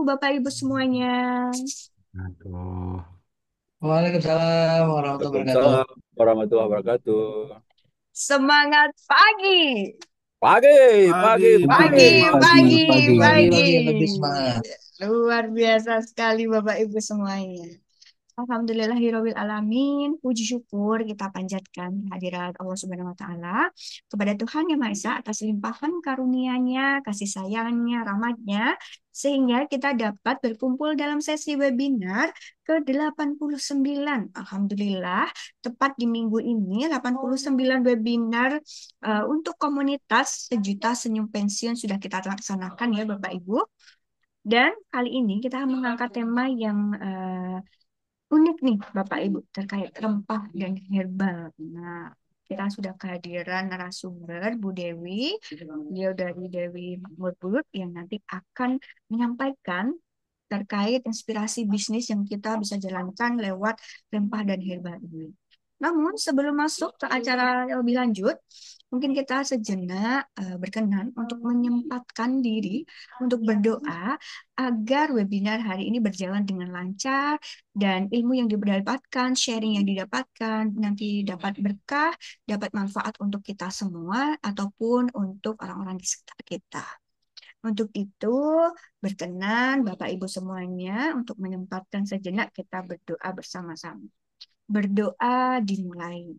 Bapak Ibu semuanya. Aduh. Waalaikumsalam warahmatullahi wabarakatuh. Waalaikumsalam warahmatullahi wabarakatuh. Semangat pagi. Pagi, Pagi, pagi, pagi, pagi. Pagi, pagi, pagi, pagi, pagi, pagi. pagi yang lebih semangat. Luar biasa sekali Bapak Ibu semuanya. Alhamdulillahirabbil alamin. Puji syukur kita panjatkan hadirat Allah Subhanahu wa taala kepada Tuhan Yang Maha Esa atas limpahan karunia-Nya, kasih sayangnya, rahmatnya sehingga kita dapat berkumpul dalam sesi webinar ke-89. Alhamdulillah, tepat di minggu ini 89 webinar untuk komunitas Sejuta Senyum Pensiun sudah kita laksanakan ya Bapak Ibu. Dan kali ini kita mengangkat tema yang unik nih Bapak Ibu terkait rempah dan herbal. Nah, kita sudah kehadiran narasumber Bu Dewi, beliau dari Dewi Makmur Bulut yang nanti akan menyampaikan terkait inspirasi bisnis yang kita bisa jalankan lewat rempah dan herbal ini. Namun sebelum masuk ke acara yang lebih lanjut, mungkin kita sejenak berkenan untuk menyempatkan diri untuk berdoa agar webinar hari ini berjalan dengan lancar dan ilmu yang didapatkan, sharing yang didapatkan nanti dapat berkah, dapat manfaat untuk kita semua ataupun untuk orang-orang di sekitar kita. Untuk itu, berkenan Bapak Ibu semuanya untuk menyempatkan sejenak kita berdoa bersama-sama. Berdoa dimulai.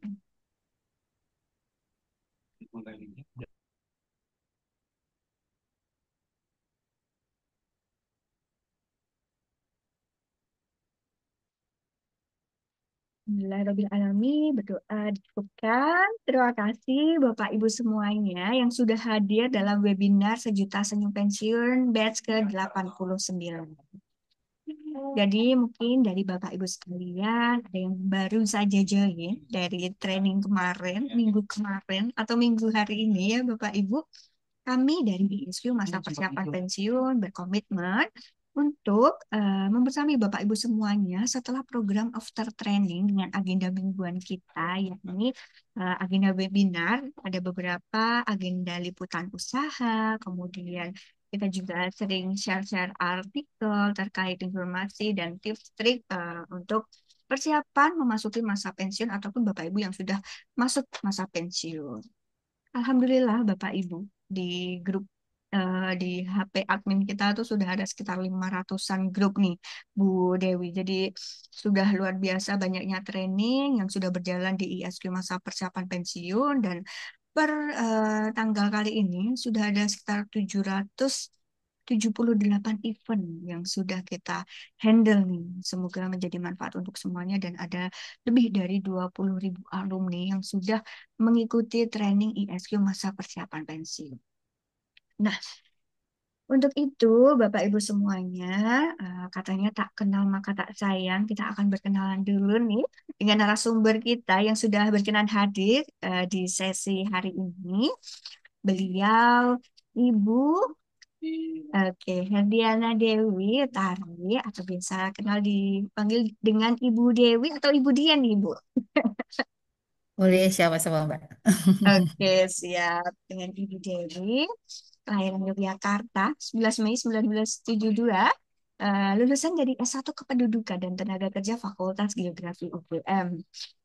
Bismillahirrahmanirrahim, berdoa dicukupkan. Terima kasih Bapak Ibu semuanya yang sudah hadir dalam webinar Sejuta Senyum Pensiun batch ke-89. Jadi mungkin dari Bapak Ibu sekalian ada yang baru saja join dari training kemarin, minggu kemarin atau minggu hari ini ya Bapak Ibu. Kami dari BSQ Masa Persiapan Pensiun berkomitmen untuk membersamai Bapak Ibu semuanya setelah program after training dengan agenda mingguan kita, yakni agenda webinar, ada beberapa agenda liputan usaha, kemudian kita juga sering share-share artikel terkait informasi dan tips trik untuk persiapan memasuki masa pensiun ataupun Bapak Ibu yang sudah masuk masa pensiun. Alhamdulillah Bapak Ibu di grup di HP admin kita tuh sudah ada sekitar 500-an grup nih Bu Dewi. Jadi sudah luar biasa banyaknya training yang sudah berjalan di ISQ masa persiapan pensiun dan per tanggal kali ini sudah ada sekitar 778 event yang sudah kita handle nih. Semoga menjadi manfaat untuk semuanya dan ada lebih dari 20.000 alumni yang sudah mengikuti training ISQ masa persiapan pensiun. Nah, untuk itu Bapak Ibu semuanya, katanya tak kenal maka tak sayang. Kita akan berkenalan dulu nih dengan narasumber kita yang sudah berkenan hadir di sesi hari ini. Beliau Ibu Herdiana Dewi Tari atau biasa kenal dipanggil dengan Ibu Dewi atau Ibu Dian nih, Bu. Boleh siapa sama Mbak? Oke, siap. Dengan Ibu Dewi, kelahiran Yogyakarta, 11 Mei 1972, lulusan dari S1 Kependudukan dan Tenaga Kerja Fakultas Geografi UGM.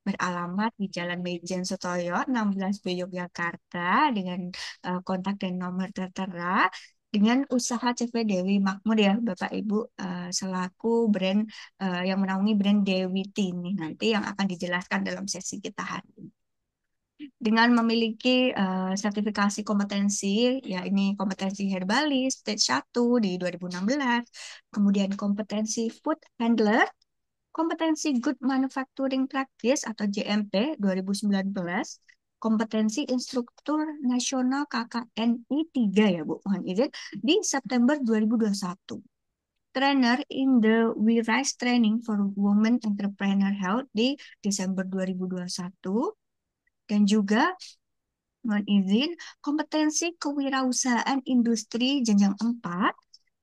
Beralamat di Jalan Maijen Sutoyo, 16B Yogyakarta, dengan kontak dan nomor tertera, dengan usaha CV Dewi Makmur ya Bapak Ibu, selaku brand yang menaungi brand Dewi Tea ini nanti yang akan dijelaskan dalam sesi kita hari ini dengan memiliki sertifikasi kompetensi, ya ini kompetensi herbalis stage 1 di 2016, kemudian kompetensi food handler, kompetensi good manufacturing practice atau JMP 2019, kompetensi instruktur nasional KKNI 3 ya Bu, mohon izin, di September 2021. Trainer in the We Rise Training for Women Entrepreneur Health di Desember 2021 dan juga mohon izin, kompetensi kewirausahaan industri jenjang 4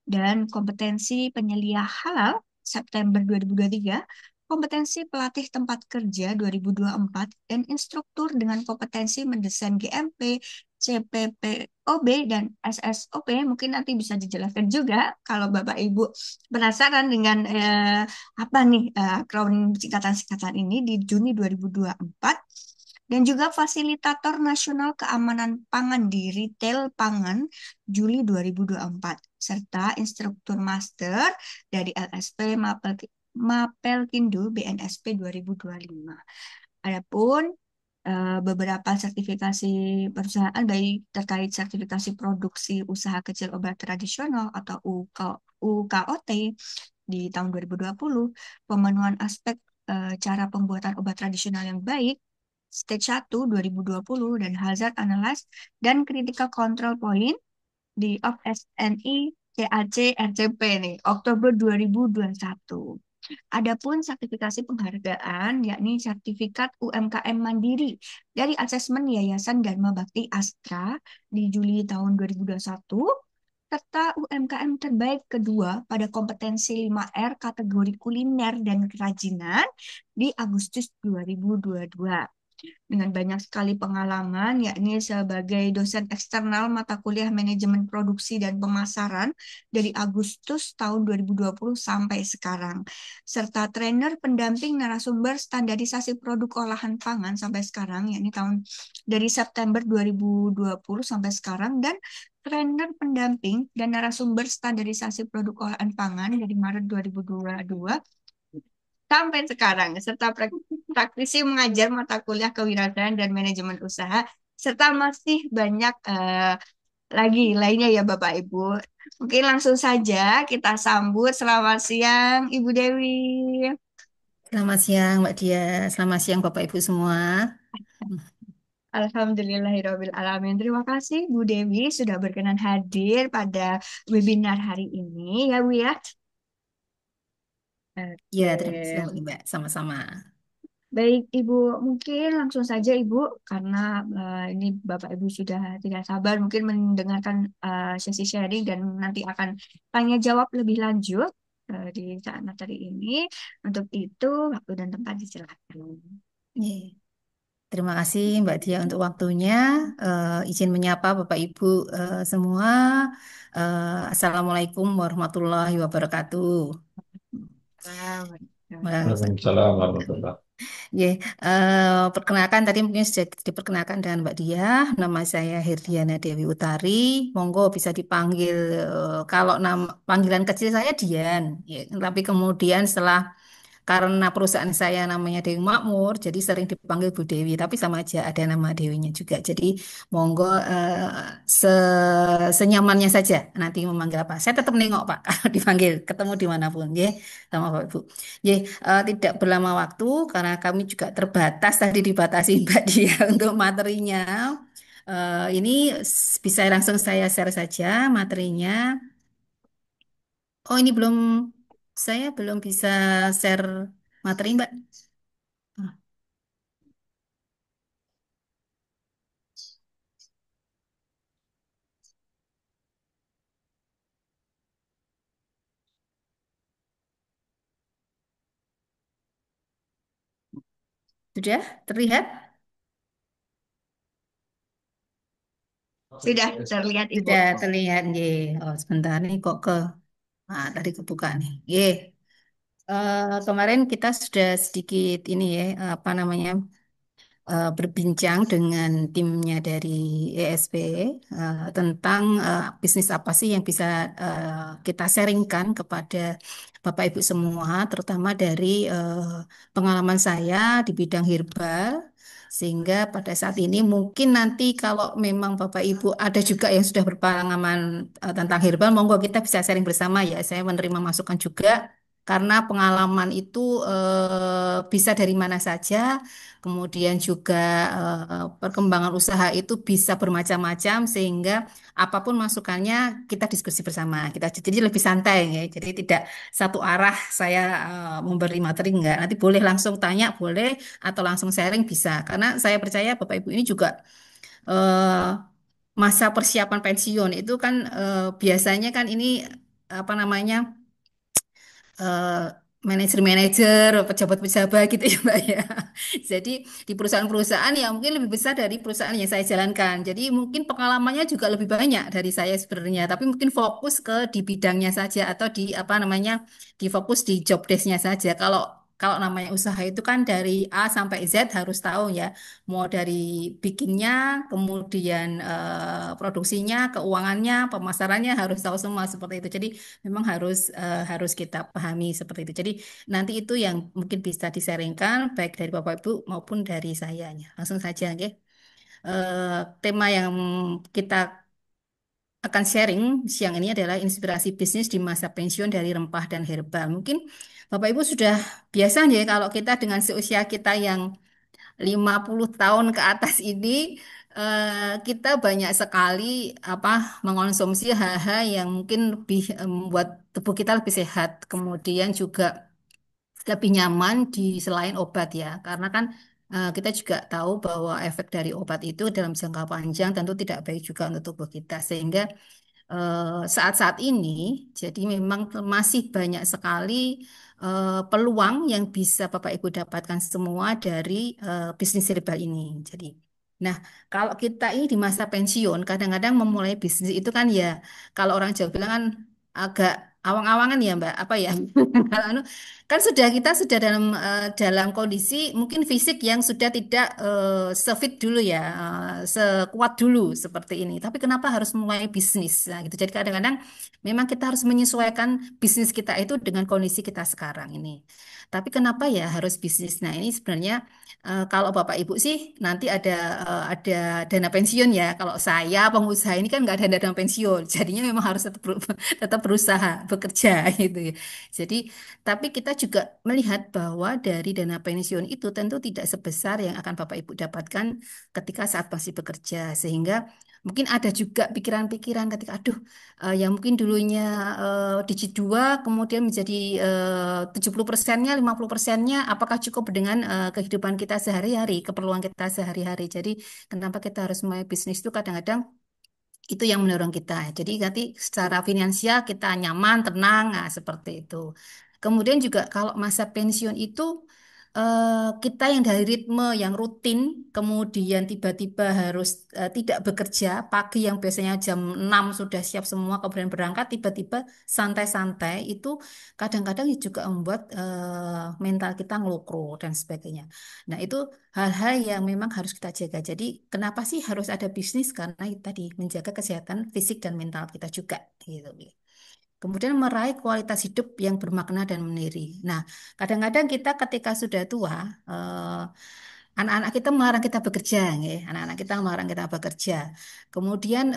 dan kompetensi penyelia halal September 2023, kompetensi pelatih tempat kerja 2024, dan instruktur dengan kompetensi mendesain GMP, CPPOB, dan SSOP. Mungkin nanti bisa dijelaskan juga kalau Bapak Ibu penasaran dengan apa nih akronim singkatan-singkatan ini di Juni 2024. Dan juga fasilitator nasional keamanan pangan di retail pangan Juli 2024, serta instruktur master dari LSP Mapelkindo BNSP 2025. Adapun beberapa sertifikasi perusahaan baik terkait sertifikasi produksi usaha kecil obat tradisional atau UKOT di tahun 2020, pemenuhan aspek cara pembuatan obat tradisional yang baik Stage 1 2020, dan Hazard Analysis dan Critical Control Point di of SNI CAC RCP nih, Oktober 2021. Adapun sertifikasi penghargaan, yakni sertifikat UMKM Mandiri dari Asesmen Yayasan Dharma Bakti Astra di Juli tahun 2021, serta UMKM terbaik kedua pada kompetensi 5R kategori kuliner dan kerajinan di Agustus 2022. Dengan banyak sekali pengalaman, yakni sebagai dosen eksternal mata kuliah manajemen produksi dan pemasaran dari Agustus tahun 2020 sampai sekarang, serta trainer pendamping narasumber standarisasi produk olahan pangan sampai sekarang, yakni tahun dari September 2020 sampai sekarang, dan trainer pendamping dan narasumber standarisasi produk olahan pangan dari Maret 2022 sampai sekarang, serta praktisi mengajar mata kuliah kewirausahaan dan manajemen usaha, serta masih banyak lagi lainnya ya Bapak Ibu. Mungkin langsung saja kita sambut. Selamat siang Ibu Dewi. Selamat siang Mbak Dia, selamat siang Bapak Ibu semua. Alhamdulillahirrahmanirrahim. Terima kasih Bu Dewi sudah berkenan hadir pada webinar hari ini ya Bu ya. Ya, terima kasih Oke. Mbak, sama-sama. Baik, Ibu, mungkin langsung saja Ibu, karena ini Bapak Ibu sudah tidak sabar mungkin mendengarkan sesi sharing dan nanti akan tanya jawab lebih lanjut di saat materi ini. Untuk itu, waktu dan tempat disilakan. Ye. Terima kasih Mbak Dia untuk waktunya. Izin menyapa Bapak Ibu semua. Assalamualaikum warahmatullahi wabarakatuh. Waalaikumsalam. Waalaikumsalam warahmatullahi. Ya, perkenalkan tadi mungkin sudah diperkenalkan dengan Mbak Dia. Nama saya Herdiana Dewi Utari. Monggo bisa dipanggil kalau nama panggilan kecil saya Dian. Ya, tapi kemudian setelah karena perusahaan saya namanya Dewi Makmur, jadi sering dipanggil Bu Dewi. Tapi sama aja ada nama Dewinya juga. Jadi monggo senyamannya saja nanti memanggil apa. Saya tetap nengok Pak kalau dipanggil ketemu dimanapun, ya, sama Bapak Ibu. Ya, tidak berlama waktu karena kami juga terbatas tadi dibatasi Mbak Dia untuk materinya. Ini bisa langsung saya share saja materinya. Oh, ini belum saya belum bisa share materi Mbak. Ah, sudah terlihat? Sudah terlihat Ibu. Sudah terlihat, ye. Oh, sebentar nih kok tadi kebuka nih. Ye. Kemarin kita sudah sedikit ini ya, apa namanya, berbincang dengan timnya dari ESP tentang bisnis apa sih yang bisa kita sharingkan kepada Bapak Ibu semua, terutama dari pengalaman saya di bidang herbal. Sehingga pada saat ini mungkin nanti kalau memang Bapak Ibu ada juga yang sudah berpengalaman tentang herbal, monggo kita bisa sharing bersama ya. Saya menerima masukan juga karena pengalaman itu bisa dari mana saja. Kemudian juga perkembangan usaha itu bisa bermacam-macam sehingga apapun masukannya kita diskusi bersama. Kita jadi lebih santai ya. Jadi tidak satu arah saya memberi materi enggak. Nanti boleh langsung tanya boleh atau langsung sharing bisa. Karena saya percaya Bapak Ibu ini juga eh, masa persiapan pensiun itu kan biasanya kan ini apa namanya manajer-manajer, pejabat-pejabat gitu ya Mbak ya. Jadi di perusahaan-perusahaan yang mungkin lebih besar dari perusahaan yang saya jalankan. Jadi mungkin pengalamannya juga lebih banyak dari saya sebenarnya. Tapi mungkin fokus ke di bidangnya saja atau di apa namanya, di fokus di job desk-nya saja. Kalau kalau namanya usaha itu kan dari A sampai Z harus tahu ya, mau dari bikinnya, kemudian produksinya, keuangannya, pemasarannya harus tahu semua seperti itu. Jadi memang harus kita pahami seperti itu. Jadi nanti itu yang mungkin bisa disaringkan baik dari Bapak Ibu maupun dari saya. Langsung saja, oke. Tema yang kita akan sharing siang ini adalah inspirasi bisnis di masa pensiun dari rempah dan herbal. Mungkin Bapak Ibu sudah biasa ya kalau kita dengan seusia kita yang 50 tahun ke atas ini kita banyak sekali apa mengonsumsi hal-hal yang mungkin lebih membuat tubuh kita lebih sehat, kemudian juga lebih nyaman di selain obat ya. Karena kan kita juga tahu bahwa efek dari obat itu dalam jangka panjang tentu tidak baik juga untuk tubuh kita. Sehingga saat-saat ini, jadi memang masih banyak sekali peluang yang bisa Bapak Ibu dapatkan semua dari bisnis herbal ini. Jadi, nah kalau kita ini di masa pensiun, kadang-kadang memulai bisnis itu kan ya, kalau orang Jawa bilang kan agak awang-awangan ya Mbak, apa ya? Kalau anu, kan kita sudah dalam kondisi mungkin fisik yang sudah tidak sefit dulu ya, sekuat dulu seperti ini. Tapi kenapa harus mulai bisnis? Nah, gitu. Jadi kadang-kadang memang kita harus menyesuaikan bisnis kita itu dengan kondisi kita sekarang ini. Tapi kenapa ya harus bisnis? Nah, ini sebenarnya kalau Bapak Ibu sih nanti ada dana pensiun ya. Kalau saya pengusaha ini kan nggak ada dana pensiun, jadinya memang harus tetap berusaha bekerja gitu ya. Jadi tapi kita juga melihat bahwa dari dana pensiun itu tentu tidak sebesar yang akan Bapak Ibu dapatkan ketika saat masih bekerja. Sehingga mungkin ada juga pikiran-pikiran ketika, aduh, yang mungkin dulunya digit 2, kemudian menjadi 70%-nya, 50%-nya, apakah cukup dengan kehidupan kita sehari-hari, keperluan kita sehari-hari. Jadi kenapa kita harus mulai bisnis itu kadang-kadang itu yang mendorong kita. Jadi nanti secara finansial kita nyaman, tenang, nah, seperti itu. Kemudian juga kalau masa pensiun itu kita yang dari ritme yang rutin, kemudian tiba-tiba harus tidak bekerja, pagi yang biasanya jam 6 sudah siap semua, kemudian berangkat, tiba-tiba santai-santai, itu kadang-kadang juga membuat mental kita ngelukro dan sebagainya. Nah, itu hal-hal yang memang harus kita jaga. Jadi, kenapa sih harus ada bisnis? Karena itu tadi menjaga kesehatan fisik dan mental kita juga, gitu. Kemudian meraih kualitas hidup yang bermakna dan meniri. Nah, kadang-kadang kita ketika sudah tua, anak-anak kita melarang kita bekerja, ya. Anak-anak kita melarang kita bekerja. Kemudian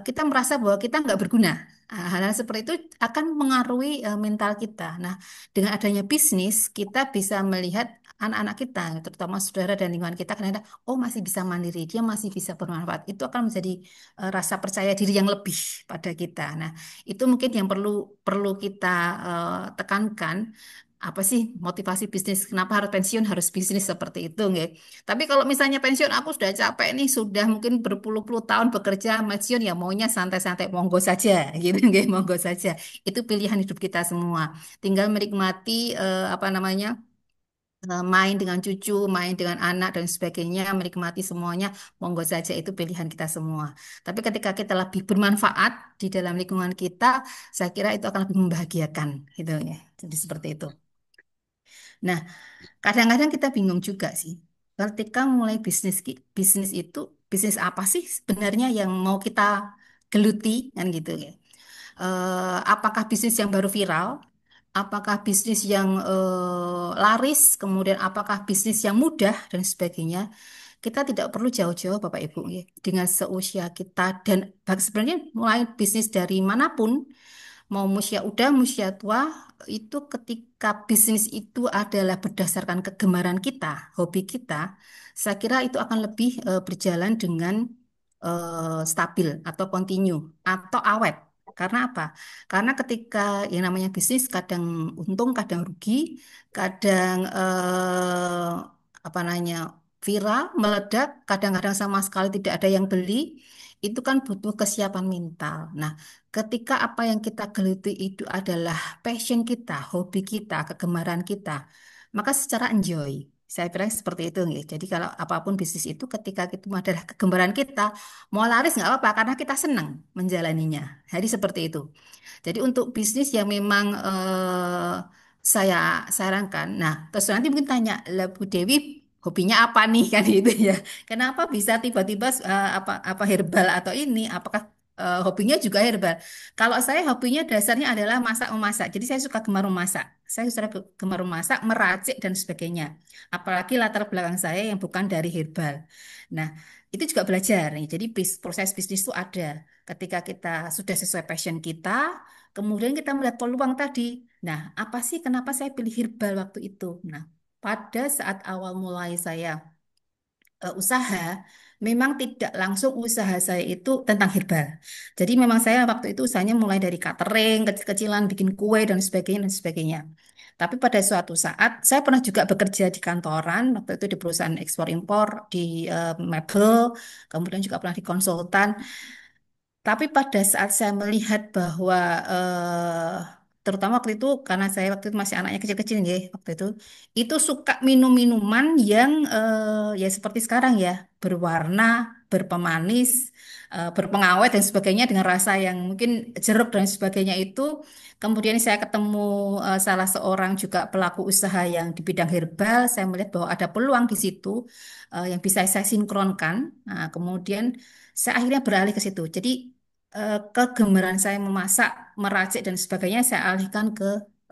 kita merasa bahwa kita nggak berguna. Nah, hal-hal seperti itu akan mengaruhi mental kita. Nah, dengan adanya bisnis, kita bisa melihat anak-anak kita, terutama saudara dan lingkungan kita, kadang-kadang, oh masih bisa mandiri, dia masih bisa bermanfaat. Itu akan menjadi rasa percaya diri yang lebih pada kita. Nah, itu mungkin yang perlu perlu kita tekankan. Apa sih motivasi bisnis? Kenapa harus pensiun? Harus bisnis seperti itu, nggak? Tapi kalau misalnya pensiun, aku sudah capek nih, sudah mungkin berpuluh-puluh tahun bekerja, pensiun ya maunya santai-santai, monggo saja, gitu, nggak? Monggo saja. Itu pilihan hidup kita semua. Tinggal menikmati apa namanya? Main dengan cucu, main dengan anak dan sebagainya, menikmati semuanya, monggo saja itu pilihan kita semua. Tapi ketika kita lebih bermanfaat di dalam lingkungan kita, saya kira itu akan lebih membahagiakan, gitu ya. Jadi seperti itu. Nah, kadang-kadang kita bingung juga sih. Ketika mulai bisnis itu, bisnis apa sih sebenarnya yang mau kita geluti kan gitu ya. Apakah bisnis yang baru viral? Apakah bisnis yang laris, kemudian apakah bisnis yang mudah dan sebagainya. Kita tidak perlu jauh-jauh Bapak Ibu ya. Dengan seusia kita dan sebenarnya mulai bisnis dari manapun, mau usia udah, usia tua, itu ketika bisnis itu adalah berdasarkan kegemaran kita, hobi kita, saya kira itu akan lebih berjalan dengan stabil atau kontinu atau awet. Karena apa? Karena ketika yang namanya bisnis kadang untung, kadang rugi, kadang apa namanya viral, meledak, kadang-kadang sama sekali tidak ada yang beli. itu kan butuh kesiapan mental. Nah, ketika apa yang kita geluti itu adalah passion kita, hobi kita, kegemaran kita, maka secara enjoy. Saya bilang seperti itu, nggih. Jadi kalau apapun bisnis itu ketika itu adalah kegemaran kita, mau laris nggak apa-apa karena kita senang menjalaninya. Jadi seperti itu. Jadi untuk bisnis yang memang saya sarankan. Nah, terus nanti mungkin tanya, lah Bu Dewi hobinya apa nih kan gitu ya. Kenapa bisa tiba-tiba apa herbal atau ini? Apakah hobinya juga herbal? Kalau saya hobinya dasarnya adalah masak memasak. Jadi saya suka gemar memasak. Saya suka gemar memasak, meracik dan sebagainya. Apalagi latar belakang saya yang bukan dari herbal. Nah, itu juga belajar nih. Jadi proses bisnis itu ada. Ketika kita sudah sesuai passion kita, kemudian kita melihat peluang tadi. Nah, apa sih kenapa saya pilih herbal waktu itu? Nah, pada saat awal mulai saya usaha, memang tidak langsung usaha saya itu tentang herbal. Jadi memang saya waktu itu usahanya mulai dari catering, kecil-kecilan, bikin kue dan sebagainya dan sebagainya. Tapi pada suatu saat, saya pernah juga bekerja di kantoran, waktu itu di perusahaan ekspor impor, di mebel, kemudian juga pernah di konsultan. Tapi pada saat saya melihat bahwa terutama waktu itu karena saya waktu itu masih anaknya kecil-kecil ya waktu itu suka minum minuman yang ya seperti sekarang ya berwarna, berpemanis, berpengawet dan sebagainya dengan rasa yang mungkin jeruk dan sebagainya itu. Kemudian saya ketemu salah seorang juga pelaku usaha yang di bidang herbal. Saya melihat bahwa ada peluang di situ yang bisa saya sinkronkan. Nah, kemudian saya akhirnya beralih ke situ. Jadi kegemaran saya memasak, meracik dan sebagainya saya alihkan ke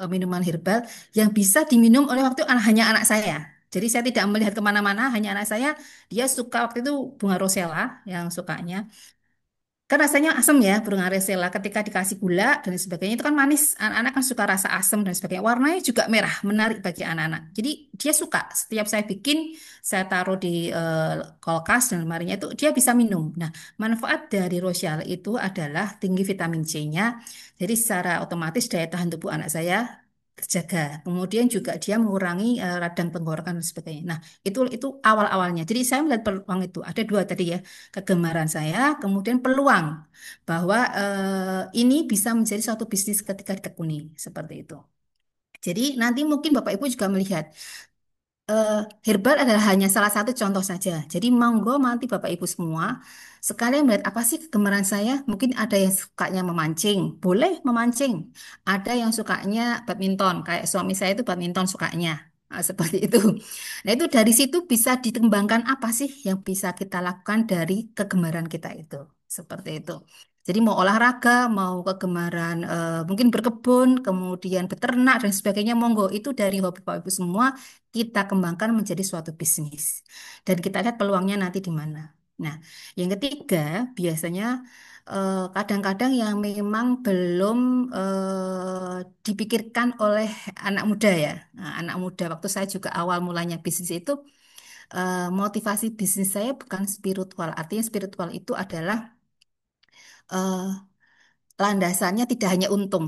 minuman herbal yang bisa diminum oleh waktu hanya anak saya. Jadi saya tidak melihat kemana-mana, hanya anak saya. Dia suka waktu itu bunga rosella yang sukanya. Kan rasanya asam ya, burung Aresela. Ketika dikasih gula dan sebagainya itu kan manis. Anak-anak kan suka rasa asam dan sebagainya. Warnanya juga merah, menarik bagi anak-anak. Jadi dia suka. Setiap saya bikin, saya taruh di kulkas dan lemarinya itu dia bisa minum. Nah, manfaat dari Rochelle itu adalah tinggi vitamin C-nya. Jadi secara otomatis daya tahan tubuh anak saya terjaga. Kemudian juga dia mengurangi radang tenggorokan dan sebagainya. Nah, itu awal-awalnya. Jadi saya melihat peluang itu. Ada dua tadi ya kegemaran saya, kemudian peluang bahwa ini bisa menjadi suatu bisnis ketika ditekuni seperti itu. Jadi nanti mungkin Bapak Ibu juga melihat eh, herbal adalah hanya salah satu contoh saja. Jadi monggo nanti Bapak Ibu semua sekalian melihat apa sih kegemaran saya. Mungkin ada yang sukanya memancing, boleh memancing. Ada yang sukanya badminton, kayak suami saya itu badminton sukanya. Nah, seperti itu. Nah, itu dari situ bisa dikembangkan apa sih yang bisa kita lakukan dari kegemaran kita itu. Seperti itu. Jadi mau olahraga, mau kegemaran mungkin berkebun, kemudian beternak dan sebagainya, monggo itu dari hobi Bapak Ibu semua kita kembangkan menjadi suatu bisnis. Dan kita lihat peluangnya nanti di mana. Nah, yang ketiga, biasanya kadang-kadang yang memang belum dipikirkan oleh anak muda ya. Nah, anak muda, waktu saya juga awal mulanya bisnis itu, motivasi bisnis saya bukan spiritual. Artinya spiritual itu adalah eh, landasannya tidak hanya untung,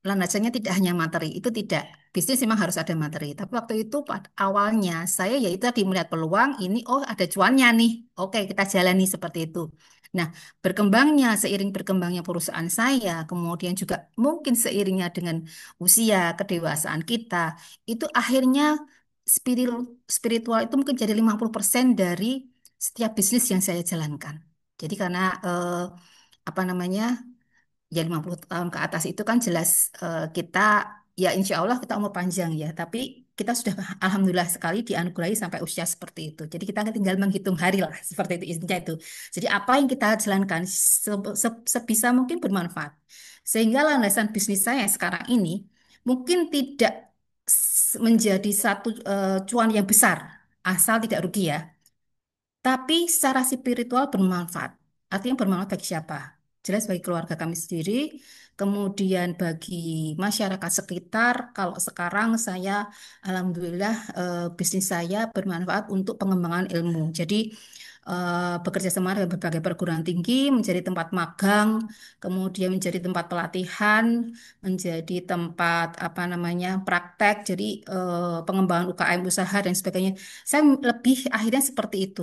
landasannya tidak hanya materi, itu tidak. Bisnis memang harus ada materi. Tapi waktu itu awalnya saya ya itu tadi melihat peluang ini, oh ada cuannya nih, oke kita jalani seperti itu. Nah, berkembangnya seiring berkembangnya perusahaan saya, kemudian juga mungkin seiringnya dengan usia kedewasaan kita, itu akhirnya spiritual itu mungkin jadi 50% dari setiap bisnis yang saya jalankan. Jadi karena apa namanya ya 50 tahun ke atas itu kan jelas kita ya insya Allah kita umur panjang ya. Tapi kita sudah alhamdulillah sekali dianugerahi sampai usia seperti itu. Jadi kita tinggal menghitung hari lah seperti itu intinya itu. Jadi apa yang kita jalankan sebisa mungkin bermanfaat. Sehingga landasan bisnis saya sekarang ini mungkin tidak menjadi satu cuan yang besar asal tidak rugi ya. Tapi secara spiritual bermanfaat. Artinya bermanfaat bagi siapa? Jelas bagi keluarga kami sendiri, kemudian bagi masyarakat sekitar. Kalau sekarang saya, alhamdulillah, bisnis saya bermanfaat untuk pengembangan ilmu. Jadi bekerja sama dengan berbagai perguruan tinggi, menjadi tempat magang, kemudian menjadi tempat pelatihan, menjadi tempat apa namanya praktek. Jadi pengembangan UKM usaha dan sebagainya. Saya lebih akhirnya seperti itu.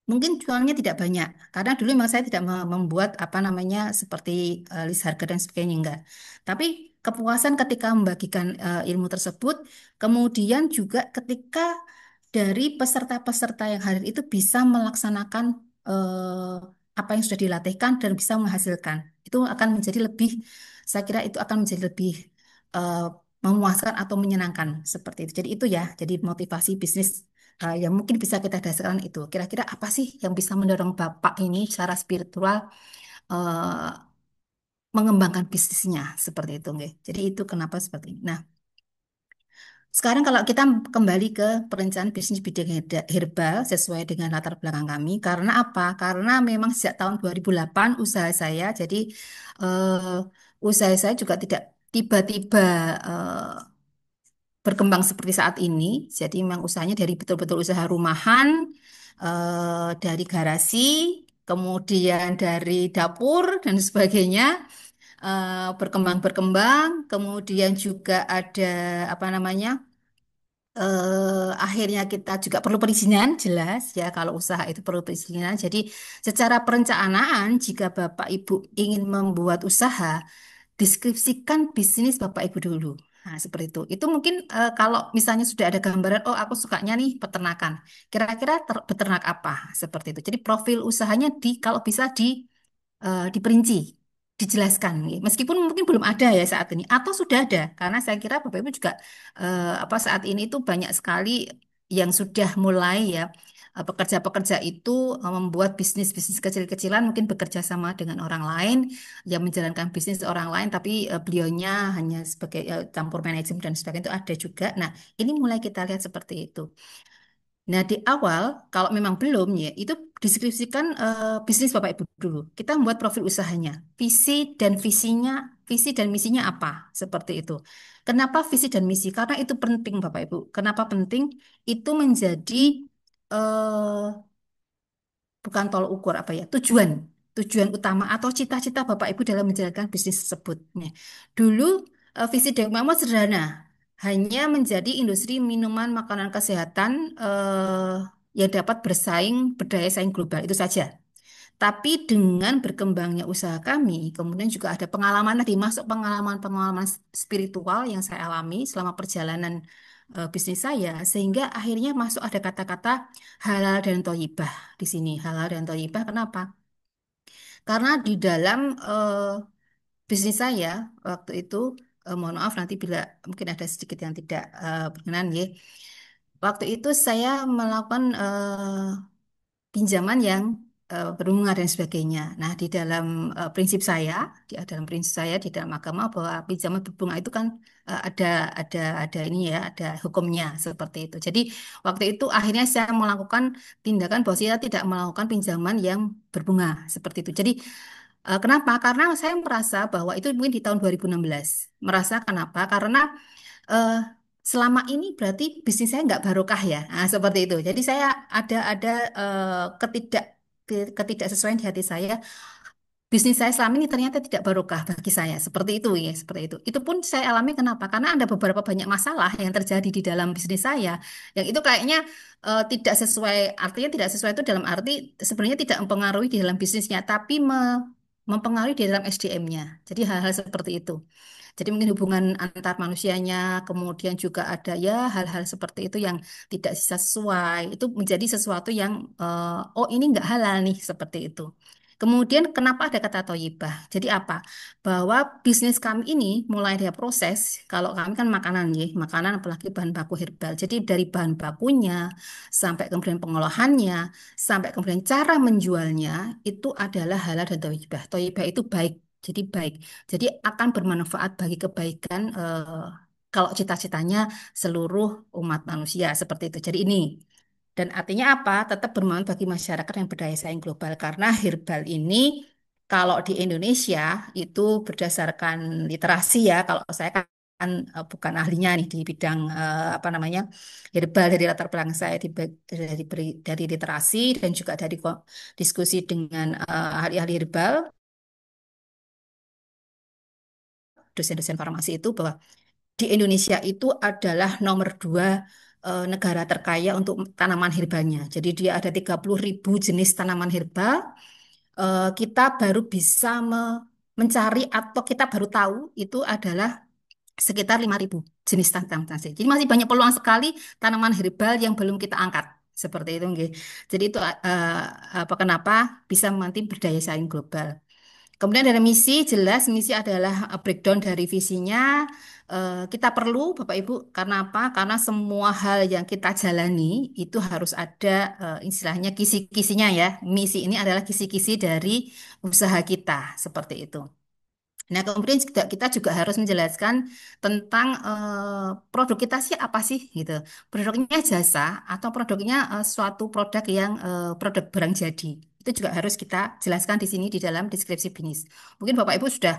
Mungkin jualnya tidak banyak, karena dulu memang saya tidak membuat apa namanya seperti list harga dan sebagainya enggak. Tapi kepuasan ketika membagikan ilmu tersebut, kemudian juga ketika dari peserta-peserta yang hadir itu bisa melaksanakan apa yang sudah dilatihkan dan bisa menghasilkan, itu akan menjadi lebih, saya kira itu akan menjadi lebih eh, memuaskan atau menyenangkan seperti itu. Jadi itu ya, jadi motivasi bisnis yang mungkin bisa kita dasarkan itu. Kira-kira apa sih yang bisa mendorong Bapak ini secara spiritual eh, mengembangkan bisnisnya seperti itu, nggih. Jadi itu kenapa seperti ini. Nah, sekarang kalau kita kembali ke perencanaan bisnis bidang herbal sesuai dengan latar belakang kami, karena apa? Karena memang sejak tahun 2008 usaha saya, jadi eh, usaha saya juga tidak tiba-tiba berkembang seperti saat ini. Jadi memang usahanya dari betul-betul usaha rumahan, dari garasi, kemudian dari dapur dan sebagainya, berkembang-berkembang. Kemudian juga ada apa namanya? Akhirnya kita juga perlu perizinan, jelas ya kalau usaha itu perlu perizinan. Jadi secara perencanaan, jika Bapak Ibu ingin membuat usaha, deskripsikan bisnis Bapak Ibu dulu. Nah, seperti itu. Itu mungkin kalau misalnya sudah ada gambaran, oh aku sukanya nih peternakan. Kira-kira beternak apa? Seperti itu. Jadi profil usahanya kalau bisa diperinci, dijelaskan. Meskipun mungkin belum ada ya saat ini, atau sudah ada, karena saya kira Bapak Ibu juga apa saat ini itu banyak sekali yang sudah mulai ya pekerja-pekerja itu membuat bisnis-bisnis kecil-kecilan, mungkin bekerja sama dengan orang lain yang menjalankan bisnis orang lain, tapi beliaunya hanya sebagai campur manajemen dan sebagainya itu ada juga. Nah, ini mulai kita lihat seperti itu. Nah, di awal, kalau memang belum ya, itu deskripsikan bisnis Bapak Ibu dulu. Kita membuat profil usahanya, visi dan visinya, visi dan misinya apa, seperti itu. Kenapa visi dan misi? Karena itu penting Bapak Ibu. Kenapa penting? Itu menjadi eh, bukan tol ukur apa ya, tujuan utama atau cita-cita Bapak Ibu dalam menjalankan bisnis tersebut. Nah, dulu visi Dek Mama sederhana, hanya menjadi industri minuman makanan kesehatan yang dapat bersaing berdaya saing global itu saja. Tapi dengan berkembangnya usaha kami, kemudian juga ada pengalaman tadi masuk pengalaman-pengalaman spiritual yang saya alami selama perjalanan bisnis saya, sehingga akhirnya masuk ada kata-kata halal dan thayyibah di sini. Halal dan thayyibah kenapa? Karena di dalam bisnis saya waktu itu, mohon maaf nanti bila mungkin ada sedikit yang tidak berkenan ya. Waktu itu saya melakukan pinjaman yang berbunga dan sebagainya. Nah, di dalam dalam prinsip saya di dalam agama bahwa pinjaman berbunga itu kan ada ini ya, ada hukumnya seperti itu. Jadi waktu itu akhirnya saya melakukan tindakan bahwa saya tidak melakukan pinjaman yang berbunga seperti itu. Jadi kenapa? Karena saya merasa bahwa itu mungkin di tahun 2016. Merasa kenapa? Karena eh, selama ini berarti bisnis saya nggak barokah ya. Nah, seperti itu. Jadi saya ada ketidaksesuaian di hati saya. Bisnis saya selama ini ternyata tidak barokah bagi saya. Seperti itu ya, seperti itu. Itu pun saya alami kenapa? Karena ada beberapa banyak masalah yang terjadi di dalam bisnis saya. Yang itu kayaknya tidak sesuai, artinya tidak sesuai itu dalam arti sebenarnya tidak mempengaruhi di dalam bisnisnya, tapi mempengaruhi di dalam SDM-nya. Jadi hal-hal seperti itu. Jadi mungkin hubungan antar manusianya, kemudian juga ada ya hal-hal seperti itu yang tidak sesuai. Itu menjadi sesuatu yang oh ini nggak halal nih seperti itu. Kemudian kenapa ada kata toyibah? Jadi apa? Bahwa bisnis kami ini mulai dari proses, kalau kami kan makanan ya, makanan apalagi bahan baku herbal. Jadi dari bahan bakunya sampai kemudian pengolahannya, sampai kemudian cara menjualnya itu adalah halal dan toyibah. Toyibah itu baik. Jadi baik. Jadi akan bermanfaat bagi kebaikan kalau cita-citanya seluruh umat manusia seperti itu. Jadi ini dan artinya apa? Tetap bermanfaat bagi masyarakat yang berdaya saing global karena herbal ini kalau di Indonesia itu berdasarkan literasi ya. Kalau saya kan bukan ahlinya nih di bidang apa namanya herbal dari latar belakang saya dari literasi dan juga dari diskusi dengan ahli-ahli herbal, dosen-dosen farmasi itu bahwa di Indonesia itu adalah nomor dua negara terkaya untuk tanaman herbalnya. Jadi dia ada 30.000 jenis tanaman herbal. Kita baru bisa mencari atau kita baru tahu itu adalah sekitar 5.000 jenis tanaman. Jadi masih banyak peluang sekali tanaman herbal yang belum kita angkat. Seperti itu, nggih. Jadi itu apa kenapa bisa nanti berdaya saing global. Kemudian dari misi, jelas misi adalah breakdown dari visinya. Kita perlu, Bapak Ibu, karena apa? Karena semua hal yang kita jalani itu harus ada istilahnya kisi-kisinya ya. Misi ini adalah kisi-kisi dari usaha kita, seperti itu. Nah, kemudian kita juga harus menjelaskan tentang produk kita sih apa sih gitu. Produknya jasa atau produknya suatu produk yang produk barang jadi. Itu juga harus kita jelaskan di sini di dalam deskripsi bisnis. Mungkin Bapak Ibu sudah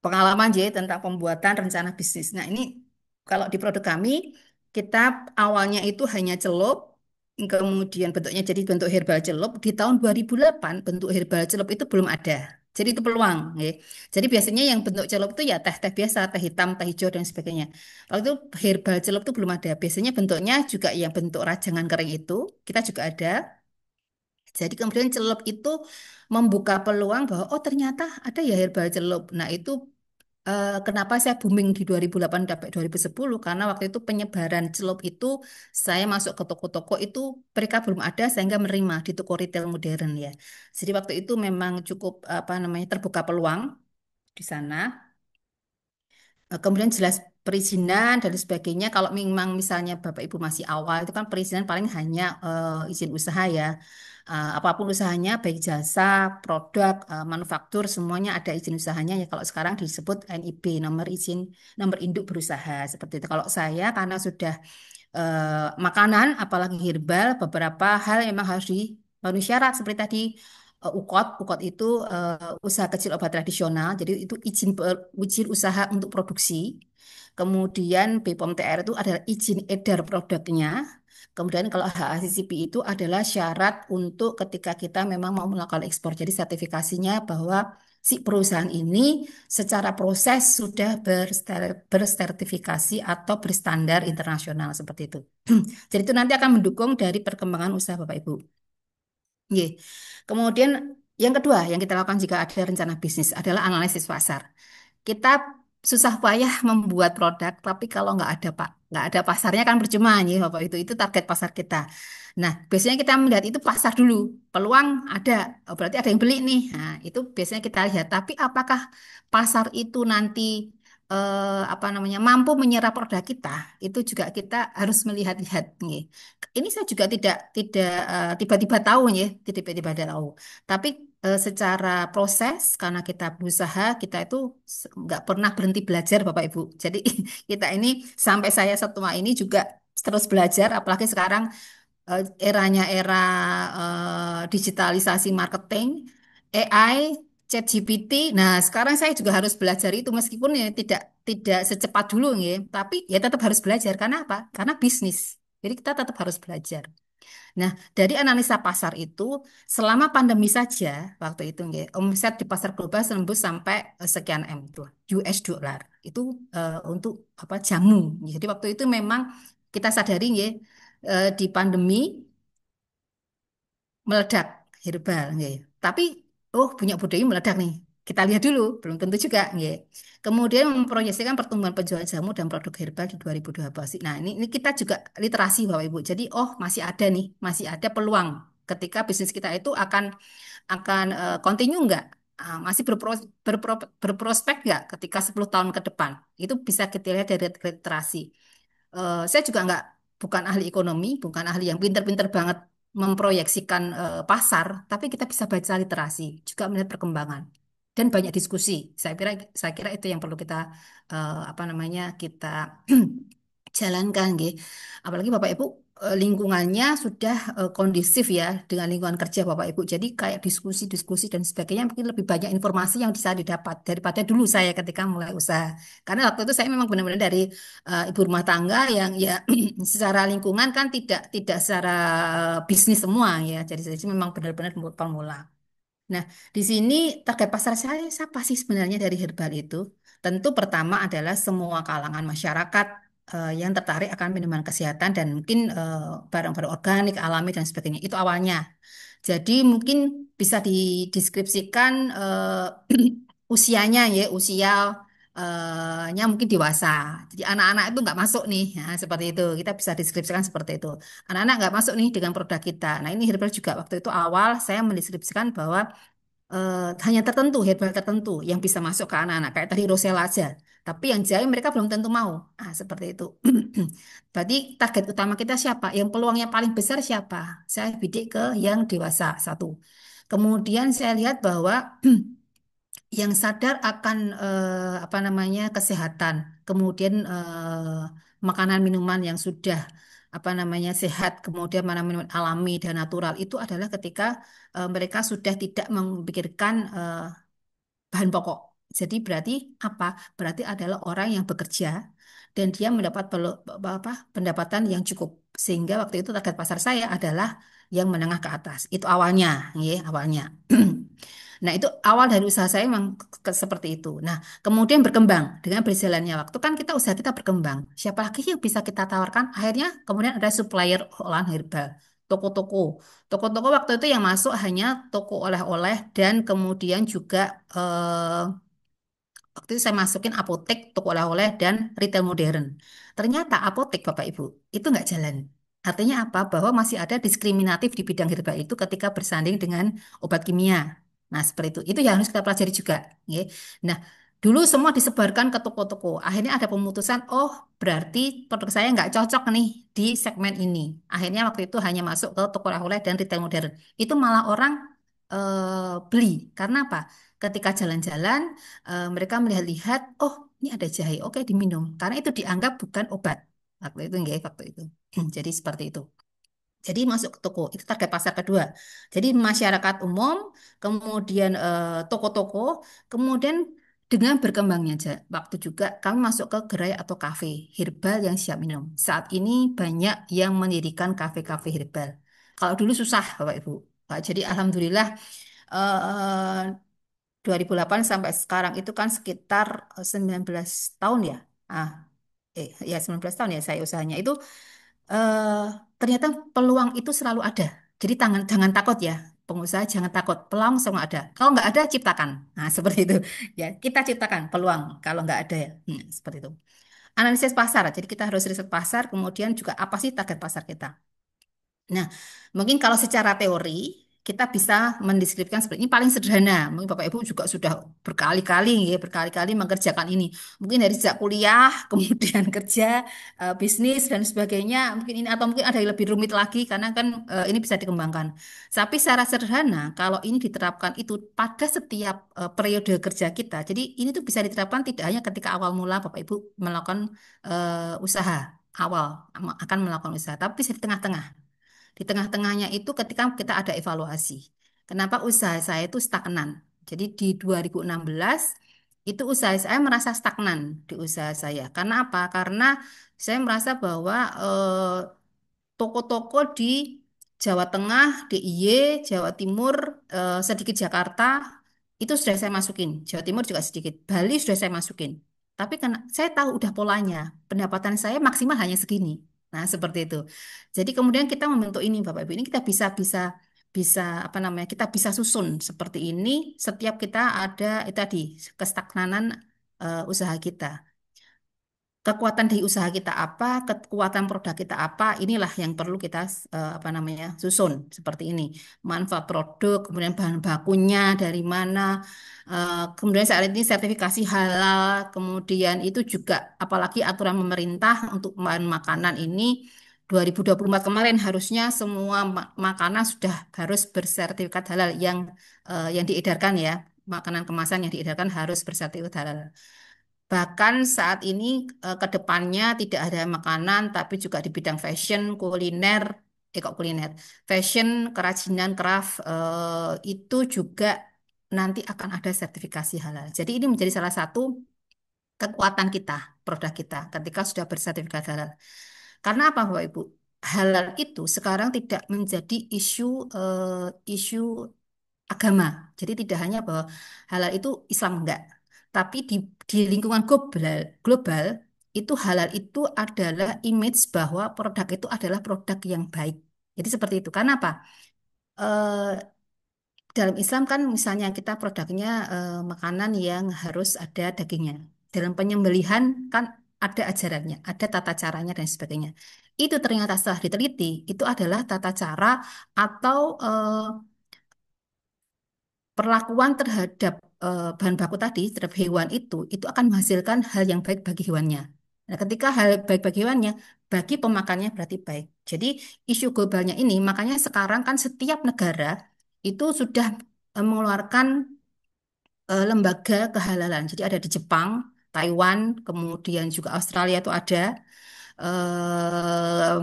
pengalaman jadi tentang pembuatan rencana bisnis. Nah, ini kalau di produk kami, kita awalnya itu hanya celup, kemudian bentuknya jadi bentuk herbal celup. Di tahun 2008, bentuk herbal celup itu belum ada. Jadi itu peluang. Ya. Jadi biasanya yang bentuk celup itu ya teh-teh biasa, teh hitam, teh hijau, dan sebagainya. Waktu itu herbal celup itu belum ada. Biasanya bentuknya juga yang bentuk rajangan kering itu, kita juga ada. Jadi kemudian celup itu membuka peluang bahwa oh ternyata ada ya herbal celup. Nah itu kenapa saya booming di 2008 sampai 2010 karena waktu itu penyebaran celup itu saya masuk ke toko-toko itu mereka belum ada sehingga menerima di toko retail modern ya. Jadi waktu itu memang cukup apa namanya terbuka peluang di sana. Kemudian jelas perizinan dan sebagainya. Kalau memang misalnya Bapak Ibu masih awal itu kan perizinan paling hanya izin usaha ya. Apapun usahanya, baik jasa, produk, manufaktur, semuanya ada izin usahanya ya. Kalau sekarang disebut NIB, nomor izin, nomor induk berusaha seperti itu. Kalau saya karena sudah makanan, apalagi herbal, beberapa hal memang harus dipenuhi syarat seperti tadi. UKOT, UKOT itu usaha kecil obat tradisional, jadi itu izin usaha untuk produksi. Kemudian BPOM TR itu adalah izin edar produknya. Kemudian kalau HACCP itu adalah syarat untuk ketika kita memang mau melakukan ekspor. Jadi sertifikasinya bahwa si perusahaan ini secara proses sudah bersertifikasi atau berstandar internasional seperti itu. Jadi itu nanti akan mendukung dari perkembangan usaha Bapak Ibu. Nggih. Kemudian yang kedua yang kita lakukan jika ada rencana bisnis adalah analisis pasar. Kita susah payah membuat produk, tapi kalau nggak ada pasarnya kan percuma ya Bapak itu target pasar kita. Nah, biasanya kita melihat itu pasar dulu, peluang ada, oh, berarti ada yang beli nih. Nah, itu biasanya kita lihat. Tapi apakah pasar itu nanti apa namanya mampu menyerap produk kita? Itu juga kita harus melihat-lihat. Nih. Ini saya juga tidak tiba-tiba tahu ya, tidak tiba-tiba tahu. Tapi secara proses karena kita berusaha kita itu nggak pernah berhenti belajar Bapak Ibu. Jadi kita ini sampai saya setua ini juga terus belajar apalagi sekarang eranya era digitalisasi marketing, AI, ChatGPT. Nah, sekarang saya juga harus belajar itu meskipun ya tidak secepat dulu ya, tapi ya tetap harus belajar karena apa? Karena bisnis. Jadi kita tetap harus belajar. Nah, dari analisa pasar itu, selama pandemi saja, waktu itu nggih, omset di pasar global menembus sampai sekian M itu, US dollar. Itu untuk apa jamu. Jadi waktu itu memang kita sadari nggih, di pandemi meledak herbal nggih. Tapi oh punya budaya meledak nih. Kita lihat dulu, belum tentu juga nggih. Kemudian memproyeksikan pertumbuhan penjualan jamu dan produk herbal di 2020. Nah, ini kita juga literasi Bapak Ibu. Jadi oh masih ada nih, masih ada peluang ketika bisnis kita itu akan continue nggak? Masih berprospek nggak ketika 10 tahun ke depan? Itu bisa kita lihat dari literasi. Saya juga nggak bukan ahli ekonomi, bukan ahli yang pinter-pinter banget memproyeksikan pasar, tapi kita bisa baca literasi, juga melihat perkembangan dan banyak diskusi. Saya kira itu yang perlu kita apa namanya kita jalankan, nggih. Apalagi Bapak Ibu lingkungannya sudah kondusif ya dengan lingkungan kerja Bapak Ibu. Jadi kayak diskusi-diskusi dan sebagainya mungkin lebih banyak informasi yang bisa didapat daripada dulu saya ketika mulai usaha. Karena waktu itu saya memang benar-benar dari ibu rumah tangga yang ya secara lingkungan kan tidak secara bisnis semua ya. Jadi memang benar-benar pemula. Nah, di sini target pasar saya siapa sih sebenarnya dari herbal itu? Tentu pertama adalah semua kalangan masyarakat yang tertarik akan minuman kesehatan dan mungkin barang-barang organik, alami dan sebagainya. Itu awalnya. Jadi mungkin bisa dideskripsikan usianya ya, nya mungkin dewasa. Jadi anak-anak itu nggak masuk nih, nah, seperti itu. Kita bisa deskripsikan seperti itu. Anak-anak nggak masuk nih dengan produk kita. Nah ini herbal juga waktu itu awal saya mendeskripsikan bahwa hanya tertentu, herbal tertentu yang bisa masuk ke anak-anak. Kayak tadi Rosella aja. Tapi yang jahe mereka belum tentu mau. Ah, seperti itu. Berarti target utama kita siapa? Yang peluangnya paling besar siapa? Saya bidik ke yang dewasa, satu. Kemudian saya lihat bahwa yang sadar akan apa namanya kesehatan, kemudian makanan minuman yang sudah apa namanya sehat, kemudian mana minuman alami dan natural itu adalah ketika mereka sudah tidak memikirkan bahan pokok. Jadi berarti apa? Berarti adalah orang yang bekerja dan dia mendapat pendapatan yang cukup. Sehingga waktu itu target pasar saya adalah yang menengah ke atas. Itu awalnya, ya, awalnya. Nah, itu awal dari usaha saya memang seperti itu. Nah, kemudian berkembang dengan berjalannya waktu kan kita usaha kita berkembang. Siapa lagi yang bisa kita tawarkan? Akhirnya kemudian ada supplier olahan herbal, toko-toko. Toko-toko waktu itu yang masuk hanya toko oleh-oleh dan kemudian juga waktu itu saya masukin apotek, toko oleh-oleh, dan retail modern. Ternyata apotek, Bapak Ibu, itu nggak jalan. Artinya apa? Bahwa masih ada diskriminatif di bidang herbal itu ketika bersanding dengan obat kimia. Nah, seperti itu. Itu yang harus kita pelajari juga. Ya. Nah, dulu semua disebarkan ke toko-toko. Akhirnya ada pemutusan, oh berarti produk saya nggak cocok nih di segmen ini. Akhirnya waktu itu hanya masuk ke toko oleh-oleh dan retail modern. Itu malah orang beli. Karena apa? Ketika jalan-jalan, mereka melihat-lihat, oh ini ada jahe, oke diminum. Karena itu dianggap bukan obat. Waktu itu enggak, waktu itu. Jadi seperti itu. Jadi masuk ke toko, itu target pasar kedua. Jadi masyarakat umum, kemudian toko-toko, kemudian dengan berkembangnya waktu juga kami masuk ke gerai atau kafe herbal yang siap minum. Saat ini banyak yang mendirikan kafe-kafe herbal. Kalau dulu susah, Bapak Ibu. Nah, jadi alhamdulillah eh, 2008 sampai sekarang itu kan sekitar 19 tahun ya. Ah, ya 19 tahun ya saya usahanya. Itu eh, ternyata peluang itu selalu ada. Jadi jangan takut ya. Pengusaha jangan takut, peluang semua ada. Kalau nggak ada, ciptakan. Nah, seperti itu. Ya, kita ciptakan peluang. Kalau nggak ada ya, seperti itu. Analisis pasar. Jadi kita harus riset pasar. Kemudian juga apa sih target pasar kita. Nah, mungkin kalau secara teori kita bisa mendeskripsikan seperti ini paling sederhana. Mungkin Bapak Ibu juga sudah berkali-kali ya, berkali-kali mengerjakan ini. Mungkin dari sejak kuliah, kemudian kerja, bisnis dan sebagainya. Mungkin ini atau mungkin ada yang lebih rumit lagi karena kan ini bisa dikembangkan. Tapi secara sederhana kalau ini diterapkan itu pada setiap periode kerja kita. Jadi ini tuh bisa diterapkan tidak hanya ketika awal mula Bapak Ibu melakukan usaha awal akan melakukan usaha, tapi bisa di tengah-tengah. Di tengah-tengahnya itu ketika kita ada evaluasi. Kenapa usaha saya itu stagnan? Jadi di 2016 itu usaha saya merasa stagnan di usaha saya. Karena apa? Karena saya merasa bahwa toko-toko di Jawa Tengah, DIY, Jawa Timur, sedikit Jakarta, itu sudah saya masukin. Jawa Timur juga sedikit. Bali sudah saya masukin. Tapi karena saya tahu udah polanya, pendapatan saya maksimal hanya segini. Nah, seperti itu. Jadi kemudian kita membentuk ini, Bapak Ibu. Ini kita bisa bisa bisa apa namanya? Kita bisa susun seperti ini setiap kita ada itu tadi kestagnanan usaha kita. Kekuatan di usaha kita apa, kekuatan produk kita apa, inilah yang perlu kita apa namanya susun seperti ini. Manfaat produk, kemudian bahan bakunya dari mana, kemudian saat ini sertifikasi halal, kemudian itu juga apalagi aturan pemerintah untuk bahan makanan ini 2024 kemarin harusnya semua makanan sudah harus bersertifikat halal yang diedarkan ya, makanan kemasan yang diedarkan harus bersertifikat halal. Bahkan saat ini ke depannya tidak ada makanan, tapi juga di bidang fashion, kuliner, kok kuliner, fashion, kerajinan, craft, itu juga nanti akan ada sertifikasi halal. Jadi ini menjadi salah satu kekuatan kita, produk kita, ketika sudah bersertifikat halal. Karena apa, Bapak Ibu? Halal itu sekarang tidak menjadi isu agama. Jadi tidak hanya bahwa halal itu Islam enggak, tapi di lingkungan global, global itu halal itu adalah image bahwa produk itu adalah produk yang baik. Jadi seperti itu. Karena apa? Eh, dalam Islam kan misalnya kita produknya makanan yang harus ada dagingnya. Dalam penyembelihan kan ada ajarannya, ada tata caranya dan sebagainya. Itu ternyata setelah diteliti, itu adalah tata cara atau perlakuan terhadap bahan baku tadi, terhadap hewan itu akan menghasilkan hal yang baik bagi hewannya. Nah, ketika hal baik bagi hewannya, bagi pemakannya berarti baik. Jadi isu globalnya ini, makanya sekarang kan setiap negara itu sudah mengeluarkan lembaga kehalalan. Jadi ada di Jepang, Taiwan, kemudian juga Australia itu ada. eh,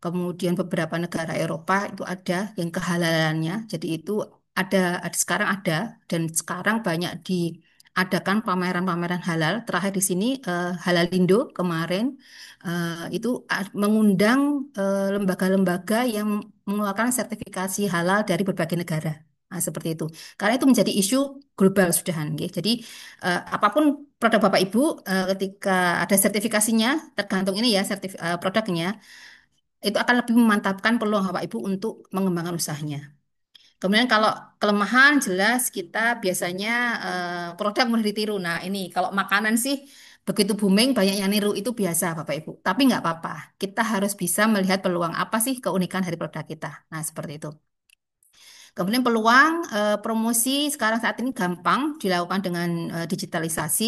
Kemudian beberapa negara Eropa itu ada yang kehalalannya. Jadi itu sekarang ada dan sekarang banyak diadakan pameran-pameran halal. Terakhir di sini Halalindo kemarin itu mengundang lembaga-lembaga yang mengeluarkan sertifikasi halal dari berbagai negara. Nah, seperti itu. Karena itu menjadi isu global sudahan, nggih. Jadi apapun produk Bapak Ibu ketika ada sertifikasinya, tergantung ini ya produknya itu akan lebih memantapkan peluang Bapak Ibu untuk mengembangkan usahanya. Kemudian kalau kelemahan jelas kita biasanya produk mudah ditiru. Nah ini kalau makanan sih begitu booming banyak yang niru itu biasa Bapak Ibu. Tapi nggak apa-apa. Kita harus bisa melihat peluang apa sih keunikan dari produk kita. Nah seperti itu. Kemudian peluang promosi sekarang saat ini gampang dilakukan dengan digitalisasi.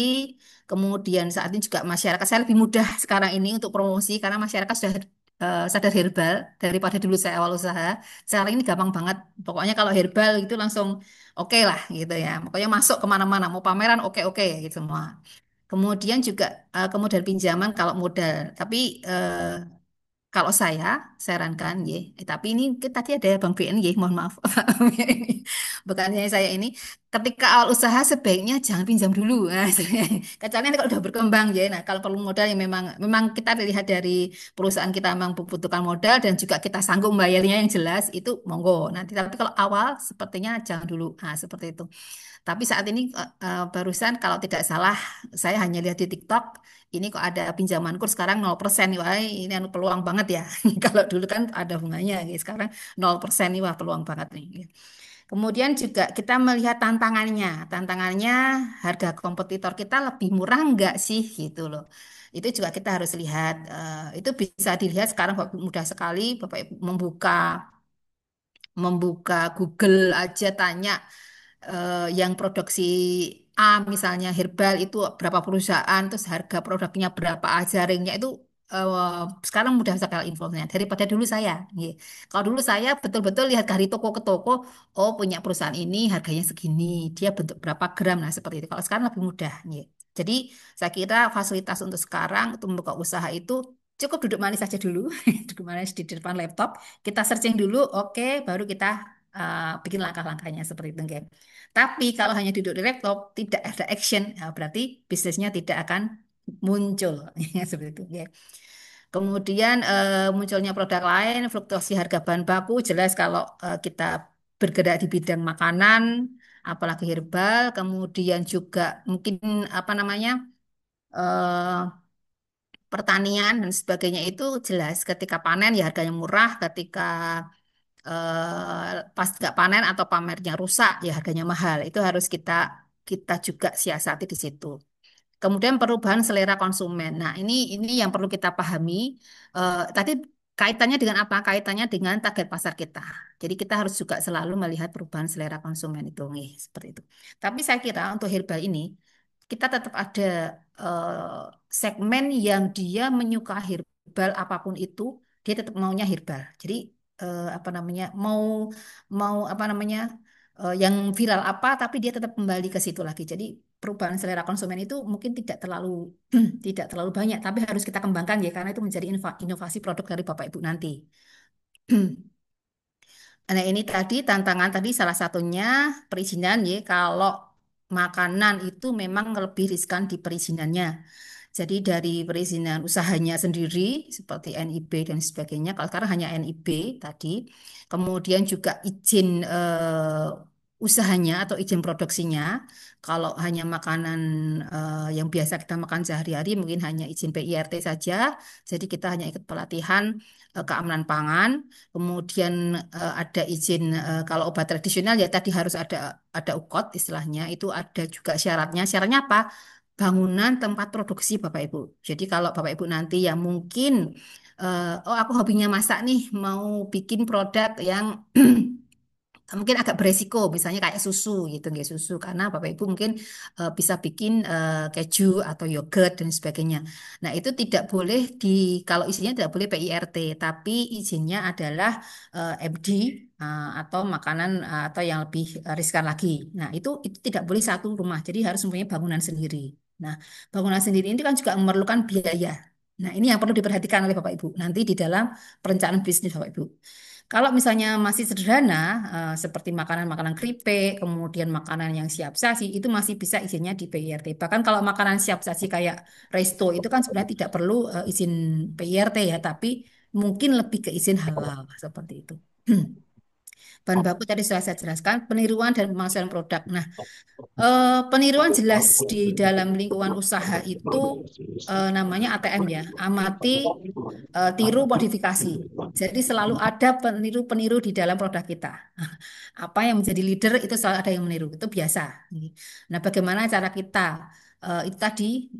Kemudian saat ini juga masyarakat saya lebih mudah sekarang ini untuk promosi karena masyarakat sudah sadar herbal daripada dulu saya awal usaha. Sekarang ini gampang banget. Pokoknya kalau herbal itu langsung oke lah gitu ya. Pokoknya masuk kemana-mana mau pameran oke-oke gitu semua. Kemudian juga kemudahan pinjaman kalau modal. Tapi kalau saya sarankan, ya, tapi ini tadi ada Bang BN, ya, mohon maaf, bukannya saya ini, ketika awal usaha sebaiknya jangan pinjam dulu, nah, kecuali nanti kalau udah berkembang, ya, nah kalau perlu modal yang memang kita lihat dari perusahaan kita memang membutuhkan modal dan juga kita sanggup membayarnya yang jelas itu monggo. Nanti tapi kalau awal sepertinya jangan dulu, nah seperti itu. Tapi saat ini barusan kalau tidak salah saya hanya lihat di TikTok ini kok ada pinjamanku sekarang 0% nih. Wah, ini anu peluang banget ya. Kalau dulu kan ada bunganya gitu. Sekarang 0% nih wah peluang banget nih. Kemudian juga kita melihat tantangannya. Tantangannya harga kompetitor kita lebih murah enggak sih gitu loh. Itu juga kita harus lihat. Itu bisa dilihat sekarang mudah sekali Bapak Ibu membuka Google aja tanya yang produksi A misalnya herbal itu berapa perusahaan terus harga produknya berapa jaringnya itu sekarang mudah sekali infonya daripada dulu saya. Nggih. Kalau dulu saya betul-betul lihat dari toko ke toko, oh punya perusahaan ini harganya segini, dia bentuk berapa gram, nah seperti itu. Kalau sekarang lebih mudah. Nggih. Jadi saya kira fasilitas untuk sekarang untuk membuka usaha itu cukup duduk manis saja dulu, duduk manis di depan laptop, kita searching dulu, oke, baru kita bikin langkah-langkahnya seperti itu, nggih. Tapi kalau hanya duduk di laptop, tidak ada action, ya berarti bisnisnya tidak akan muncul, seperti itu, nggih. Kemudian munculnya produk lain, fluktuasi harga bahan baku, jelas kalau kita bergerak di bidang makanan, apalagi herbal, kemudian juga mungkin apa namanya eh, pertanian dan sebagainya itu jelas ketika panen ya harganya murah, ketika pas nggak panen atau pamernya rusak ya harganya mahal. Itu harus kita kita juga siasati di situ. Kemudian perubahan selera konsumen. Nah, ini yang perlu kita pahami. Tadi kaitannya dengan apa? Kaitannya dengan target pasar kita. Jadi kita harus juga selalu melihat perubahan selera konsumen itu, nih, seperti itu. Tapi saya kira untuk herbal ini kita tetap ada segmen yang dia menyukai herbal apapun itu, dia tetap maunya herbal. Jadi apa namanya? Mau apa namanya? Yang viral apa tapi dia tetap kembali ke situ lagi. Jadi perubahan selera konsumen itu mungkin tidak terlalu tidak terlalu banyak, tapi harus kita kembangkan ya karena itu menjadi inovasi produk dari Bapak Ibu nanti. Nah, ini tadi tantangan tadi salah satunya perizinan ya. Kalau makanan itu memang lebih riskan di perizinannya. Jadi dari perizinan usahanya sendiri seperti NIB dan sebagainya. Kalau sekarang hanya NIB tadi. Kemudian juga izin usahanya atau izin produksinya. Kalau hanya makanan yang biasa kita makan sehari-hari mungkin hanya izin PIRT saja. Jadi kita hanya ikut pelatihan keamanan pangan. Kemudian ada izin kalau obat tradisional ya tadi harus ada UKOT istilahnya. Itu ada juga syaratnya. Syaratnya apa? Bangunan tempat produksi Bapak Ibu. Jadi kalau Bapak Ibu nanti yang mungkin oh aku hobinya masak nih, mau bikin produk yang mungkin agak beresiko, misalnya kayak susu gitu, nggak susu, karena Bapak Ibu mungkin bisa bikin keju atau yogurt dan sebagainya. Nah itu tidak boleh kalau izinnya tidak boleh PIRT, tapi izinnya adalah MD atau makanan atau yang lebih riskan lagi. Nah itu tidak boleh satu rumah, jadi harus mempunyai bangunan sendiri. Nah bangunan sendiri ini kan juga memerlukan biaya. Nah ini yang perlu diperhatikan oleh Bapak Ibu nanti di dalam perencanaan bisnis Bapak Ibu. Kalau misalnya masih sederhana, seperti makanan-makanan keripik, kemudian makanan yang siap saji, itu masih bisa izinnya di PIRT. Bahkan kalau makanan siap saji kayak resto, itu kan sebenarnya tidak perlu izin PIRT ya, tapi mungkin lebih ke izin halal, seperti itu. Bahan baku tadi sudah saya jelaskan, peniruan dan pemalsuan produk. Nah, peniruan jelas di dalam lingkungan usaha itu namanya ATM ya, amati, tiru, modifikasi. Jadi selalu ada peniru-peniru di dalam produk kita. Apa yang menjadi leader itu selalu ada yang meniru, itu biasa. Nah, bagaimana cara kita itu tadi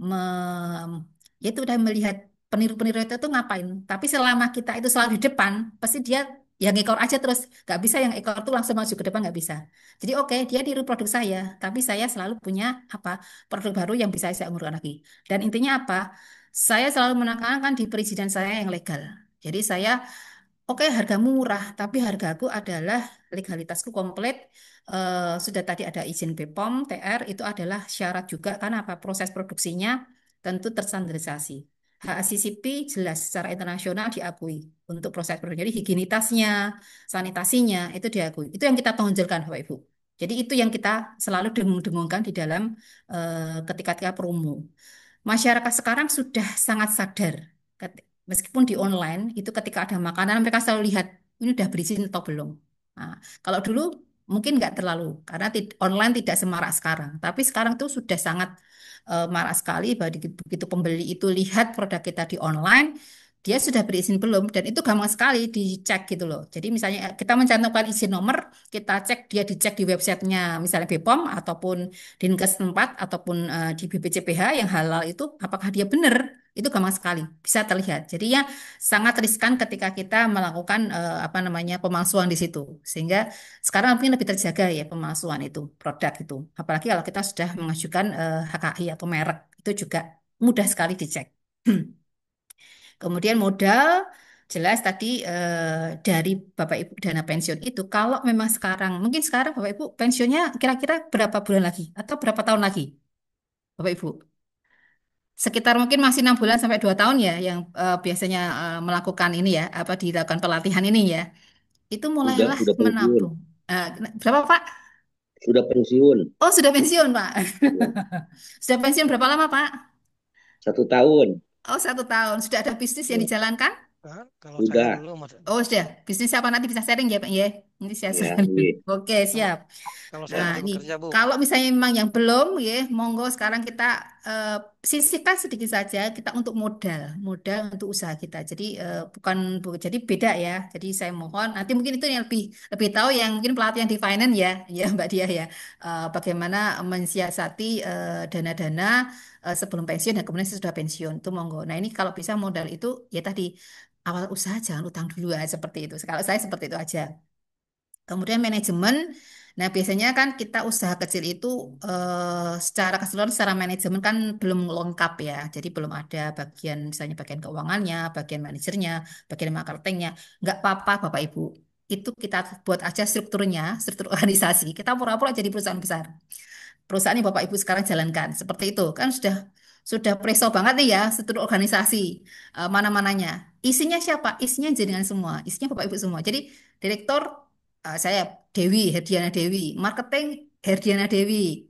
ya itu udah melihat peniru-peniru itu tuh ngapain. Tapi selama kita itu selalu di depan, pasti dia yang ekor aja terus. Nggak bisa yang ekor tuh langsung maju ke depan, nggak bisa. Jadi oke, dia niru produk saya, tapi saya selalu punya apa produk baru yang bisa saya umurkan lagi. Dan intinya apa? Saya selalu menekankan di perizinan saya yang legal. Jadi saya oke, harga murah, tapi hargaku adalah legalitasku komplit. Sudah tadi ada izin BPOM, TR, itu adalah syarat juga karena apa? Proses produksinya tentu terstandarisasi. HACCP jelas secara internasional diakui untuk proses produksi. Jadi higienitasnya, sanitasinya itu diakui. Itu yang kita tonjolkan, Bapak Ibu. Jadi itu yang kita selalu dengung-dengungkan di dalam ketika kita promo. Masyarakat sekarang sudah sangat sadar. Meskipun di online, itu ketika ada makanan, mereka selalu lihat, ini udah berizin atau belum. Nah, kalau dulu mungkin nggak terlalu, karena online tidak semarak sekarang. Tapi sekarang tuh sudah sangat marak sekali, begitu pembeli itu lihat produk kita di online, dia sudah berizin belum, dan itu gampang sekali dicek gitu loh. Jadi misalnya kita mencantumkan izin nomor, kita cek, dia dicek di websitenya, misalnya BPOM, ataupun Dinkes tempat ataupun di BPCPH yang halal itu apakah dia benar itu gampang sekali bisa terlihat. Jadi ya sangat riskan ketika kita melakukan apa namanya pemalsuan di situ. Sehingga sekarang mungkin lebih terjaga ya pemalsuan itu produk itu. Apalagi kalau kita sudah mengajukan HKI atau merek itu juga mudah sekali dicek. Kemudian modal jelas tadi dari Bapak Ibu dana pensiun itu kalau memang sekarang mungkin sekarang Bapak Ibu pensiunnya kira-kira berapa bulan lagi atau berapa tahun lagi Bapak Ibu? Sekitar mungkin masih 6 bulan sampai 2 tahun ya yang biasanya melakukan ini ya apa dilakukan pelatihan ini ya. Itu mulailah Sudah pensiun. menabung. Berapa Pak? Sudah pensiun. Oh sudah pensiun Pak. Ya, Sudah pensiun berapa lama Pak? 1 tahun. Oh 1 tahun. Sudah ada bisnis yang Ya, dijalankan? Kan kalau saya sudah. dulu Mas, Oh sudah. Bisnis apa nanti bisa sharing ya Pak? Ya. Nanti saya Ya, sharing. iya. Oke kalau siap. kalau saya Nah, dulu ini bekerja Bu. kalau misalnya memang yang belum, ya, monggo sekarang kita eh, sisihkan sedikit saja kita untuk modal untuk usaha kita. Jadi jadi beda ya. Jadi saya mohon nanti mungkin itu yang lebih lebih tahu yang mungkin pelatihan di finance ya, ya Mbak Dia ya. Bagaimana mensiasati dana-dana sebelum pensiun dan kemudian sesudah pensiun itu monggo. Nah ini kalau bisa modal itu ya tadi awal usaha jangan utang dulu ya seperti itu. Kalau saya seperti itu aja. Kemudian manajemen, nah biasanya kan kita usaha kecil itu secara keseluruhan secara manajemen kan belum lengkap ya. Jadi belum ada bagian misalnya bagian keuangannya, bagian manajernya, bagian marketingnya. Nggak apa-apa Bapak Ibu. Itu kita buat aja strukturnya, struktur organisasi. Kita pura-pura jadi perusahaan besar. Perusahaan yang Bapak Ibu sekarang jalankan. Seperti itu kan sudah preso banget nih ya struktur organisasi mana-mananya. Isinya siapa? Isinya jenengan semua. Isinya Bapak Ibu semua. Jadi direktur saya Dewi, Herdiana Dewi, marketing Herdiana Dewi,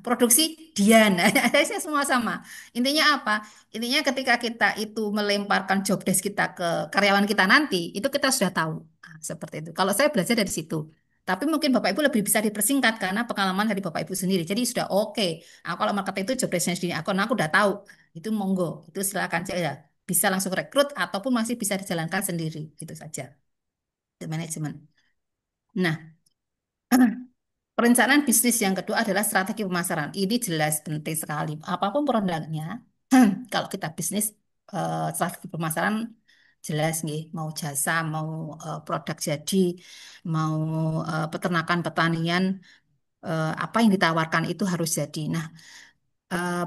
produksi Dian. Saya semua sama. Intinya apa? Intinya ketika kita itu melemparkan job desk kita ke karyawan kita nanti, itu kita sudah tahu. Seperti itu. Kalau saya belajar dari situ. Tapi mungkin Bapak Ibu lebih bisa dipersingkat karena pengalaman dari Bapak Ibu sendiri. Jadi sudah oke. Aku kalau marketing itu job desk di aku, nah aku udah tahu. Itu monggo, itu silakan saja. Bisa langsung rekrut ataupun masih bisa dijalankan sendiri. Itu saja. Itu manajemen. Nah, perencanaan bisnis yang kedua adalah strategi pemasaran. Ini jelas penting sekali. Apapun produknya, kalau kita bisnis strategi pemasaran jelas nih, mau jasa, mau produk jadi, mau peternakan, pertanian, apa yang ditawarkan itu harus jadi. Nah,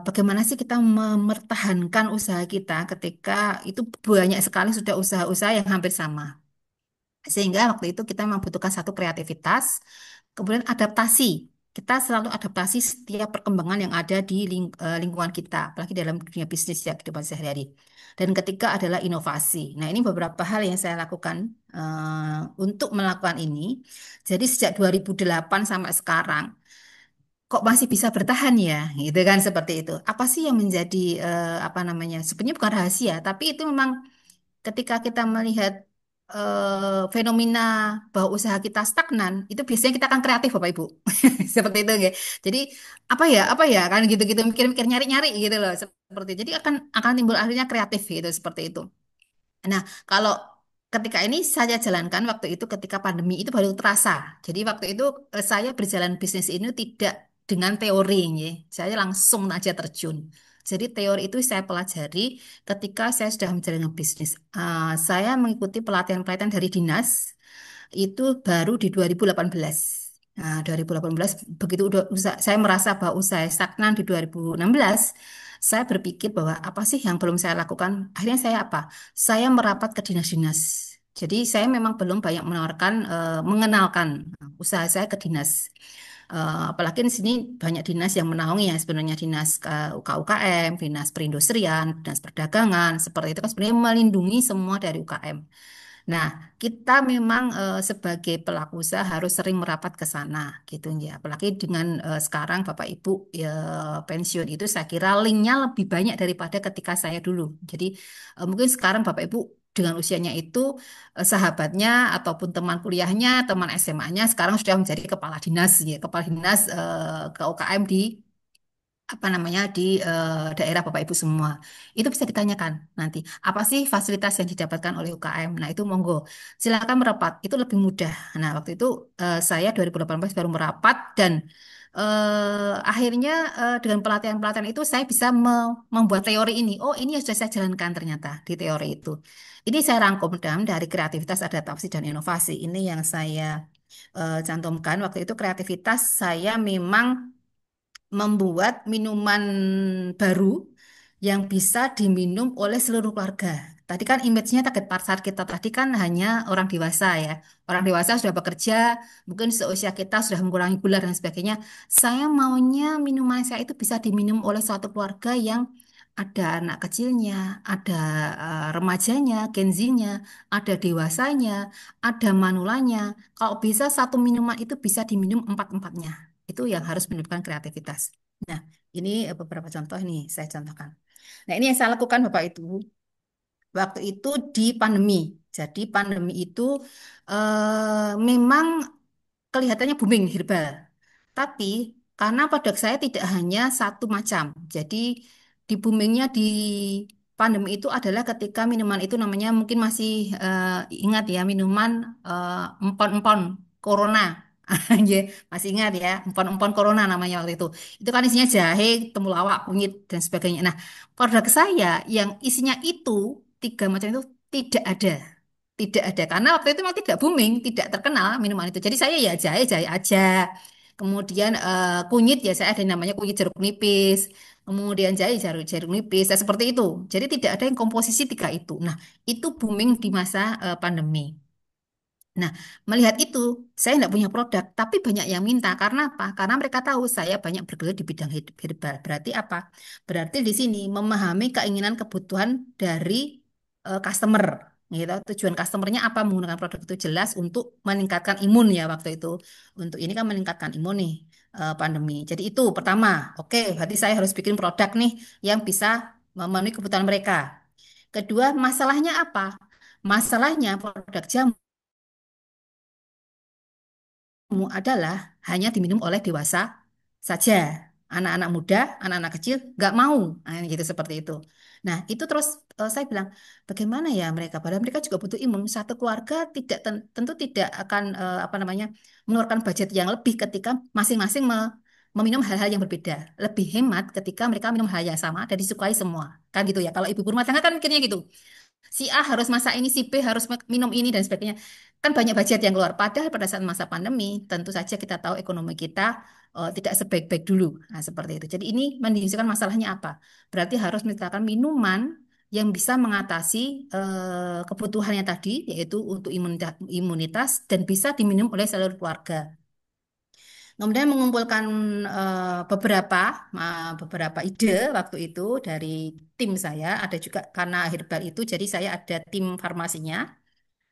bagaimana sih kita mempertahankan usaha kita ketika itu banyak sekali sudah usaha-usaha yang hampir sama. Sehingga waktu itu kita membutuhkan satu kreativitas, kemudian adaptasi. Kita selalu adaptasi setiap perkembangan yang ada di lingkungan kita, apalagi dalam dunia bisnis ya kehidupan sehari-hari. Dan ketiga adalah inovasi. Nah, ini beberapa hal yang saya lakukan untuk melakukan ini. Jadi sejak 2008 sampai sekarang, kok masih bisa bertahan ya, gitu kan seperti itu. Apa sih yang menjadi apa namanya? Sebenarnya bukan rahasia, tapi itu memang ketika kita melihat fenomena bahwa usaha kita stagnan, itu biasanya kita akan kreatif Bapak Ibu. Seperti itu ya. Jadi apa ya kan gitu-gitu mikir-mikir nyari-nyari gitu loh seperti itu. Jadi akan timbul akhirnya kreatif gitu seperti itu. Nah, kalau ketika ini saya jalankan waktu itu ketika pandemi itu baru terasa. Jadi waktu itu saya berjalan bisnis ini tidak dengan teori ya. Saya langsung aja terjun. Jadi teori itu saya pelajari ketika saya sudah menjalankan bisnis. Saya mengikuti pelatihan-pelatihan dari dinas itu baru di 2018. Nah, 2018 begitu udah saya merasa bahwa usaha stagnan di 2016, saya berpikir bahwa apa sih yang belum saya lakukan? Akhirnya saya apa? Saya merapat ke dinas-dinas. Jadi saya memang belum banyak menawarkan, mengenalkan usaha saya ke dinas. Apalagi di sini banyak dinas yang menaungi ya sebenarnya dinas UKM, dinas perindustrian, dinas perdagangan, seperti itu kan sebenarnya melindungi semua dari UKM. Nah, kita memang sebagai pelaku usaha harus sering merapat ke sana, gitu ya. Apalagi dengan sekarang Bapak Ibu ya, pensiun itu saya kira linknya lebih banyak daripada ketika saya dulu. Jadi mungkin sekarang Bapak Ibu dengan usianya itu sahabatnya ataupun teman kuliahnya, teman SMA-nya sekarang sudah menjadi kepala dinas, ya, kepala dinas ke UKM di apa namanya di daerah Bapak Ibu semua. Itu bisa ditanyakan nanti. Apa sih fasilitas yang didapatkan oleh UKM? Nah, itu monggo. Silakan merapat. Itu lebih mudah. Nah, waktu itu saya 2018 baru merapat dan akhirnya dengan pelatihan-pelatihan itu saya bisa membuat teori ini. Oh, ini yang sudah saya jalankan ternyata di teori itu. Ini saya rangkum dari kreativitas, adaptasi, dan inovasi. Ini yang saya cantumkan. Waktu itu kreativitas saya memang membuat minuman baru yang bisa diminum oleh seluruh keluarga. Tadi kan image-nya target pasar kita tadi kan hanya orang dewasa ya. Orang dewasa sudah bekerja, mungkin seusia kita sudah mengurangi gula dan sebagainya. Saya maunya minuman saya itu bisa diminum oleh suatu keluarga yang ada anak kecilnya, ada remajanya, Gen Z-nya, ada dewasanya, ada manulanya. Kalau bisa satu minuman itu bisa diminum empat-empatnya. Itu yang harus menunjukkan kreativitas. Nah, ini beberapa contoh nih saya contohkan. Nah, ini yang saya lakukan Bapak itu waktu itu di pandemi. Jadi pandemi itu memang kelihatannya booming herbal. Tapi karena produk saya tidak hanya satu macam. Jadi di boomingnya di pandemi itu adalah ketika minuman itu namanya mungkin masih ingat ya minuman empon-empon Corona. Ya, masih ingat ya, empon-empon Corona namanya waktu itu. Itu kan isinya jahe, temulawak, kunyit dan sebagainya. Nah, produk saya yang isinya itu tiga macam itu tidak ada. Tidak ada karena waktu itu memang tidak booming, tidak terkenal minuman itu. Jadi saya ya jahe-jahe aja. Kemudian kunyit ya saya ada yang namanya kunyit jeruk nipis. Kemudian jahe jeruk nipis, ya seperti itu. Jadi tidak ada yang komposisi tiga itu. Nah, itu booming di masa pandemi. Nah, melihat itu, saya tidak punya produk, tapi banyak yang minta. Karena apa? Karena mereka tahu saya banyak bergelut di bidang herbal. Berarti apa? Berarti di sini memahami keinginan kebutuhan dari customer. Gitu. Tujuan customernya apa menggunakan produk itu jelas untuk meningkatkan imun ya waktu itu. Untuk ini kan meningkatkan imun nih pandemi. Jadi itu pertama, oke, berarti saya harus bikin produk nih yang bisa memenuhi kebutuhan mereka. Kedua, masalahnya apa? Masalahnya produk jamu adalah hanya diminum oleh dewasa saja. Anak-anak muda, anak-anak kecil nggak mau. Nah, gitu seperti itu. Nah, itu terus saya bilang, bagaimana ya mereka? Padahal mereka juga butuh imun. Satu keluarga tidak tentu tidak akan apa namanya mengeluarkan budget yang lebih ketika masing-masing meminum hal-hal yang berbeda. Lebih hemat ketika mereka minum hal yang sama dan disukai semua. Kan gitu ya. Kalau ibu rumah tangga kan mikirnya gitu. Si A harus masak ini, si B harus minum ini dan sebagainya. Kan banyak budget yang keluar. Padahal pada saat masa pandemi, tentu saja kita tahu ekonomi kita tidak sebaik-baik dulu. Nah, seperti itu. Jadi ini menunjukkan masalahnya apa? Berarti harus menciptakan minuman yang bisa mengatasi kebutuhannya tadi, yaitu untuk imunitas dan bisa diminum oleh seluruh keluarga. Kemudian mengumpulkan beberapa ide waktu itu dari tim saya. Ada juga karena herbal itu, jadi saya ada tim farmasinya.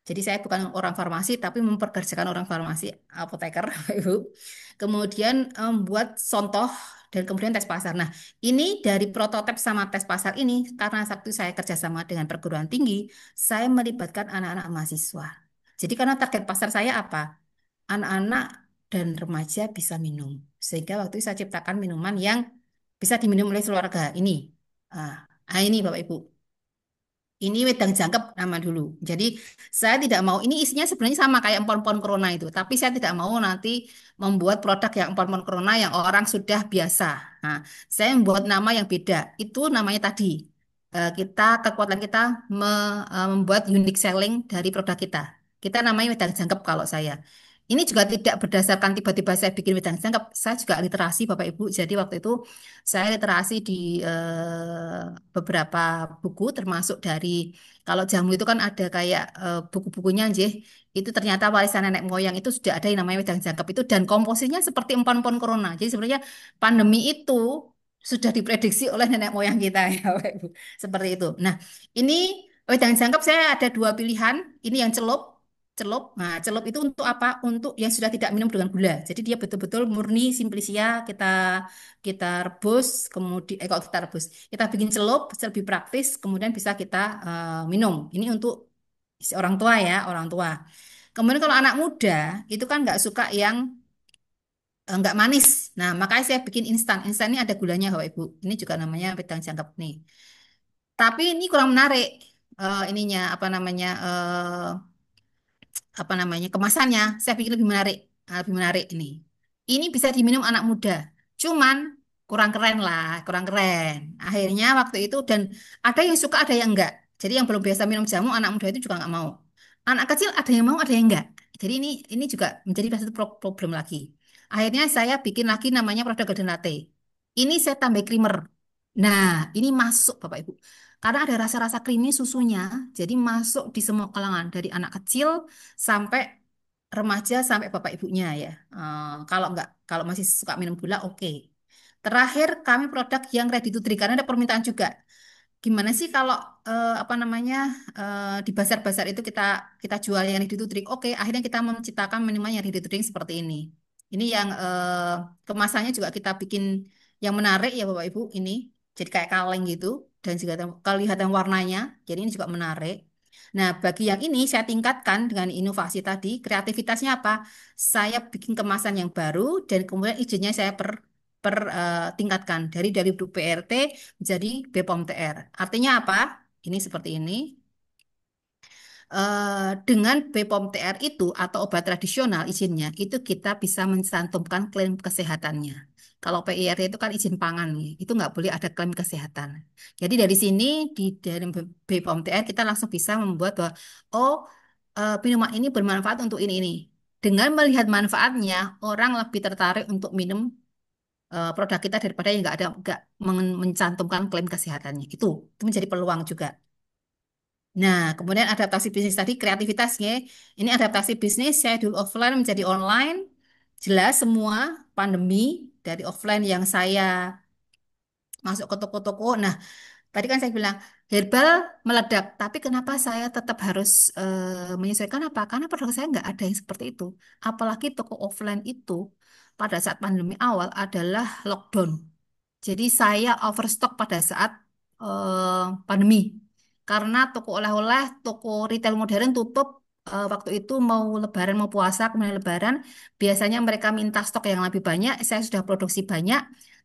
Jadi saya bukan orang farmasi, tapi mempekerjakan orang farmasi, apoteker, Ibu. Kemudian buat contoh dan kemudian tes pasar. Nah, ini dari prototipe sama tes pasar ini, karena waktu saya kerjasama dengan perguruan tinggi, saya melibatkan anak-anak mahasiswa. Jadi karena target pasar saya apa? Anak-anak dan remaja bisa minum. Sehingga waktu itu saya ciptakan minuman yang bisa diminum oleh keluarga. Ah, ini Bapak Ibu. Ini wedang jangkep nama dulu. Jadi saya tidak mau, ini isinya sebenarnya sama kayak empon-empon corona itu. Tapi saya tidak mau nanti membuat produk yang empon-empon corona yang orang sudah biasa. Nah, saya membuat nama yang beda. Itu namanya tadi. Kekuatan kita membuat unique selling dari produk kita. Kita namanya wedang jangkep kalau saya. Ini juga tidak berdasarkan tiba-tiba saya bikin wedang jangkep. Saya juga literasi Bapak Ibu. Jadi waktu itu saya literasi di beberapa buku termasuk dari kalau jamu itu kan ada kayak buku-bukunya Nggih. Itu ternyata warisan nenek moyang itu sudah ada yang namanya wedang jangkep itu dan komposisinya seperti empon-empon corona. Jadi sebenarnya pandemi itu sudah diprediksi oleh nenek moyang kita ya Bapak Ibu. Seperti itu. Nah, ini wedang jangkep saya ada dua pilihan. Ini yang celup. Celup. Nah, celup itu untuk apa? Untuk yang sudah tidak minum dengan gula. Jadi dia betul-betul murni simplisia kita kita rebus, kemudian kalau kita rebus, kita bikin celup lebih praktis, kemudian bisa kita minum. Ini untuk orang tua ya, orang tua. Kemudian kalau anak muda itu kan nggak suka yang nggak manis. Nah, makanya saya bikin instan. Instan ini ada gulanya, Bapak Ibu. Ini juga namanya wedang jangkep nih. Tapi ini kurang menarik ininya apa namanya kemasannya saya pikir lebih menarik ini bisa diminum anak muda cuman kurang keren lah kurang keren akhirnya waktu itu dan ada yang suka ada yang enggak jadi yang belum biasa minum jamu anak muda itu juga nggak mau anak kecil ada yang mau ada yang enggak jadi ini juga menjadi satu problem lagi akhirnya saya bikin lagi namanya produk golden latte ini saya tambah creamer nah ini masuk Bapak Ibu karena ada rasa-rasa creamy susunya jadi masuk di semua kalangan dari anak kecil sampai remaja sampai bapak ibunya ya. Kalau masih suka minum gula, oke. Terakhir kami produk yang ready to drink karena ada permintaan juga. Gimana sih kalau apa namanya di pasar-pasar itu kita kita jual yang ready to drink? Oke, akhirnya kita menciptakan minuman yang ready to drink seperti ini. Ini yang kemasannya juga kita bikin yang menarik ya Bapak Ibu ini. Jadi kayak kaleng gitu dan juga kelihatan warnanya. Jadi ini juga menarik. Nah, bagi yang ini saya tingkatkan dengan inovasi tadi, kreativitasnya apa? Saya bikin kemasan yang baru dan kemudian izinnya saya tingkatkan dari BRT menjadi BPOM TR. Artinya apa? Ini seperti ini. Dengan BPOM TR itu atau obat tradisional izinnya itu kita bisa mencantumkan klaim kesehatannya. Kalau PIRT itu kan izin pangan nih, itu nggak boleh ada klaim kesehatan. Jadi dari sini dari BPOM TR kita langsung bisa membuat bahwa oh minuman ini bermanfaat untuk ini. Dengan melihat manfaatnya, orang lebih tertarik untuk minum produk kita daripada yang nggak mencantumkan klaim kesehatannya. Itu menjadi peluang juga. Nah, kemudian adaptasi bisnis tadi kreativitasnya. Ini adaptasi bisnis saya dulu offline menjadi online. Jelas semua pandemi dari offline yang saya masuk ke toko-toko. Nah, tadi kan saya bilang herbal meledak, tapi kenapa saya tetap harus menyesuaikan apa? Karena produk saya nggak ada yang seperti itu. Apalagi toko offline itu pada saat pandemi awal adalah lockdown. Jadi saya overstock pada saat pandemi. Karena toko oleh-oleh, toko retail modern tutup, waktu itu mau Lebaran, mau puasa, kemudian Lebaran, biasanya mereka minta stok yang lebih banyak. Saya sudah produksi banyak,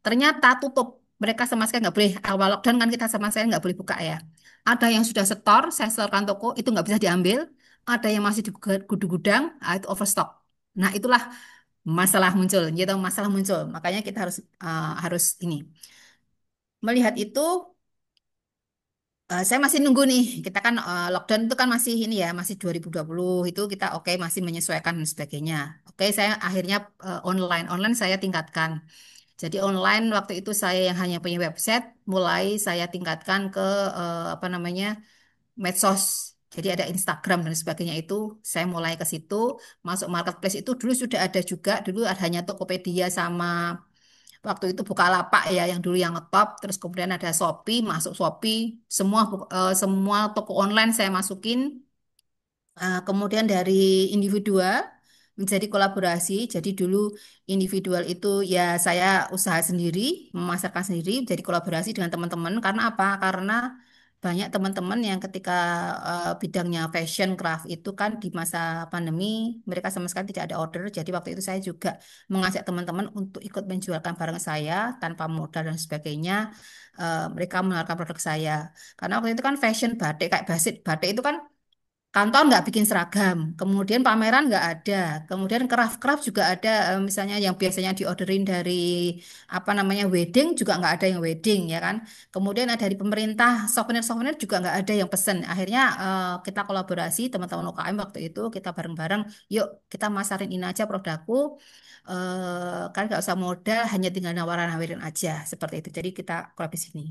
ternyata tutup. Mereka sama sekali nggak boleh, awal lockdown kan kita sama sekali nggak boleh buka ya. Ada yang sudah setor, saya setorkan toko, itu nggak bisa diambil. Ada yang masih di gudang, itu overstock. Nah, itulah masalah muncul, gitu masalah muncul. Makanya kita harus ini melihat itu. Saya masih nunggu nih. Kita kan lockdown itu kan masih ini ya, masih 2020 itu kita oke masih menyesuaikan dan sebagainya. Oke, saya akhirnya online saya tingkatkan. Jadi online waktu itu saya yang hanya punya website, mulai saya tingkatkan ke apa namanya medsos. Jadi ada Instagram dan sebagainya itu saya mulai ke situ. Masuk marketplace itu dulu sudah ada juga. Dulu hanya Tokopedia sama waktu itu Bukalapak ya yang dulu yang ngetop, terus kemudian ada Shopee, masuk Shopee, semua toko online saya masukin. Kemudian dari individual menjadi kolaborasi. Jadi dulu individual itu ya saya usaha sendiri, memasarkan sendiri, jadi kolaborasi dengan teman-teman. Karena apa? Karena banyak teman-teman yang ketika bidangnya fashion craft itu kan di masa pandemi mereka sama sekali tidak ada order. Jadi waktu itu saya juga mengajak teman-teman untuk ikut menjualkan barang saya tanpa modal dan sebagainya. Mereka menawarkan produk saya. Karena waktu itu kan fashion batik kayak basit batik itu kan kantor nggak bikin seragam, kemudian pameran nggak ada, kemudian craft-craft juga ada, misalnya yang biasanya diorderin dari apa namanya wedding juga nggak ada yang wedding ya kan, kemudian ada dari pemerintah souvenir-souvenir juga nggak ada yang pesen. Akhirnya kita kolaborasi teman-teman UKM waktu itu kita bareng-bareng, yuk kita masarin ini aja produkku, kan nggak usah modal, hanya tinggal nawarin aja seperti itu. Jadi kita collab di sini.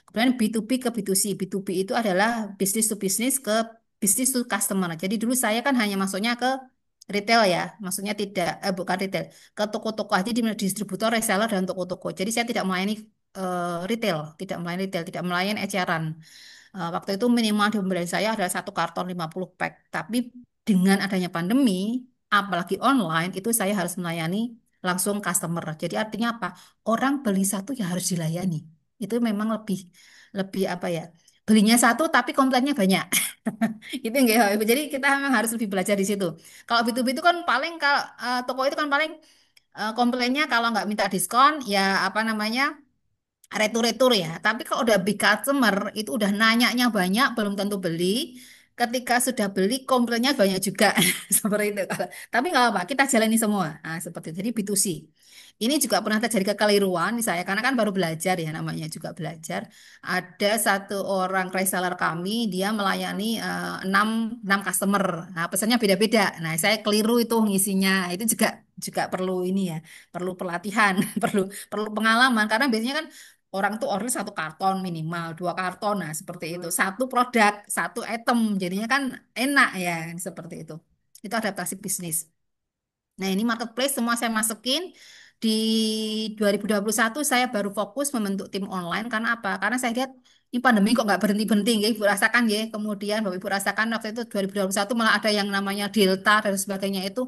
Kemudian B2B ke B2C, B2B itu adalah bisnis to bisnis ke bisnis to customer. Jadi dulu saya kan hanya masuknya ke retail ya, maksudnya tidak, bukan retail, ke toko-toko aja di distributor, reseller dan toko-toko. Jadi saya tidak melayani retail, tidak melayani retail, tidak melayani eceran. Waktu itu minimal di pembelian saya adalah satu karton 50 pack. Tapi dengan adanya pandemi, apalagi online, itu saya harus melayani langsung customer. Jadi artinya apa? Orang beli satu ya harus dilayani. Itu memang lebih lebih apa ya? Belinya satu tapi komplainnya banyak. Itu enggak ya. Jadi kita memang harus lebih belajar di situ. Kalau B2B itu kan paling kalau toko itu kan paling komplainnya kalau nggak minta diskon ya apa namanya retur-retur ya. Tapi kalau udah big customer itu udah nanyanya banyak, belum tentu beli. Ketika sudah beli, komplainnya banyak juga. Seperti itu. Tapi nggak apa, kita jalani semua. Nah, seperti itu. Jadi B2C. Ini juga pernah terjadi kekeliruan di saya, karena kan baru belajar ya, namanya juga belajar. Ada satu orang reseller kami, dia melayani 6 customer. Nah, pesannya beda-beda. Nah, saya keliru itu ngisinya. Itu juga juga perlu ini ya, perlu pelatihan, perlu perlu pengalaman. Karena biasanya kan orang tuh order satu karton minimal, 2 karton, nah seperti itu. Satu produk, satu item, jadinya kan enak ya, seperti itu. Itu adaptasi bisnis. Nah ini marketplace semua saya masukin. Di 2021 saya baru fokus membentuk tim online, karena apa? Karena saya lihat ini pandemi kok nggak berhenti-berhenti, ya Ibu rasakan ya. Kemudian Bapak Ibu rasakan waktu itu 2021 malah ada yang namanya Delta dan sebagainya itu.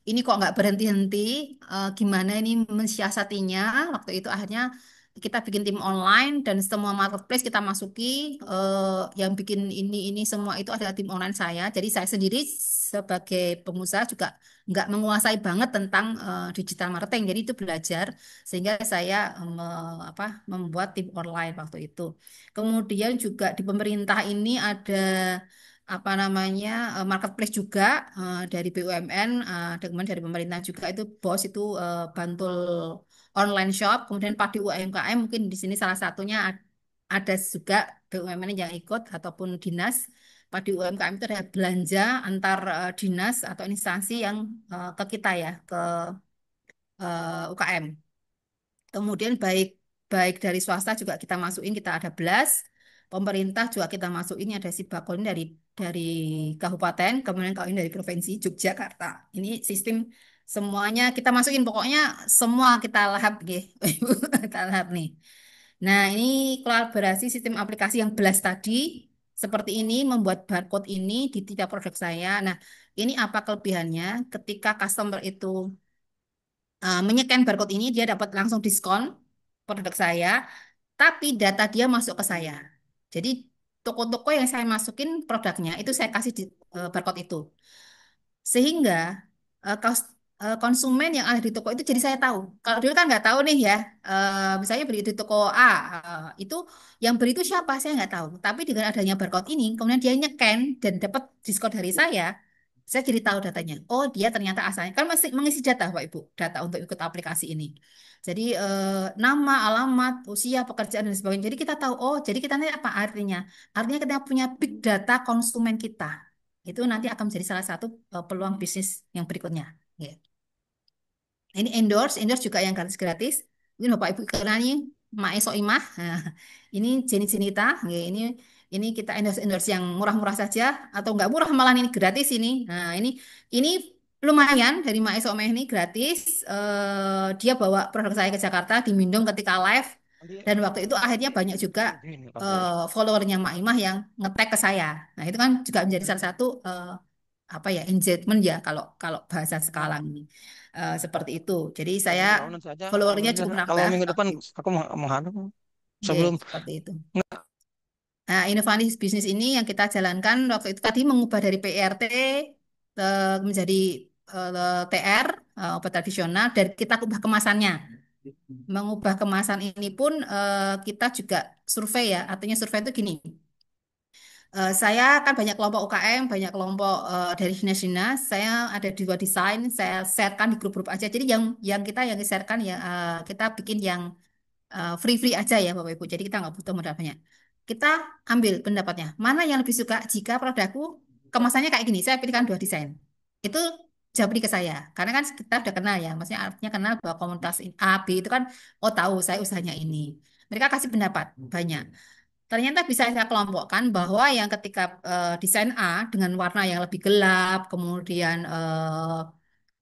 Ini kok nggak berhenti-henti, gimana ini mensiasatinya. Waktu itu akhirnya kita bikin tim online dan semua marketplace kita masuki, yang bikin ini semua itu adalah tim online saya. Jadi saya sendiri sebagai pengusaha juga nggak menguasai banget tentang digital marketing. Jadi itu belajar sehingga saya membuat tim online waktu itu. Kemudian juga di pemerintah ini ada apa namanya marketplace juga, dari BUMN, kemudian dari pemerintah juga itu BOS itu Bantul online shop, kemudian Padi UMKM mungkin di sini salah satunya ada juga BUMN yang ikut ataupun dinas. Padi UMKM itu adalah belanja antar dinas atau instansi yang ke kita ya, ke UKM. Kemudian baik baik dari swasta juga kita masukin, kita ada BLAS, pemerintah juga kita masukin, ada Sibakon dari kabupaten, kemudian kalau ini dari provinsi Yogyakarta. Ini sistem semuanya kita masukin, pokoknya semua kita lahap nggih. Kita lahap nih. Nah, ini kolaborasi sistem aplikasi yang BLAS tadi seperti ini, membuat barcode ini di tiap produk saya. Nah, ini apa kelebihannya? Ketika customer itu menyekan barcode ini, dia dapat langsung diskon produk saya, tapi data dia masuk ke saya. Jadi toko-toko yang saya masukin produknya itu saya kasih di barcode itu. Sehingga konsumen yang ada di toko itu jadi saya tahu. Kalau dulu kan nggak tahu nih ya, misalnya beli di toko A, itu yang beli itu siapa saya nggak tahu. Tapi dengan adanya barcode ini, kemudian dia nyeken dan dapat diskon dari saya jadi tahu datanya. Oh dia ternyata asalnya kan masih mengisi data Pak Ibu, data untuk ikut aplikasi ini. Jadi nama, alamat, usia, pekerjaan dan sebagainya. Jadi kita tahu. Oh jadi kita nanti apa artinya? Artinya kita punya big data konsumen kita. Itu nanti akan menjadi salah satu peluang bisnis yang berikutnya. Ya. Ini endorse juga yang gratis-gratis. Ini Bapak Ibu kenalnya Mae Soimah. Nah, ini Jenny Jenita. Ya, ini kita endorse yang murah-murah saja atau enggak murah malah ini gratis ini. Nah, ini lumayan dari Mae Soimah ini gratis. Dia bawa produk saya ke Jakarta di Mindong ketika live dan waktu itu akhirnya banyak juga followernya Mak Imah yang ngetek ke saya. Nah, itu kan juga menjadi salah satu apa ya engagement ya kalau kalau bahasa sekarang ini. Seperti itu. Jadi saya followernya cukup Kalau nambah minggu depan waktu aku menghadap ya, sebelum seperti itu. Nah, inovasi bisnis ini yang kita jalankan waktu itu tadi mengubah dari PRT menjadi TR, obat tradisional, dan kita ubah kemasannya. Mengubah kemasan ini pun kita juga survei ya, artinya survei itu gini. Saya kan banyak kelompok UKM, banyak kelompok dari dinas-dinas. Saya ada dua desain, saya sharekan di grup-grup aja. Jadi yang kita yang sharekan ya kita bikin yang free-free aja ya Bapak Ibu. Jadi kita nggak butuh modal banyak. Kita ambil pendapatnya. Mana yang lebih suka jika produkku kemasannya kayak gini? Saya pilihkan dua desain. Itu japri ke saya. Karena kan kita udah kenal ya. Maksudnya artinya kenal bahwa komunitas A, B itu kan, oh tahu saya usahanya ini. Mereka kasih pendapat banyak. Ternyata bisa saya kelompokkan bahwa yang ketika desain A dengan warna yang lebih gelap, kemudian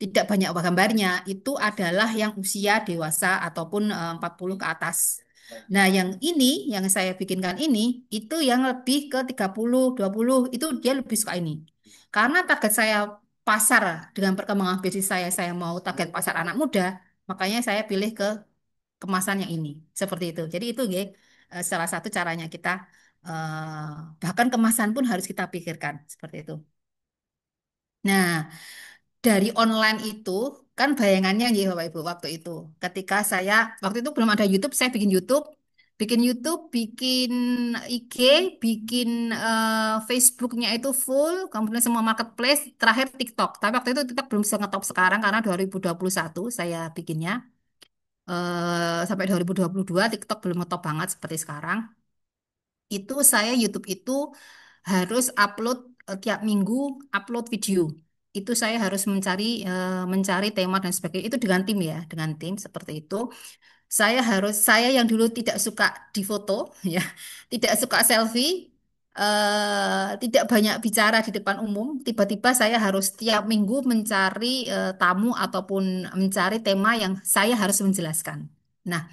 tidak banyak gambarnya, itu adalah yang usia dewasa ataupun 40 ke atas. Nah, yang ini, yang saya bikinkan ini, itu yang lebih ke 30, 20, itu dia lebih suka ini. Karena target saya pasar dengan perkembangan bisnis saya mau target pasar anak muda, makanya saya pilih ke kemasan yang ini seperti itu. Jadi itu ya salah satu caranya kita bahkan kemasan pun harus kita pikirkan seperti itu. Nah, dari online itu kan bayangannya ya Bapak Ibu waktu itu. Ketika saya waktu itu belum ada YouTube, saya bikin IG, bikin Facebooknya itu full, kemudian semua marketplace, terakhir TikTok. Tapi waktu itu TikTok belum bisa ngetop sekarang karena 2021 saya bikinnya. Sampai 2022 TikTok belum ngetop banget seperti sekarang. Itu saya YouTube itu harus upload tiap minggu upload video. Itu saya harus mencari tema dan sebagainya. Itu dengan tim ya, dengan tim seperti itu. Saya yang dulu tidak suka difoto ya, tidak suka selfie, tidak banyak bicara di depan umum. Tiba-tiba saya harus tiap minggu mencari tamu ataupun mencari tema yang saya harus menjelaskan. Nah,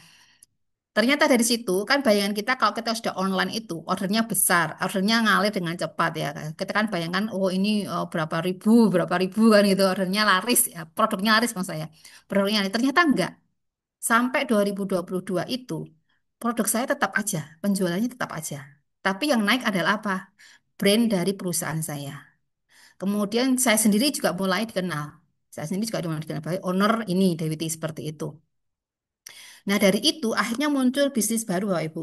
ternyata dari situ kan bayangan kita kalau kita sudah online itu ordernya besar, ordernya ngalir dengan cepat ya. Kita kan bayangkan oh ini berapa ribu kan gitu ordernya laris ya, produknya laris maksud saya. Produknya laris. Ternyata enggak. Sampai 2022 itu produk saya tetap aja, penjualannya tetap aja. Tapi yang naik adalah apa? Brand dari perusahaan saya. Kemudian saya sendiri juga mulai dikenal. Saya sendiri juga mulai dikenal sebagai owner ini Dewi T seperti itu. Nah, dari itu akhirnya muncul bisnis baru, Bapak Ibu.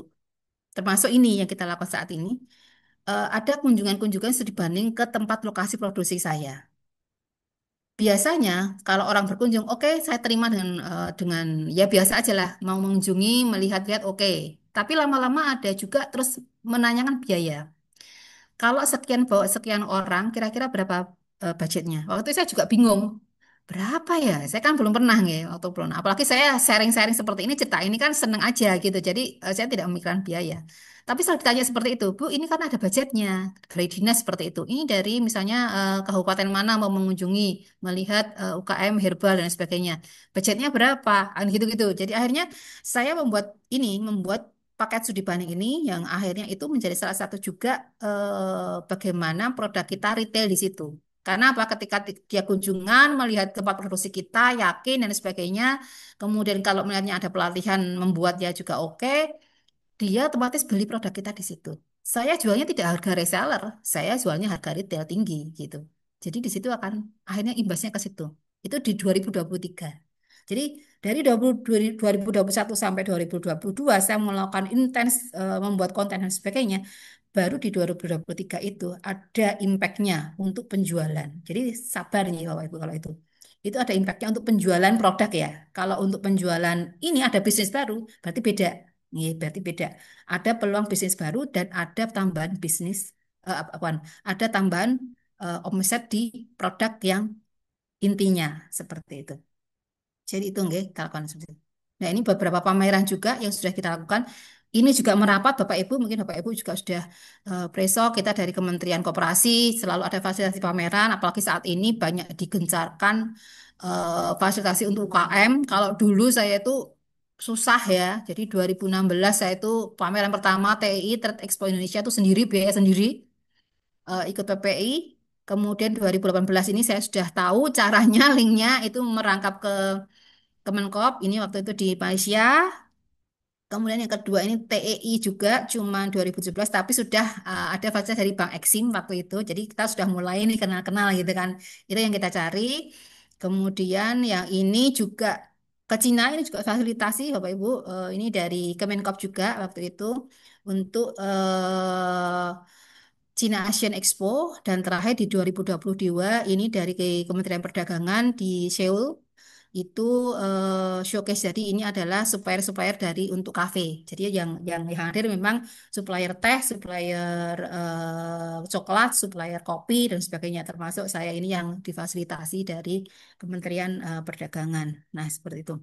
Termasuk ini yang kita lakukan saat ini. Ada kunjungan-kunjungan studi banding ke tempat lokasi produksi saya. Biasanya kalau orang berkunjung, oke, saya terima dengan ya biasa aja lah, mau mengunjungi, melihat-lihat, oke. Tapi lama-lama ada juga terus menanyakan biaya. Kalau sekian bawa sekian orang, kira-kira berapa budgetnya? Waktu itu saya juga bingung. Berapa ya? Saya kan belum pernah ya waktu belum. Apalagi saya sharing-sharing seperti ini, cerita ini kan seneng aja gitu. Jadi saya tidak memikirkan biaya. Tapi setelah ditanya seperti itu, Bu, ini kan ada budgetnya dari dinas seperti itu. Ini dari misalnya kabupaten mana mau mengunjungi, melihat UKM herbal dan sebagainya. Budgetnya berapa? Gitu-gitu. Jadi akhirnya saya membuat paket studi banding ini yang akhirnya itu menjadi salah satu juga bagaimana produk kita retail di situ. Karena apa? Ketika dia kunjungan melihat tempat produksi kita, yakin dan sebagainya. Kemudian kalau melihatnya ada pelatihan membuat ya juga oke, dia otomatis beli produk kita di situ. saya jualnya tidak harga reseller, saya jualnya harga retail tinggi gitu. Jadi di situ akan akhirnya imbasnya ke situ. Itu di 2023. Jadi dari 2021 sampai 2022 saya melakukan intens membuat konten dan sebagainya. Baru di 2023 itu ada impactnya untuk penjualan. Jadi sabar nih Bapak Ibu kalau itu. Itu ada impactnya untuk penjualan produk ya. Kalau untuk penjualan ini ada bisnis baru, berarti beda. Nih, berarti beda. Ada peluang bisnis baru dan ada tambahan bisnis, apaan? Ada tambahan omset di produk yang intinya seperti itu. Jadi itu nggih kelakuan seperti itu. Nah, ini beberapa pameran juga yang sudah kita lakukan. Ini juga merapat Bapak Ibu, mungkin Bapak Ibu juga sudah preso, kita dari Kementerian Koperasi selalu ada fasilitasi pameran, apalagi saat ini banyak digencarkan fasilitasi untuk UKM. Kalau dulu saya itu susah ya. Jadi 2016 saya itu pameran pertama TII Trade Expo Indonesia itu sendiri, biaya sendiri, ikut PPI. Kemudian 2018 ini saya sudah tahu caranya, linknya itu merangkap ke Kemenkop ini waktu itu di Malaysia. Kemudian yang kedua ini TEI juga cuma 2017 tapi sudah ada fasilitas dari Bank Eksim waktu itu. Jadi kita sudah mulai nih kenal-kenal gitu kan. Itu yang kita cari. Kemudian yang ini juga ke Cina ini juga fasilitasi Bapak Ibu. Ini dari Kemenkop juga waktu itu untuk China Asian Expo dan terakhir di 2022 ini dari Kementerian Perdagangan di Seoul itu showcase. Jadi ini adalah supplier-supplier dari untuk kafe. Jadi yang hadir memang supplier teh, supplier coklat, supplier kopi dan sebagainya. Termasuk saya ini yang difasilitasi dari Kementerian Perdagangan. Nah, seperti itu.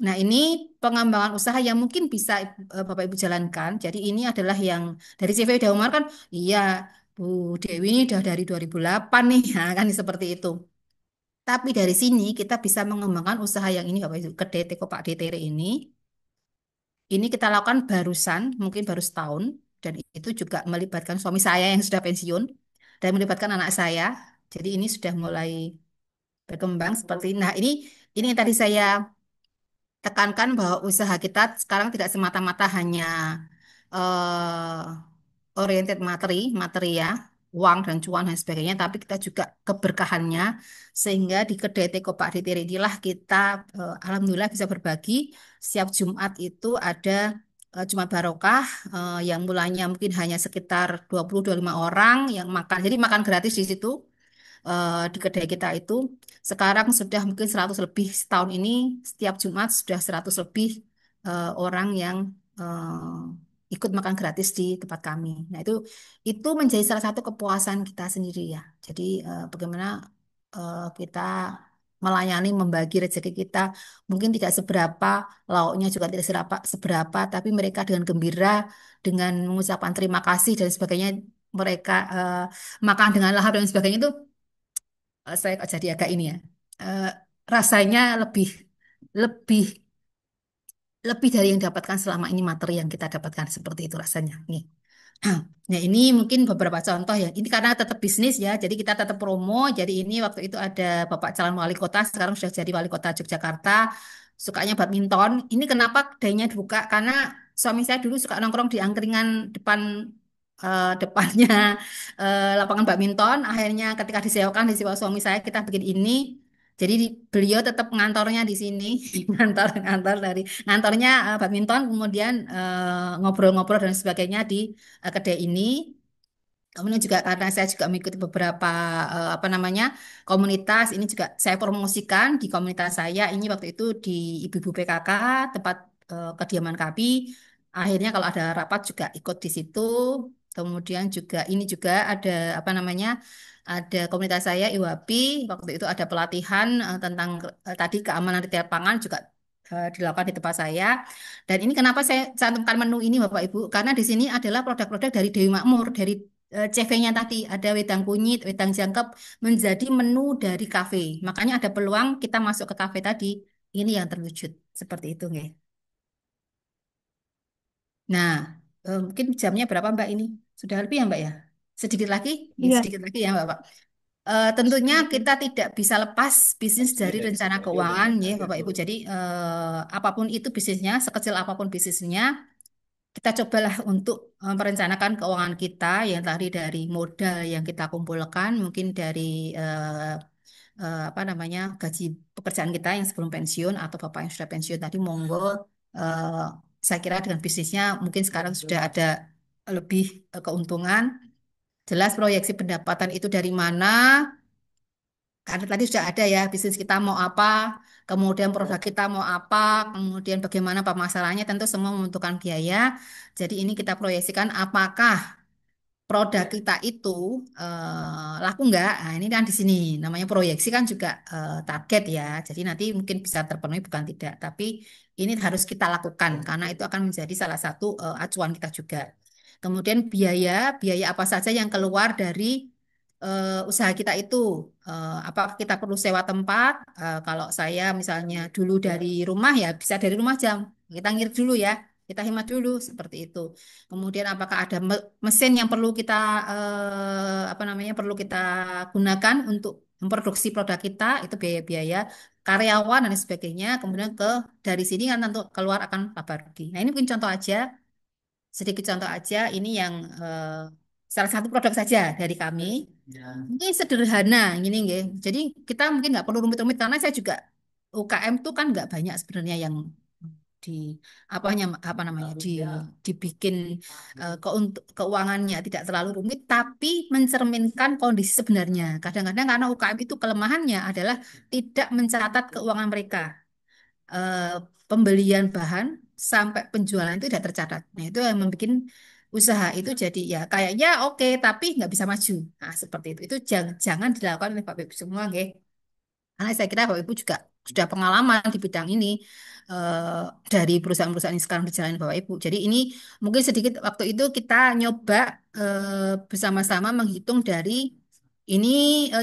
Nah, ini pengembangan usaha yang mungkin bisa Bapak Ibu jalankan. Jadi ini adalah yang dari CV Uda Umar kan, iya Bu Dewi ini udah dari 2008 nih, nah, kan seperti itu. Tapi dari sini kita bisa mengembangkan usaha yang ini Bapak Ibu, Kedai Teko Pak DTR ini. Ini kita lakukan barusan, mungkin baru setahun. Dan itu juga melibatkan suami saya yang sudah pensiun. Dan melibatkan anak saya. Jadi ini sudah mulai berkembang seperti ini. Nah, ini yang tadi saya tekankan bahwa usaha kita sekarang tidak semata-mata hanya eh, oriented materi ya, uang dan cuan dan sebagainya, tapi kita juga keberkahannya sehingga di kedai teko Pak Ditiri inilah kita alhamdulillah bisa berbagi. Setiap Jumat itu ada Jumat Barokah yang mulanya mungkin hanya sekitar 20-25 orang yang makan. Jadi makan gratis di situ di kedai kita itu sekarang sudah mungkin 100 lebih setahun ini setiap Jumat sudah 100 lebih orang yang ikut makan gratis di tempat kami. Nah, itu menjadi salah satu kepuasan kita sendiri ya. Jadi bagaimana kita melayani membagi rezeki kita mungkin tidak seberapa, lauknya juga tidak seberapa, tapi mereka dengan gembira dengan mengucapkan terima kasih dan sebagainya mereka makan dengan lahap dan sebagainya itu saya kok jadi agak ini ya. Eh, rasanya lebih lebih lebih dari yang didapatkan selama ini materi yang kita dapatkan seperti itu rasanya. Nih. Nah, ini mungkin beberapa contoh ya. Ini karena tetap bisnis ya, jadi kita tetap promo. Jadi ini waktu itu ada Bapak calon wali kota, sekarang sudah jadi wali kota Yogyakarta, sukanya badminton. Ini kenapa kedainya dibuka? Karena suami saya dulu suka nongkrong di angkringan depannya lapangan badminton. Akhirnya ketika disewa suami saya, kita bikin ini. Jadi beliau tetap ngantornya di sini, ngantor dari ngantornya badminton, kemudian ngobrol-ngobrol dan sebagainya di kedai ini. Kemudian juga karena saya juga mengikuti beberapa apa namanya komunitas, ini juga saya promosikan di komunitas saya. Ini waktu itu di Ibu-ibu PKK tempat kediaman kami. Akhirnya kalau ada rapat juga ikut di situ. Kemudian juga ini juga ada apa namanya ada komunitas saya IWAPI. Waktu itu ada pelatihan tentang tadi keamanan retail pangan juga dilakukan di tempat saya. Dan ini kenapa saya cantumkan menu ini Bapak Ibu? Karena di sini adalah produk-produk dari Dewi Makmur, dari CV-nya tadi ada wedang kunyit, wedang jangkep menjadi menu dari kafe. Makanya ada peluang kita masuk ke kafe tadi. Ini yang terwujud seperti itu, nggih. Nah, mungkin jamnya berapa Mbak ini? Sudah lebih ya Mbak ya? Sedikit lagi? Ya, Iya, sedikit lagi ya Mbak. Tentunya kita tidak bisa lepas bisnis dari rencana keuangan ya Bapak Ibu. Jadi apapun itu bisnisnya, sekecil apapun bisnisnya, kita cobalah untuk merencanakan keuangan kita yang tadi dari modal yang kita kumpulkan, mungkin dari eh, apa namanya gaji pekerjaan kita yang sebelum pensiun atau bapak yang sudah pensiun tadi, monggo. eh, saya kira dengan bisnisnya mungkin sekarang sudah ada lebih keuntungan. Jelas proyeksi pendapatan itu dari mana? Karena tadi sudah ada ya bisnis kita mau apa, kemudian produk kita mau apa, kemudian bagaimana pemasarannya, tentu semua membutuhkan biaya. Jadi ini kita proyeksikan apakah produk kita itu laku nggak? Nah, ini kan di sini namanya proyeksi kan juga target ya. Jadi nanti mungkin bisa terpenuhi bukan tidak, tapi ini harus kita lakukan karena itu akan menjadi salah satu acuan kita juga. Kemudian biaya, biaya apa saja yang keluar dari usaha kita itu. Apakah kita perlu sewa tempat? Kalau saya misalnya dulu dari rumah ya bisa dari rumah jam. Kita ngirit dulu ya, kita hemat dulu seperti itu. Kemudian apakah ada mesin yang perlu kita apa namanya perlu kita gunakan untuk memproduksi produk kita itu biaya-biaya karyawan dan sebagainya. Kemudian dari sini kan tentu keluar akan laba rugi. Nah ini mungkin contoh aja, sedikit contoh aja. Ini yang salah satu produk saja dari kami. Mungkin sederhana gini nggih. Jadi kita mungkin nggak perlu rumit-rumit karena saya juga UKM tuh kan nggak banyak sebenarnya yang di apa namanya dibikin keuangannya tidak terlalu rumit tapi mencerminkan kondisi sebenarnya. Kadang-kadang karena UKM itu kelemahannya adalah tidak mencatat keuangan mereka. Eh, Pembelian bahan sampai penjualan itu tidak tercatat. Nah, itu yang membuat usaha itu jadi ya kayaknya oke tapi nggak bisa maju. Nah, seperti itu. Itu jangan dilakukan oleh Bapak Ibu semua, nggih. Karena saya kira Bapak Ibu juga sudah pengalaman di bidang ini eh, dari perusahaan-perusahaan yang sekarang berjalan Bapak Ibu. Jadi ini mungkin sedikit waktu itu kita nyoba bersama-sama menghitung dari ini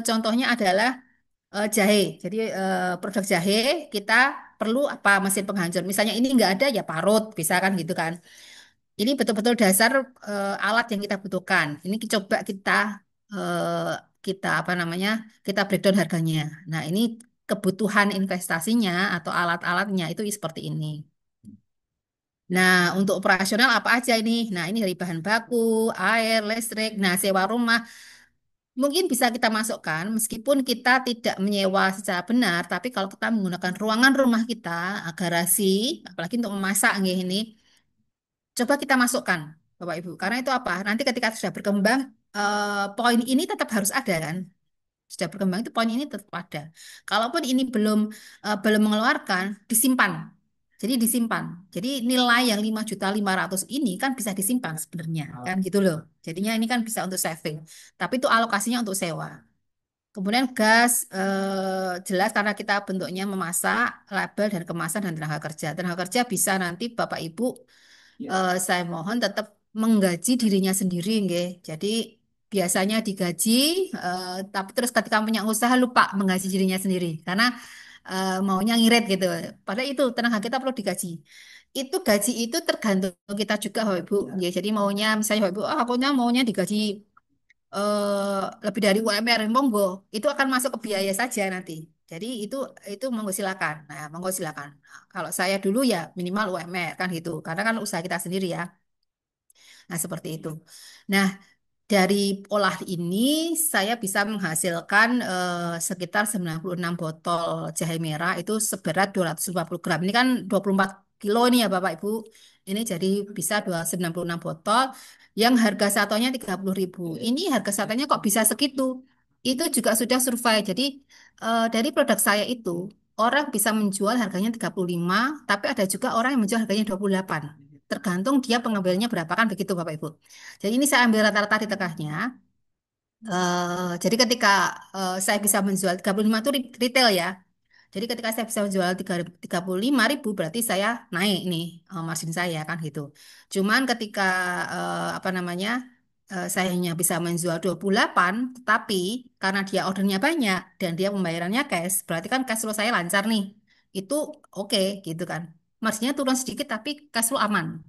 contohnya adalah jahe. Jadi produk jahe kita perlu apa mesin penghancur. Misalnya ini nggak ada ya parut, bisa kan gitu kan. Ini betul-betul dasar alat yang kita butuhkan. Ini coba eh, kita apa namanya kita breakdown harganya. Nah ini kebutuhan investasinya atau alat-alatnya itu seperti ini. Nah untuk operasional apa aja ini? Nah ini dari bahan baku, air, listrik, nah sewa rumah. Mungkin bisa kita masukkan meskipun kita tidak menyewa secara benar, tapi kalau kita menggunakan ruangan rumah kita, garasi, apalagi untuk memasak ini, coba kita masukkan, Bapak Ibu. Karena itu apa? Nanti ketika sudah berkembang, poin ini tetap harus ada kan? Sudah berkembang itu poin ini tetap ada. Kalaupun ini belum mengeluarkan, disimpan. Jadi disimpan. Jadi nilai yang 5.500.000 ini kan bisa disimpan sebenarnya, kan gitu loh. Jadinya ini kan bisa untuk saving. Tapi itu alokasinya untuk sewa. Kemudian gas jelas karena kita bentuknya memasak, label dan kemasan dan tenaga kerja. Tenaga kerja bisa nanti Bapak Ibu saya mohon tetap menggaji dirinya sendiri, nggih. Jadi biasanya digaji, tapi terus ketika punya usaha lupa menggaji dirinya sendiri karena maunya ngirit gitu. Padahal itu tenaga kita perlu digaji. Itu gaji itu tergantung kita juga, Bapak Ibu. Nggih. Jadi maunya misalnya Bapak Ibu, aku maunya digaji lebih dari UMR, monggo. Itu akan masuk ke biaya saja nanti. Jadi itu monggo silakan. Nah, monggo silakan. Nah, kalau saya dulu ya minimal UMR kan gitu. Karena kan usaha kita sendiri ya. Nah, seperti itu. Nah, dari olah ini saya bisa menghasilkan sekitar 96 botol jahe merah itu seberat 250 gram. Ini kan 24 kilo ini ya Bapak Ibu. Ini jadi bisa 296 botol yang harga satunya 30.000. Ini harga satunya kok bisa segitu? Itu juga sudah survei. Jadi dari produk saya itu orang bisa menjual harganya 35, tapi ada juga orang yang menjual harganya 28. Tergantung dia pengambilannya berapa kan begitu Bapak Ibu. Jadi ini saya ambil rata-rata di tengahnya. Jadi ketika saya bisa menjual 35 itu retail ya. Jadi ketika saya bisa menjual 35.000 berarti saya naik nih margin saya kan gitu. Cuman ketika apa namanya saya hanya bisa menjual 28, tetapi karena dia ordernya banyak dan dia pembayarannya cash, berarti kan cash flow saya lancar nih. Itu oke gitu kan. Marginnya turun sedikit tapi cash flow aman.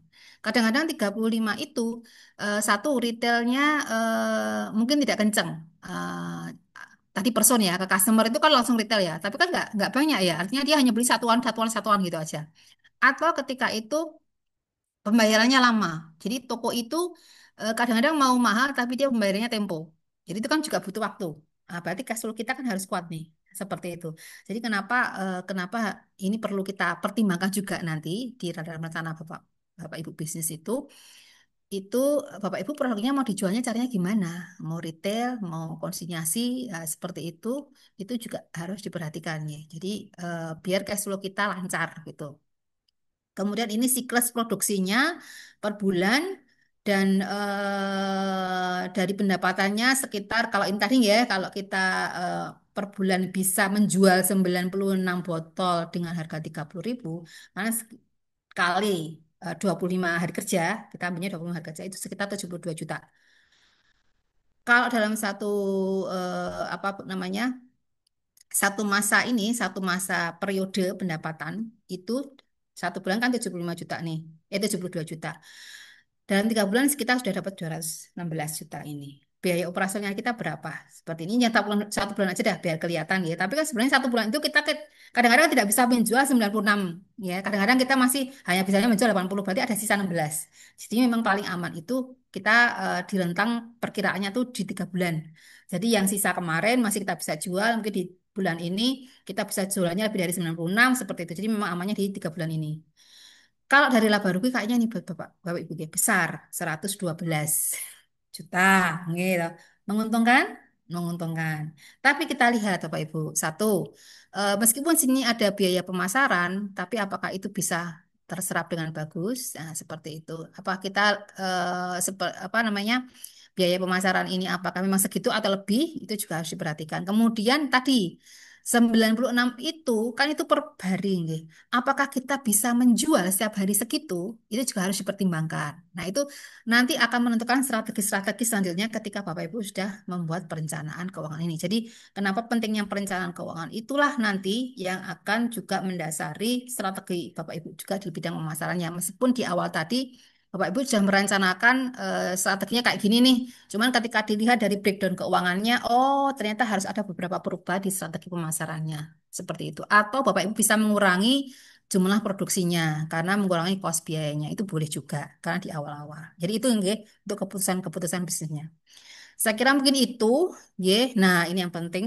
Kadang-kadang 35 itu satu retailnya mungkin tidak kenceng. Tadi person ya ke customer itu kan langsung retail ya, tapi kan nggak banyak ya. Artinya dia hanya beli satuan satuan satuan gitu aja. Atau ketika itu pembayarannya lama. Jadi toko itu kadang-kadang mau mahal tapi dia pembayarannya tempo. Jadi itu kan juga butuh waktu. Nah, berarti cash flow kita kan harus kuat nih, seperti itu. Jadi kenapa ini perlu kita pertimbangkan juga nanti di dalam rencana Bapak Bapak Ibu bisnis itu Bapak Ibu produknya mau dijualnya caranya gimana? Mau retail, mau konsinyasi, seperti itu juga harus diperhatikan ya. Jadi biar cash flow kita lancar gitu. Kemudian ini siklus produksinya per bulan dan dari pendapatannya sekitar kalau ini tadi ya kalau kita eh, per bulan bisa menjual 96 botol dengan harga 30.000 karena kali 25 hari kerja kita ambilnya 25 hari kerja itu sekitar 72 juta. Kalau dalam satu apa namanya satu masa periode pendapatan itu satu bulan kan 75 juta nih, 72 juta. Dalam 3 bulan kita sudah dapat 216 juta ini. Biaya operasional kita berapa? Seperti ini nyata satu bulan aja dah biar kelihatan ya. Tapi kan sebenarnya satu bulan itu kita kadang-kadang tidak bisa menjual 96 ya. Kadang-kadang kita masih hanya bisanya menjual 80 berarti ada sisa 16. Jadi memang paling aman itu kita di rentang perkiraannya tuh di 3 bulan. Jadi yang sisa kemarin masih kita bisa jual mungkin di bulan ini kita bisa jualnya lebih dari 96 seperti itu. Jadi memang amannya di 3 bulan ini. Kalau dari laba rugi kayaknya nih buat Bapak Ibu ya, besar 112 juta gitu. Menguntungkan? Menguntungkan. Tapi kita lihat Bapak Ibu, satu, meskipun sini ada biaya pemasaran, tapi apakah itu bisa terserap dengan bagus? Nah, seperti itu. Apa kita apa namanya? Biaya pemasaran ini apakah memang segitu atau lebih? Itu juga harus diperhatikan. Kemudian tadi 96 itu kan itu per hari nggih. Apakah kita bisa menjual setiap hari segitu? Itu juga harus dipertimbangkan. Nah, itu nanti akan menentukan strategi-strategi selanjutnya ketika Bapak Ibu sudah membuat perencanaan keuangan ini. Jadi, kenapa pentingnya perencanaan keuangan? Itulah nanti yang akan juga mendasari strategi Bapak Ibu juga di bidang pemasarannya. Meskipun di awal tadi Bapak Ibu sudah merencanakan strateginya kayak gini nih. Cuman ketika dilihat dari breakdown keuangannya, oh ternyata harus ada beberapa perubahan di strategi pemasarannya. Seperti itu. Atau Bapak Ibu bisa mengurangi jumlah produksinya karena mengurangi kos biayanya. Itu boleh juga karena di awal-awal. Jadi itu nggih untuk keputusan-keputusan bisnisnya. Saya kira mungkin itu, nggih. Nah, ini yang penting.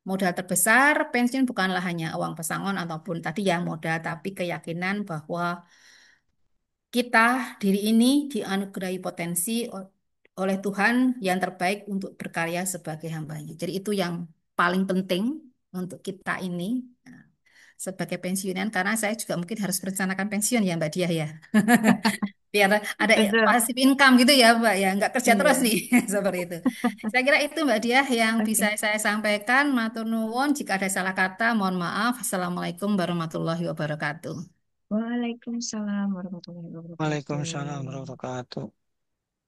Modal terbesar pensiun bukanlah hanya uang pesangon ataupun tadi ya modal, tapi keyakinan bahwa kita diri ini dianugerahi potensi oleh Tuhan yang terbaik untuk berkarya sebagai hambanya. Jadi itu yang paling penting untuk kita ini nah, sebagai pensiunan karena saya juga mungkin harus merencanakan pensiun ya Mbak Diah ya. Biar ada Betul. passive income gitu ya Mbak ya, nggak kerja terus Iya. nih seperti itu. Saya kira itu Mbak Diah yang bisa Oke. saya sampaikan. Matur nuwun jika ada salah kata, mohon maaf. Assalamualaikum warahmatullahi wabarakatuh. Waalaikumsalam warahmatullahi Waalaikumsalam wabarakatuh. warahmatullahi wabarakatuh.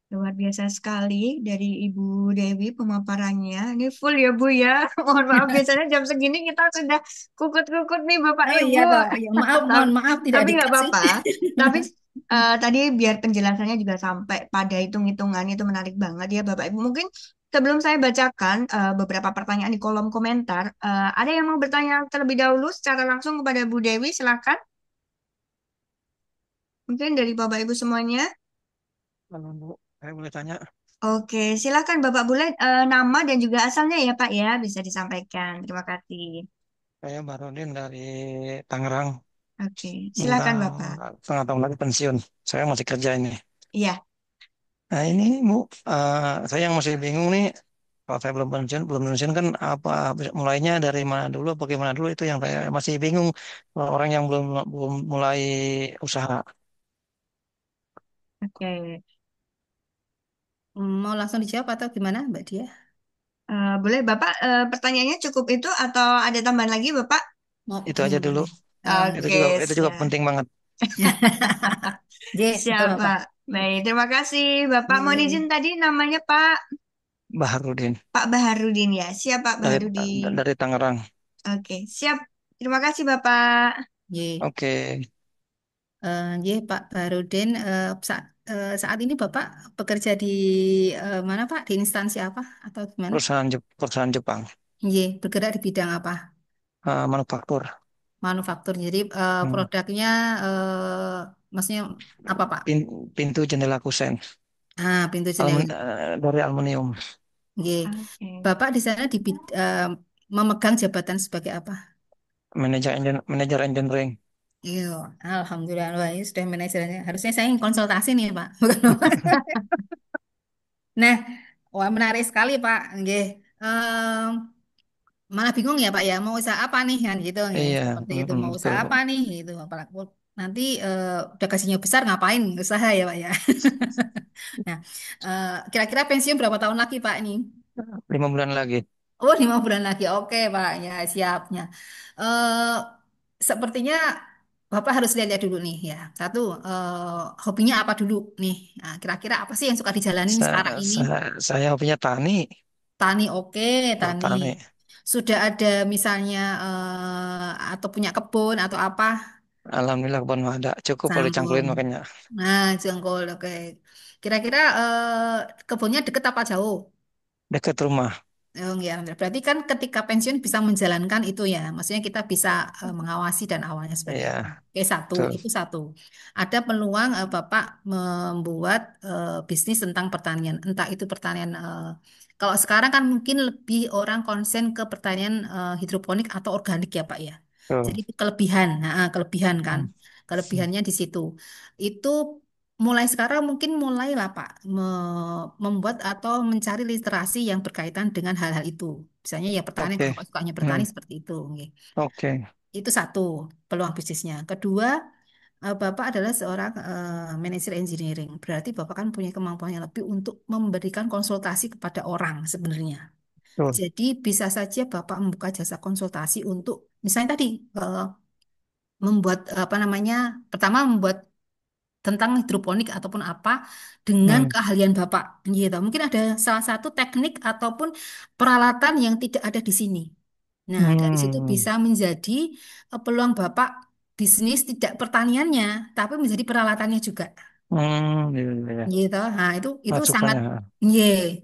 Luar biasa sekali dari Ibu Dewi pemaparannya. Ini full ya Bu ya. Mohon maaf biasanya jam segini kita sudah kukut-kukut nih Bapak Oh iya Ibu. Pak, ya, maaf, mohon Ta- maaf tidak Tapi nggak dikasih. apa-apa. Tapi tadi biar penjelasannya juga sampai pada hitung-hitungan itu menarik banget ya Bapak Ibu. Mungkin sebelum saya bacakan beberapa pertanyaan di kolom komentar, ada yang mau bertanya terlebih dahulu secara langsung kepada Bu Dewi? Silakan. Mungkin dari Bapak Ibu semuanya. Halo, Bu. Saya boleh tanya? Oke, silakan Bapak Bule, nama dan juga asalnya ya Pak ya, bisa disampaikan. Terima kasih. Saya Barodin dari Tangerang. Oke, Udah silakan Bapak. setengah tahun lagi pensiun. Saya masih kerja ini. Iya, Nah ini Bu, saya yang masih bingung nih. Kalau saya belum pensiun kan apa mulainya dari mana dulu, bagaimana dulu itu yang saya masih bingung. Kalau orang yang belum belum mulai usaha. oke. Mau langsung dijawab atau gimana Mbak Dia? Boleh Bapak, pertanyaannya cukup itu atau ada tambahan lagi Bapak? Mau Itu aja yang dulu. mana? Oh, Itu Oke, juga siap. penting banget. J, betul Siap Bapak. Pak. Baik, terima kasih Bapak. Mohon izin J, tadi namanya Pak Baharudin Pak Baharudin ya. Siap Pak dari Baharudin. dari Tangerang. Oke, siap. Terima kasih Bapak. J, Oke, J, Pak Barudin. Saat ini Bapak bekerja di mana Pak? Di instansi apa atau gimana? perusahaan Jepang, J, bergerak di bidang apa? manufaktur. Manufaktur. Jadi Hmm. produknya Maksudnya apa Pak? Pintu jendela kusen. Pintu jendela. Dari aluminium. Oke. Oke. Bapak di sana memegang jabatan sebagai apa? Manajer engineering. Iya, Alhamdulillah, wah, ini sudah manajernya. Harusnya saya yang konsultasi nih, Pak. Bukan Bapak. Nah, wah menarik sekali, Pak. Oke. Malah bingung ya, Pak ya, mau usaha apa nih kan gitu ya. Iya, Seperti itu mau betul. usaha apa nih gitu. Apalagi nanti udah gajinya besar ngapain usaha ya, Pak ya. Nah, kira-kira pensiun berapa tahun lagi, Pak ini? 5 bulan lagi. Oh, 5 bulan lagi. Oke, Pak. Ya, siapnya. Eh, sepertinya Bapak harus lihat-lihat dulu nih ya. Satu, hobinya apa dulu nih? Nah, kira-kira apa sih yang suka dijalanin sekarang ini? Saya punya tani. Tani, oke, tani. Tani. Sudah ada misalnya atau punya kebun atau apa? Alhamdulillah kebun ada. Cukup boleh Jangkul. cangkulin makanya. Nah, jangkul, oke. Kira-kira kebunnya deket apa jauh? Dekat rumah. Oh ya, berarti kan ketika pensiun bisa menjalankan itu ya, maksudnya kita bisa mengawasi dan awalnya seperti Iya, itu. Oke, satu, betul. itu satu. Ada peluang Bapak membuat bisnis tentang pertanian, entah itu pertanian. Kalau sekarang kan mungkin lebih orang konsen ke pertanian hidroponik atau organik ya Pak ya. Jadi Betul. itu kelebihan, kelebihan kan, Hmm. kelebihannya di situ. Itu mulai sekarang mungkin mulailah Pak membuat atau mencari literasi yang berkaitan dengan hal-hal itu. Misalnya ya pertanian, Oke. kalau Bapak sukanya bertani Hmm. seperti itu. Oke. Oke. Itu satu peluang bisnisnya. Kedua, Bapak adalah seorang manajer engineering. Berarti Bapak kan punya kemampuan yang lebih untuk memberikan konsultasi kepada orang sebenarnya. Betul. Jadi bisa saja Bapak membuka jasa konsultasi untuk misalnya tadi membuat apa namanya, pertama membuat tentang hidroponik ataupun apa dengan Hmm. keahlian Bapak gitu. Mungkin ada salah satu teknik ataupun peralatan yang tidak ada di sini. Nah, dari situ Hmm. bisa menjadi peluang Bapak bisnis tidak pertaniannya, tapi menjadi peralatannya juga. Iya, iya, iya. Gitu. Nah, itu sangat Masukannya. ye.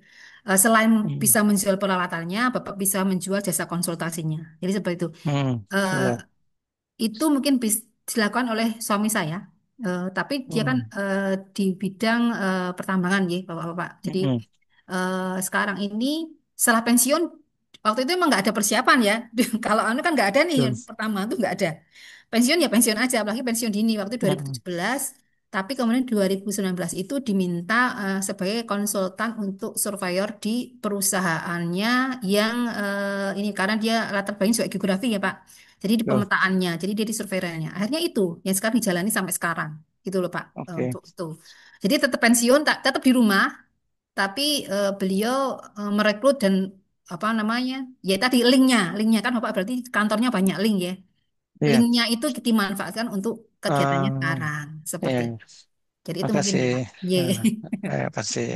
Selain Hmm. bisa menjual peralatannya, Bapak bisa menjual jasa konsultasinya. Jadi seperti itu. Eh, Iya. itu mungkin dilakukan oleh suami saya. Tapi dia kan Hmm. di bidang pertambangan ya, Bapak-bapak. Jadi Hmm. sekarang ini setelah pensiun, waktu itu emang nggak ada persiapan ya. Kalau anu kan nggak ada nih, Betul. yang pertama tuh nggak ada. Pensiun ya pensiun aja, apalagi pensiun dini waktu Hmm. 2017. Tapi kemudian 2019 itu diminta sebagai konsultan untuk surveyor di perusahaannya yang ini karena dia latar belakangnya juga geografi ya Pak. Jadi di Betul. pemetaannya, jadi dia di surveirannya. Akhirnya itu yang sekarang dijalani sampai sekarang. Gitu loh Pak, Oke. untuk itu. Jadi tetap pensiun, tetap di rumah, tapi beliau merekrut dan apa namanya? Ya tadi linknya kan Bapak berarti kantornya banyak link ya. Iya. Linknya itu dimanfaatkan untuk kegiatannya Ah, sekarang iya. seperti itu. Jadi itu mungkin Makasih. ya Pak. Ye. Ah, makasih.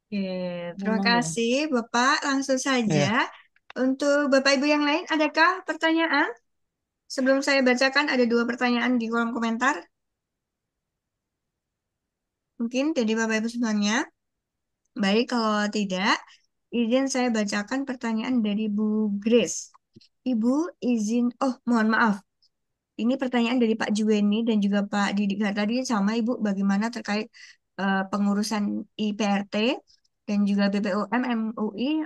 Oke, terima Monggo. kasih Bapak. Langsung saja. Iya. Untuk Bapak Ibu yang lain, adakah pertanyaan? Sebelum saya bacakan, ada dua pertanyaan di kolom komentar. Mungkin dari Bapak Ibu semuanya. Baik, kalau tidak, izin saya bacakan pertanyaan dari Bu Grace. Ibu izin, oh mohon maaf. Ini pertanyaan dari Pak Juweni dan juga Pak Didik tadi sama Ibu bagaimana terkait pengurusan IPRT dan juga BPOM MUI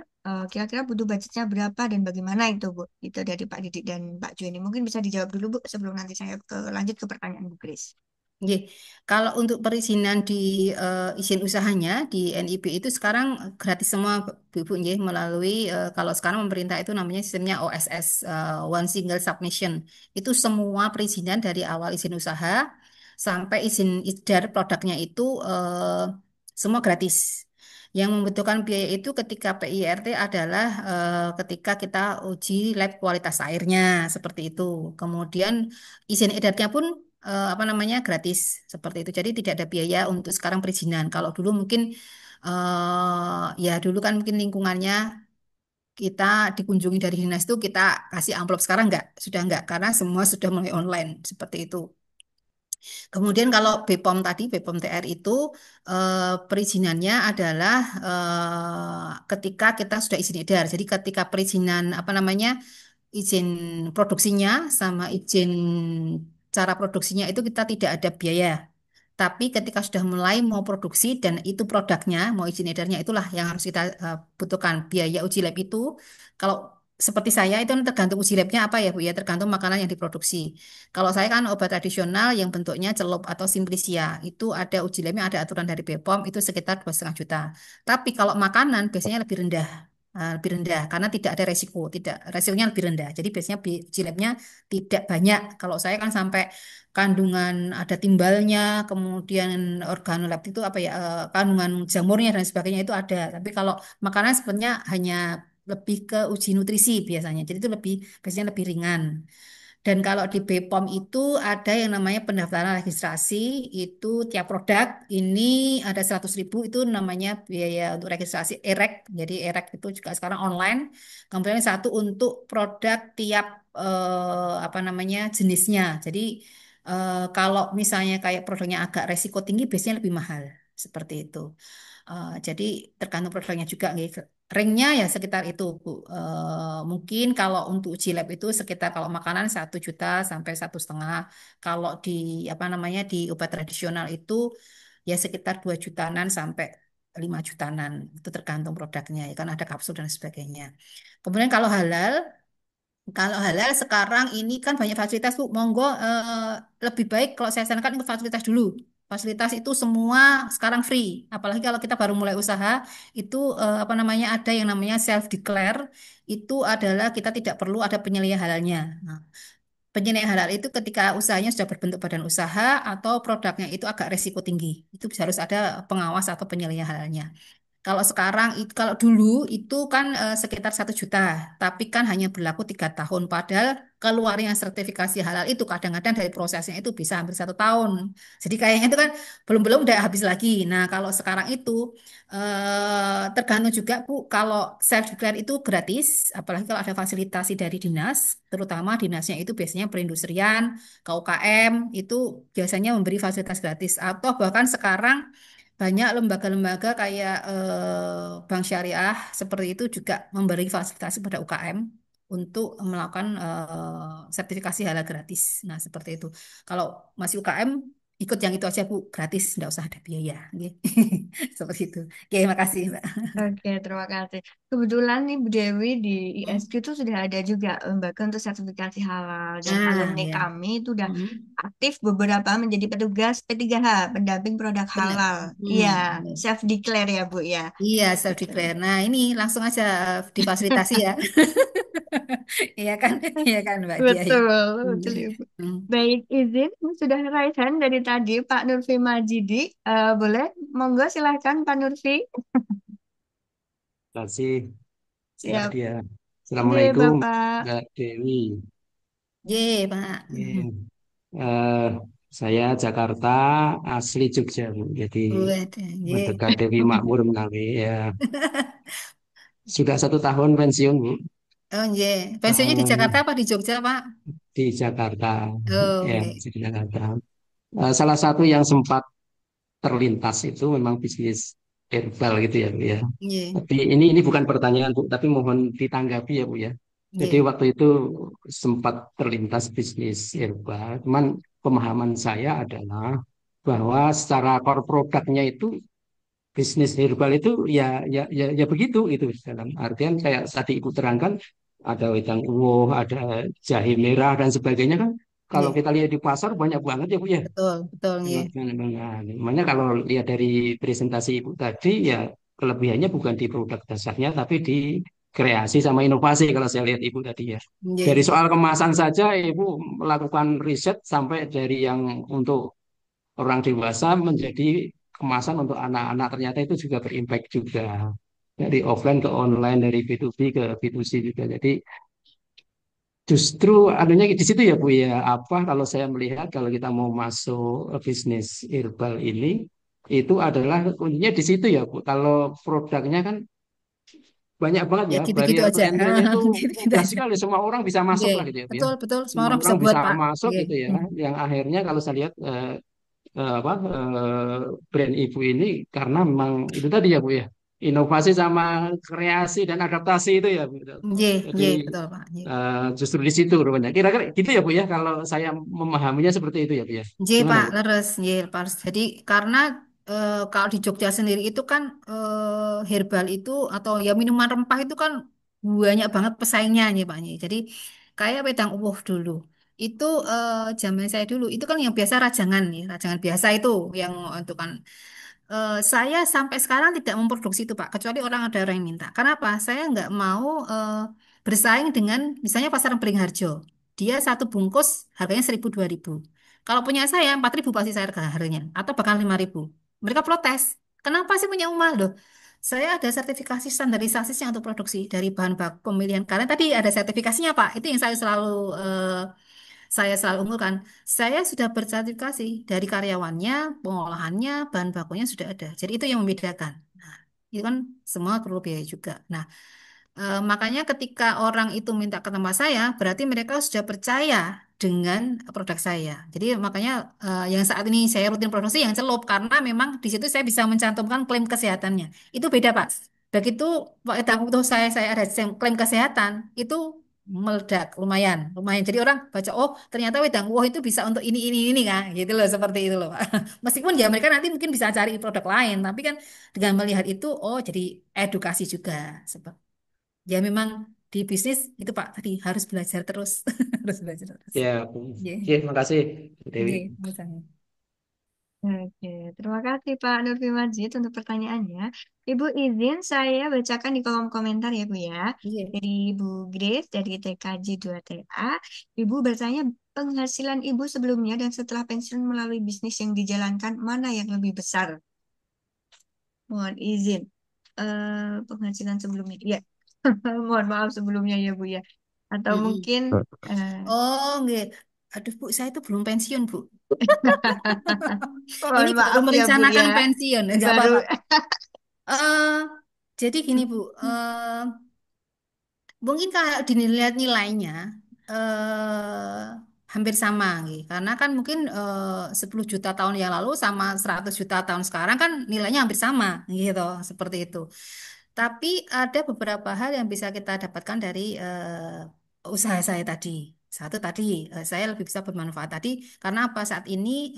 kira-kira butuh budgetnya berapa dan bagaimana itu Bu? Itu dari Pak Didik dan Pak Juweni. Mungkin bisa dijawab dulu Bu sebelum nanti saya lanjut ke pertanyaan Bu Grace. Nggih. Kalau untuk perizinan di izin usahanya di NIB itu sekarang gratis semua Bu Ibu nggih melalui kalau sekarang pemerintah itu namanya sistemnya OSS One Single Submission. Itu semua perizinan dari awal izin usaha sampai izin edar produknya itu semua gratis. Yang membutuhkan biaya itu ketika PIRT adalah ketika kita uji lab kualitas airnya seperti itu. Kemudian izin edarnya pun apa namanya gratis seperti itu. Jadi tidak ada biaya untuk sekarang perizinan. Kalau dulu mungkin ya dulu kan mungkin lingkungannya kita dikunjungi dari dinas itu kita kasih amplop sekarang enggak, sudah enggak karena semua sudah mulai online seperti itu. Kemudian kalau BPOM tadi, BPOM TR itu perizinannya adalah ketika kita sudah izin edar. Jadi ketika perizinan apa namanya izin produksinya sama izin cara produksinya itu kita tidak ada biaya. Tapi ketika sudah mulai mau produksi dan itu produknya, mau izin edarnya itulah yang harus kita butuhkan. Biaya uji lab itu, kalau seperti saya itu kan tergantung uji labnya apa ya Bu ya, tergantung makanan yang diproduksi. Kalau saya kan obat tradisional yang bentuknya celup atau simplicia, itu ada uji labnya, ada aturan dari BPOM itu sekitar 2,5 juta. Tapi kalau makanan biasanya lebih rendah. Lebih rendah karena tidak ada resiko, tidak resikonya lebih rendah. Jadi biasanya uji labnya tidak banyak. Kalau saya kan sampai kandungan ada timbalnya, kemudian organoleptik itu apa ya, kandungan jamurnya dan sebagainya itu ada. Tapi kalau makanan sebenarnya hanya lebih ke uji nutrisi biasanya. Jadi itu lebih biasanya lebih ringan. Dan kalau di BPOM itu ada yang namanya pendaftaran registrasi, itu tiap produk ini ada 100.000 itu namanya biaya untuk registrasi EREC. Jadi EREC itu juga sekarang online. Kemudian satu untuk produk tiap apa namanya jenisnya. Jadi kalau misalnya kayak produknya agak resiko tinggi biasanya lebih mahal. Seperti itu. Jadi tergantung produknya juga gitu. Ringnya ya sekitar itu, Bu. Mungkin kalau untuk uji lab itu sekitar kalau makanan 1 juta sampai 1,5. Kalau di apa namanya di obat tradisional itu ya sekitar 2 jutaan sampai 5 jutaan. Itu tergantung produknya ya kan ada kapsul dan sebagainya. Kemudian kalau halal sekarang ini kan banyak fasilitas Bu. Monggo lebih baik kalau saya sarankan ikut fasilitas dulu. Fasilitas itu semua sekarang free. Apalagi kalau kita baru mulai usaha, itu apa namanya ada yang namanya self declare. Itu adalah kita tidak perlu ada penilaian halalnya. Nah, penilaian halal itu ketika usahanya sudah berbentuk badan usaha atau produknya itu agak resiko tinggi. Itu harus ada pengawas atau penilaian halalnya. Kalau sekarang itu, kalau dulu itu kan sekitar 1 juta, tapi kan hanya berlaku 3 tahun. Padahal keluarnya sertifikasi halal itu kadang-kadang dari prosesnya itu bisa hampir 1 tahun. Jadi kayaknya itu kan belum-belum udah habis lagi. Nah kalau sekarang itu tergantung juga Bu. Kalau self declare itu gratis, apalagi kalau ada fasilitasi dari dinas, terutama dinasnya itu biasanya perindustrian, KUKM itu biasanya memberi fasilitas gratis. Atau bahkan sekarang banyak lembaga-lembaga kayak Bank Syariah seperti itu juga memberi fasilitasi pada UKM untuk melakukan sertifikasi halal gratis. Nah, seperti itu. Kalau masih UKM, ikut yang itu aja Bu, gratis, nggak usah ada biaya. Oke. Seperti itu. Oke, makasih Mbak. Oke, terima kasih. Kebetulan nih Bu Dewi di Hmm. ISQ itu sudah ada juga lembaga untuk sertifikasi halal dan Ah, alumni ya. kami itu udah Hmm. aktif beberapa menjadi petugas P3H, pendamping produk Benar. halal. Iya, Hmm. self declare ya Bu ya. Iya, self Betul. declare. Nah, ini langsung aja difasilitasi ya. Iya kan? Iya kan Mbak Dia ya. Betul, Hmm. betul Ibu. Hmm. Baik, izin sudah raise hand dari tadi Pak Nurfi Majidi. Boleh, monggo silahkan Pak Nurfi. Terima kasih, Mbak Siap. Dia. Oke, Assalamualaikum, Bapak. Mbak Dewi. Ye, Pak. Ini, eh, saya Jakarta, asli Jogja, Bu. Jadi Waduh, ye. mendekat Dewi Makmur menawi. Ya, sudah 1 tahun pensiun, Bu. Oh, ye. Pensiunnya di Eh, Jakarta apa di Jogja, Pak? di Jakarta, Oh, ya, ye. masih di Jakarta. Salah satu yang sempat terlintas itu memang bisnis herbal gitu ya, Bu ya. Ye. Tapi ini bukan pertanyaan Bu, tapi mohon ditanggapi ya Bu ya. Jadi Ye. waktu itu sempat terlintas bisnis herbal, cuman pemahaman saya adalah bahwa secara core produknya itu bisnis herbal itu ya begitu itu dalam artian kayak tadi Ibu terangkan ada wedang uwo, ada jahe merah dan sebagainya kan kalau Ye. kita lihat di pasar banyak banget ya Bu ya. Betul, betul, ye. Makanya kalau lihat dari presentasi Ibu tadi ya kelebihannya bukan di produk dasarnya tapi di kreasi sama inovasi kalau saya lihat Ibu tadi ya. Dari Ye. soal kemasan saja Ibu melakukan riset sampai dari yang untuk orang dewasa menjadi kemasan untuk anak-anak ternyata itu juga berimpact juga. Dari offline ke online, dari B2B ke B2C juga. Jadi justru adanya di situ ya Bu ya. Apa kalau saya melihat kalau kita mau masuk bisnis herbal ini itu adalah kuncinya di situ ya Bu. Kalau produknya kan banyak banget Ya ya, gitu-gitu barrier to aja. entry-nya itu Gitu-gitu mudah aja. sekali. Semua orang bisa Ye. masuk lah gitu ya Bu ya. Betul, betul. Semua Semua orang bisa orang buat, bisa Pak. masuk Ye. gitu ya. Hmm. Yang akhirnya kalau saya lihat brand ibu ini karena memang itu tadi ya Bu ya. inovasi sama kreasi dan adaptasi itu ya, Bu. Ye, Jadi ye, betul Pak. Ye. justru di situ rupanya. Kira-kira gitu ya Bu ya, kalau saya memahaminya seperti itu ya Bu ya. J Gimana Pak, Bu? leres, J Pak. Jadi karena kalau di Jogja sendiri itu kan herbal itu atau ya minuman rempah itu kan banyak banget pesaingnya nih Pak. Nyi. Jadi kayak wedang uwuh dulu. Itu zaman saya dulu itu kan yang biasa rajangan nih, rajangan biasa itu yang untuk kan saya sampai sekarang tidak memproduksi itu Pak, kecuali ada orang yang minta. Kenapa? Saya nggak mau bersaing dengan misalnya pasar Beringharjo. Dia satu bungkus harganya 1.000 2.000. Kalau punya saya 4.000 pasti saya harganya atau bahkan 5.000. Mereka protes. Kenapa sih punya mahal loh? Saya ada sertifikasi standarisasinya untuk produksi dari bahan baku pemilihan. Karena tadi ada sertifikasinya Pak. Itu yang saya selalu unggulkan. Saya sudah bersertifikasi dari karyawannya, pengolahannya, bahan bakunya sudah ada. Jadi itu yang membedakan. Nah, itu kan semua perlu biaya juga. Nah, makanya ketika orang itu minta ke tempat saya, berarti mereka sudah percaya dengan produk saya. Jadi makanya yang saat ini saya rutin produksi yang celup karena memang di situ saya bisa mencantumkan klaim kesehatannya. Itu beda, Pak. Begitu waktu saya ada klaim kesehatan, itu meledak lumayan, lumayan. Jadi orang baca, oh ternyata wedang uwoh itu bisa untuk ini kan, gitu loh, seperti itu loh, Pak. Meskipun ya mereka nanti mungkin bisa cari produk lain, tapi kan dengan melihat itu, oh jadi edukasi juga. Ya memang di bisnis itu Pak tadi harus belajar terus, harus belajar terus. Ya, Iya, oke, makasih Bu Dewi. iya, misalnya. Oke, terima kasih Pak Nurfi Majid untuk pertanyaannya. Ibu izin saya bacakan di kolom komentar ya Bu ya. Iya. Dari Ibu Grace dari TKJ 2TA. Ibu bertanya penghasilan Ibu sebelumnya dan setelah pensiun melalui bisnis yang dijalankan mana yang lebih besar? Mohon izin. Penghasilan sebelumnya. Ya, mohon maaf sebelumnya ya Bu ya. Atau Mm-mm. mungkin eh, Oh, nggak. Aduh Bu, saya itu belum pensiun Bu. Ini mohon baru maaf ya Bu merencanakan ya. pensiun, nggak Baru apa-apa. Eh, jadi gini Bu, mungkin kalau dilihat nilainya hampir sama gitu. Karena kan mungkin 10 juta tahun yang lalu sama 100 juta tahun sekarang kan nilainya hampir sama gitu, seperti itu. Tapi ada beberapa hal yang bisa kita dapatkan dari usaha saya tadi. Satu tadi, saya lebih bisa bermanfaat tadi karena apa saat ini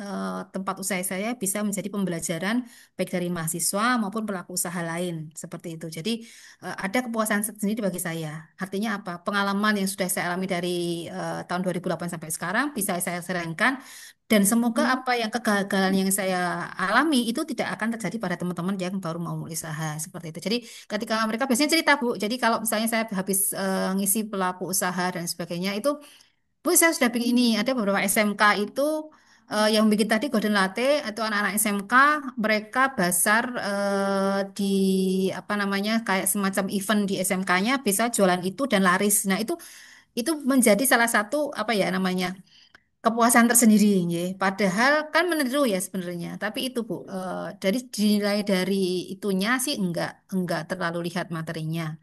tempat usaha saya bisa menjadi pembelajaran baik dari mahasiswa maupun pelaku usaha lain seperti itu. Jadi ada kepuasan sendiri bagi saya. Artinya apa? Pengalaman yang sudah saya alami dari tahun 2008 sampai sekarang bisa saya sharingkan dan semoga apa yang kegagalan yang saya alami itu tidak akan terjadi pada teman-teman yang baru mau mulai usaha seperti itu. Jadi ketika mereka biasanya cerita Bu, jadi kalau misalnya saya habis ngisi pelaku usaha dan sebagainya itu, Bu saya sudah bikin ini. Ada beberapa SMK itu yang bikin tadi Golden Latte atau anak-anak SMK mereka basar di apa namanya kayak semacam event di SMK-nya bisa jualan itu dan laris. Nah itu menjadi salah satu apa ya namanya kepuasan tersendiri ya. Padahal kan meniru ya sebenarnya. Tapi itu Bu, dari dinilai dari itunya sih enggak terlalu lihat materinya.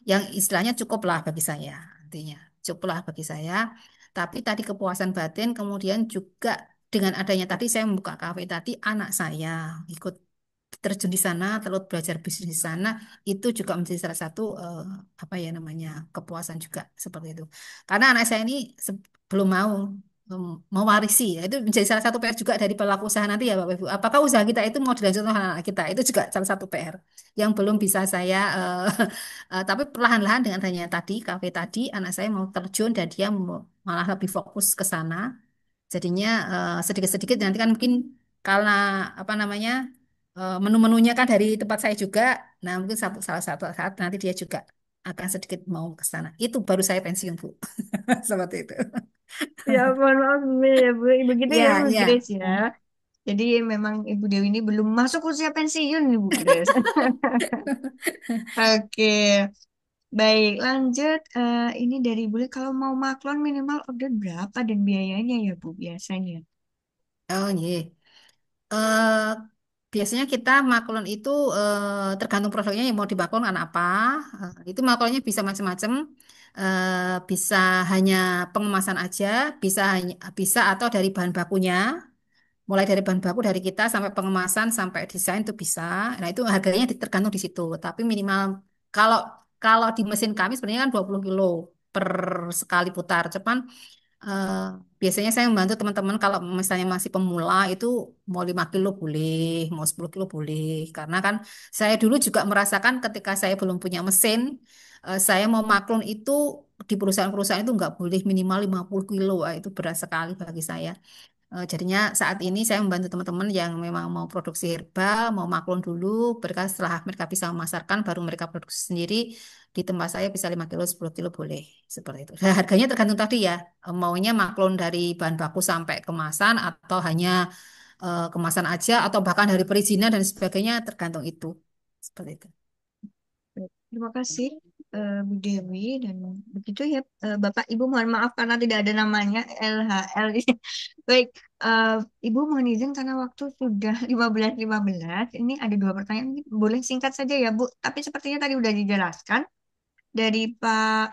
Yang istilahnya cukuplah bagi saya, artinya cukuplah bagi saya. Tapi tadi kepuasan batin, kemudian juga dengan adanya tadi saya membuka kafe tadi, anak saya ikut terjun di sana, terus belajar bisnis di sana, itu juga menjadi salah satu apa ya namanya kepuasan juga seperti itu. Karena anak saya ini belum mau mewarisi, ya. Itu menjadi salah satu PR juga dari pelaku usaha nanti ya Bapak Ibu. Apakah usaha kita itu mau dilanjutkan oleh anak kita? Itu juga salah satu PR yang belum bisa saya tapi perlahan-lahan dengan adanya tadi kafe tadi anak saya mau terjun dan dia malah lebih fokus ke sana. Jadinya sedikit-sedikit nanti kan mungkin karena apa namanya menu-menunya kan dari tempat saya juga. Nah mungkin salah satu saat nanti dia juga akan sedikit mau ke sana. Itu baru saya pensiun Bu. Seperti itu. ya, mohon maaf ya Bu. Begitu ya Ya, Bu ya. Grace ya. Jadi memang Ibu Dewi ini belum masuk usia pensiun nih Bu Grace. Oke, baik lanjut. Ini dari Bule kalau mau maklon minimal order berapa dan biayanya ya Bu biasanya? Oh iya. eh Biasanya kita maklon itu tergantung produknya yang mau dimaklon kan apa. Itu maklonnya bisa macam-macam. Bisa hanya pengemasan aja, bisa atau dari bahan bakunya. mulai dari bahan baku dari kita sampai pengemasan sampai desain itu bisa. Nah, itu harganya tergantung di situ. Tapi minimal kalau kalau di mesin kami sebenarnya kan 20 kilo per sekali putar. Cuman eh, biasanya saya membantu teman-teman kalau misalnya masih pemula itu mau 5 kilo boleh, mau 10 kilo boleh. Karena kan saya dulu juga merasakan ketika saya belum punya mesin, saya mau maklun itu di perusahaan-perusahaan itu nggak boleh minimal 50 kilo. Wah, itu berat sekali bagi saya. Jadinya saat ini saya membantu teman-teman yang memang mau produksi herbal, mau maklun dulu, mereka setelah mereka bisa memasarkan, baru mereka produksi sendiri. Di tempat saya bisa 5 kilo, 10 kilo boleh. Seperti itu. Nah, harganya tergantung tadi ya, maunya maklun dari bahan baku sampai kemasan, atau hanya kemasan aja, atau bahkan dari perizinan dan sebagainya, tergantung itu. Seperti itu. Baik, terima kasih Bu Dewi dan begitu ya Bapak Ibu, mohon maaf karena tidak ada namanya LHL. Baik, eh, Ibu mohon izin karena waktu sudah 15.15. Ini ada dua pertanyaan, mungkin boleh singkat saja ya Bu. Tapi sepertinya tadi udah dijelaskan dari Pak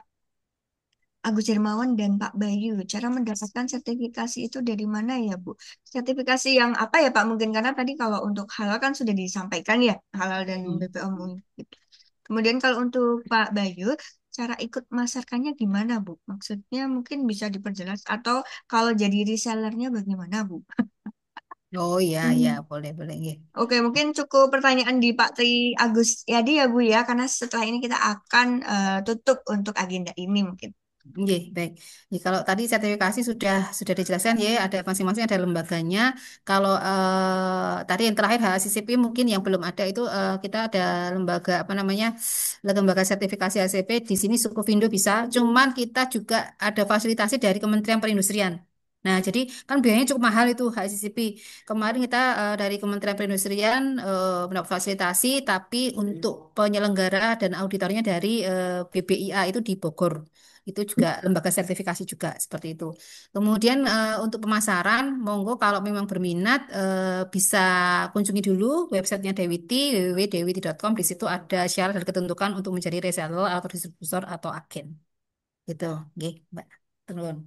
Agus Hermawan dan Pak Bayu. Cara mendapatkan sertifikasi itu dari mana ya Bu? Sertifikasi yang apa ya Pak? Mungkin karena tadi kalau untuk halal kan sudah disampaikan ya, halal dan BPOM. Gitu. Kemudian kalau untuk Pak Bayu, cara ikut masarkannya gimana Bu? Maksudnya mungkin bisa diperjelas atau kalau jadi resellernya bagaimana Bu? Oh iya, iya, Hmm. boleh, boleh. Iya. Oke, mungkin cukup pertanyaan di Pak Tri Agus Yadi ya Bu ya, karena setelah ini kita akan tutup untuk agenda ini mungkin. Oke, baik. Ya, kalau tadi sertifikasi sudah dijelaskan ya, ada masing-masing ada lembaganya. Kalau tadi yang terakhir HACCP mungkin yang belum ada itu, kita ada lembaga apa namanya, lembaga sertifikasi HACCP di sini Sukovindo bisa. Cuman kita juga ada fasilitasi dari Kementerian Perindustrian. Nah, jadi kan biayanya cukup mahal itu HACCP. Kemarin kita dari Kementerian Perindustrian mendapat fasilitasi, tapi untuk penyelenggara dan auditornya dari BBIA itu di Bogor. Itu juga lembaga sertifikasi juga seperti itu. Kemudian untuk pemasaran, monggo kalau memang berminat bisa kunjungi dulu websitenya Dewiti, www.dewiti.com. Di situ ada syarat dan ketentuan untuk menjadi reseller atau distributor atau agen. Gitu, oke, Mbak. Turun.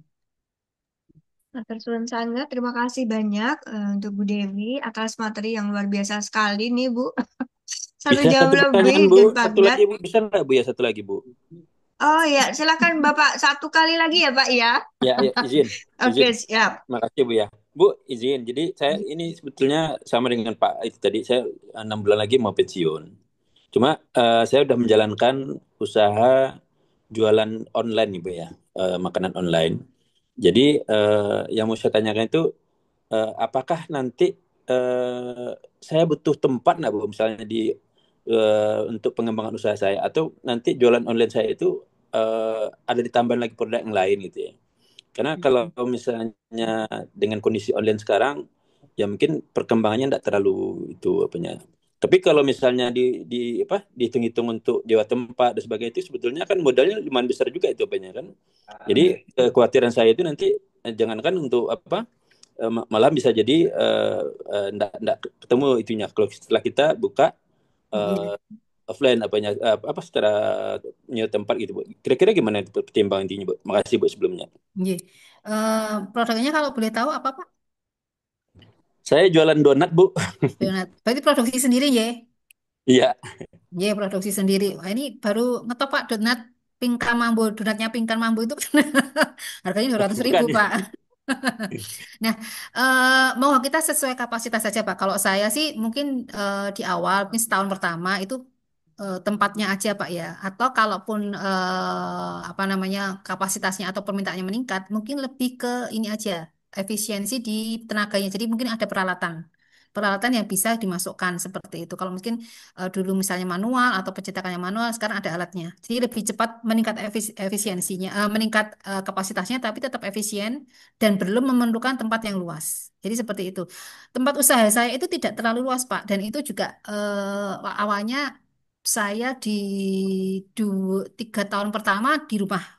Matur suwun sangat, terima kasih banyak untuk Bu Dewi atas materi yang luar biasa sekali nih Bu. Satu Bisa jam satu lebih pertanyaan, Bu. dan Satu padat. lagi, Bu. Bisa nggak, Bu, ya? Satu lagi, Bu. Oh ya, silakan Bapak satu kali lagi ya Pak ya. Ya, ya, izin. Oke, Izin. siap. Makasih, Bu, ya. Bu, izin. Jadi, saya ini sebetulnya sama dengan Pak itu tadi. Saya 6 bulan lagi mau pensiun. Cuma, saya udah menjalankan usaha jualan online nih, Bu, ya. Makanan online. Jadi, yang mau saya tanyakan itu, apakah nanti eh, saya butuh tempat nggak, Bu, misalnya untuk pengembangan usaha saya, atau nanti jualan online saya itu ada ditambahin lagi produk yang lain gitu ya. Karena kalau misalnya dengan kondisi online sekarang, ya mungkin perkembangannya tidak terlalu itu apanya. Tapi kalau misalnya di apa dihitung-hitung untuk jewa tempat dan sebagainya itu sebetulnya kan modalnya lumayan besar juga itu apanya kan. Jadi kekhawatiran saya itu nanti jangankan untuk apa malah bisa jadi ndak ketemu itunya kalau setelah kita buka Iya. eh, offline apanya apa secara nyewa tempat gitu Bu. Kira-kira gimana itu pertimbangan intinya Bu? Makasih Bu sebelumnya. Iya. Produknya kalau boleh tahu apa Pak? Saya jualan donat Bu. Donat. Berarti produksi sendiri ya? Iya, Iya, produksi sendiri. Wah, ini baru ngetop Pak, donat Pingkan Mambo. Donatnya Pingkan Mambo itu kan harganya 200.000 bukan. Pak. Nah, mau kita sesuai kapasitas saja Pak. Kalau saya sih mungkin di awal, mungkin setahun pertama itu tempatnya aja Pak ya. Atau kalaupun apa namanya kapasitasnya atau permintaannya meningkat, mungkin lebih ke ini aja, efisiensi di tenaganya. Jadi mungkin ada peralatan. Peralatan yang bisa dimasukkan seperti itu. Kalau mungkin dulu misalnya manual atau pencetakannya manual, sekarang ada alatnya. Jadi lebih cepat meningkat efisiensinya, meningkat kapasitasnya, tapi tetap efisien dan belum memerlukan tempat yang luas. Jadi seperti itu. Tempat usaha saya itu tidak terlalu luas, Pak, dan itu juga awalnya saya di 3 tahun pertama di rumah.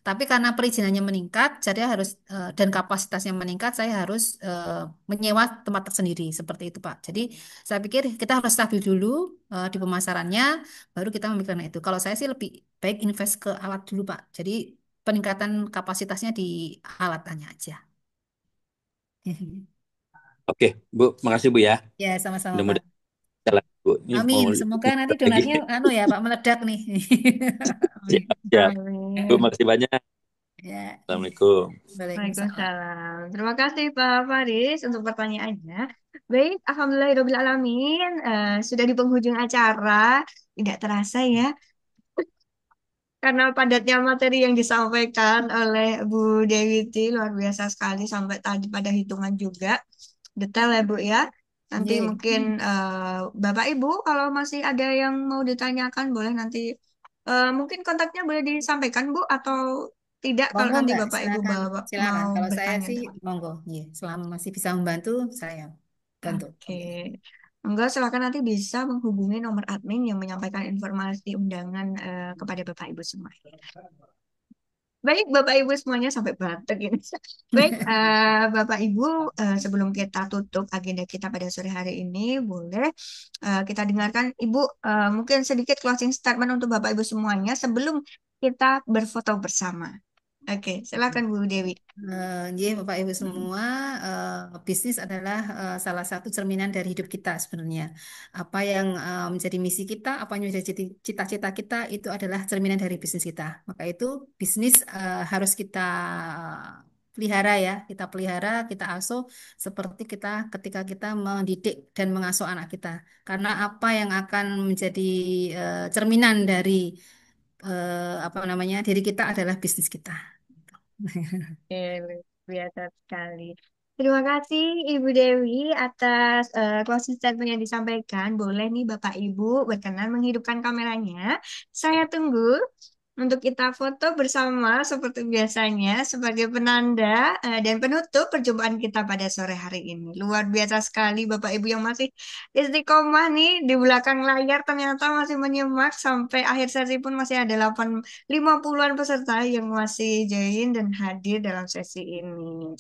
Tapi karena perizinannya meningkat, jadi harus dan kapasitasnya meningkat, saya harus menyewa tempat tersendiri seperti itu, Pak. Jadi saya pikir kita harus stabil dulu di pemasarannya, baru kita memikirkan itu. Kalau saya sih lebih baik invest ke alat dulu, Pak. Jadi peningkatan kapasitasnya di alatannya aja. Oke, Bu, makasih Bu ya. Ya, sama-sama Pak. Mudah-mudahan jalan Bu. Ini Amin. mau Semoga nanti liburan lagi. donatnya ya Pak meledak nih. Amin. Siap, siap. Bu, Amin. makasih banyak. Ya, Assalamualaikum. Waalaikumsalam. Waalaikumsalam. Terima kasih Pak Faris untuk pertanyaannya. Baik, alhamdulillahirabbil alamin. Sudah di penghujung acara. Tidak terasa ya, karena padatnya materi yang disampaikan oleh Bu Dewi T luar biasa sekali sampai tadi pada hitungan juga. Detail ya Bu ya. Nanti Ye. mungkin Bapak Ibu kalau masih ada yang mau ditanyakan boleh nanti mungkin kontaknya boleh disampaikan Bu atau tidak kalau Monggo nanti Mbak, Bapak Ibu silakan. Silakan. mau Kalau saya bertanya. sih monggo. Ye. Selama masih bisa membantu, saya bantu. Oke. Enggak, silakan nanti bisa menghubungi nomor admin yang menyampaikan informasi undangan kepada Bapak Ibu semua. Baik, Bapak Ibu semuanya sampai batuk ini. Baik, Bapak Ibu, sebelum kita tutup agenda kita pada sore hari ini, boleh kita dengarkan Ibu mungkin sedikit closing statement untuk Bapak Ibu semuanya sebelum kita berfoto bersama. Oke, silakan Bu Dewi. Bapak Ibu semua, bisnis adalah salah satu cerminan dari hidup kita sebenarnya. Apa yang menjadi misi kita, apa yang menjadi cita-cita kita, itu adalah cerminan dari bisnis kita. Maka itu bisnis harus kita pelihara ya, kita asuh seperti kita ketika kita mendidik dan mengasuh anak kita. Karena apa yang akan menjadi cerminan dari apa namanya diri kita adalah bisnis kita. Oke, luar biasa sekali. Terima kasih Ibu Dewi atas closing statement yang disampaikan. Boleh nih Bapak Ibu berkenan menghidupkan kameranya. Saya tunggu untuk kita foto bersama seperti biasanya sebagai penanda dan penutup perjumpaan kita pada sore hari ini. Luar biasa sekali Bapak Ibu yang masih istiqomah nih di belakang layar ternyata masih menyimak sampai akhir sesi pun masih ada 50-an peserta yang masih join dan hadir dalam sesi ini.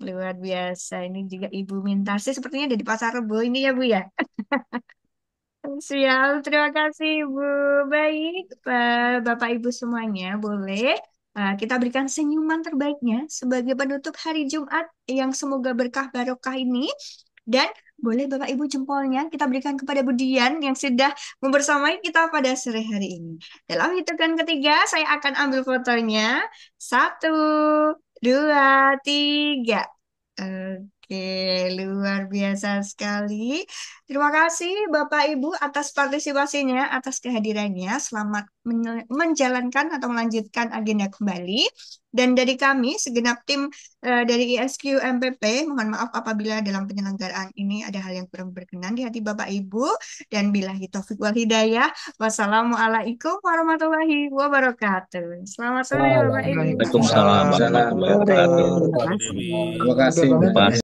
Luar biasa. Ini juga Ibu Mintarsi sepertinya ada di Pasar Rebo ini ya Bu ya. Siap, terima kasih Bu. Baik, Bapak Ibu semuanya, boleh kita berikan senyuman terbaiknya sebagai penutup hari Jumat yang semoga berkah barokah ini. Dan boleh Bapak Ibu jempolnya kita berikan kepada Bu Dian yang sudah membersamai kita pada sore hari ini. Dalam hitungan ketiga, saya akan ambil fotonya. 1, 2, 3. Oke, luar biasa sekali. Terima kasih Bapak Ibu atas partisipasinya, atas kehadirannya. Selamat menjalankan atau melanjutkan agenda kembali. Dan dari kami, segenap tim dari ISQ MPP, mohon maaf apabila dalam penyelenggaraan ini ada hal yang kurang berkenan di hati Bapak Ibu. Dan billahi taufik wal hidayah. Wassalamualaikum warahmatullahi wabarakatuh. Selamat sore Bapak Ibu. Waalaikumsalam Waalaikumsalam. warahmatullahi Sore. wabarakatuh. Terima Bu kasih. Dewi. Terima kasih.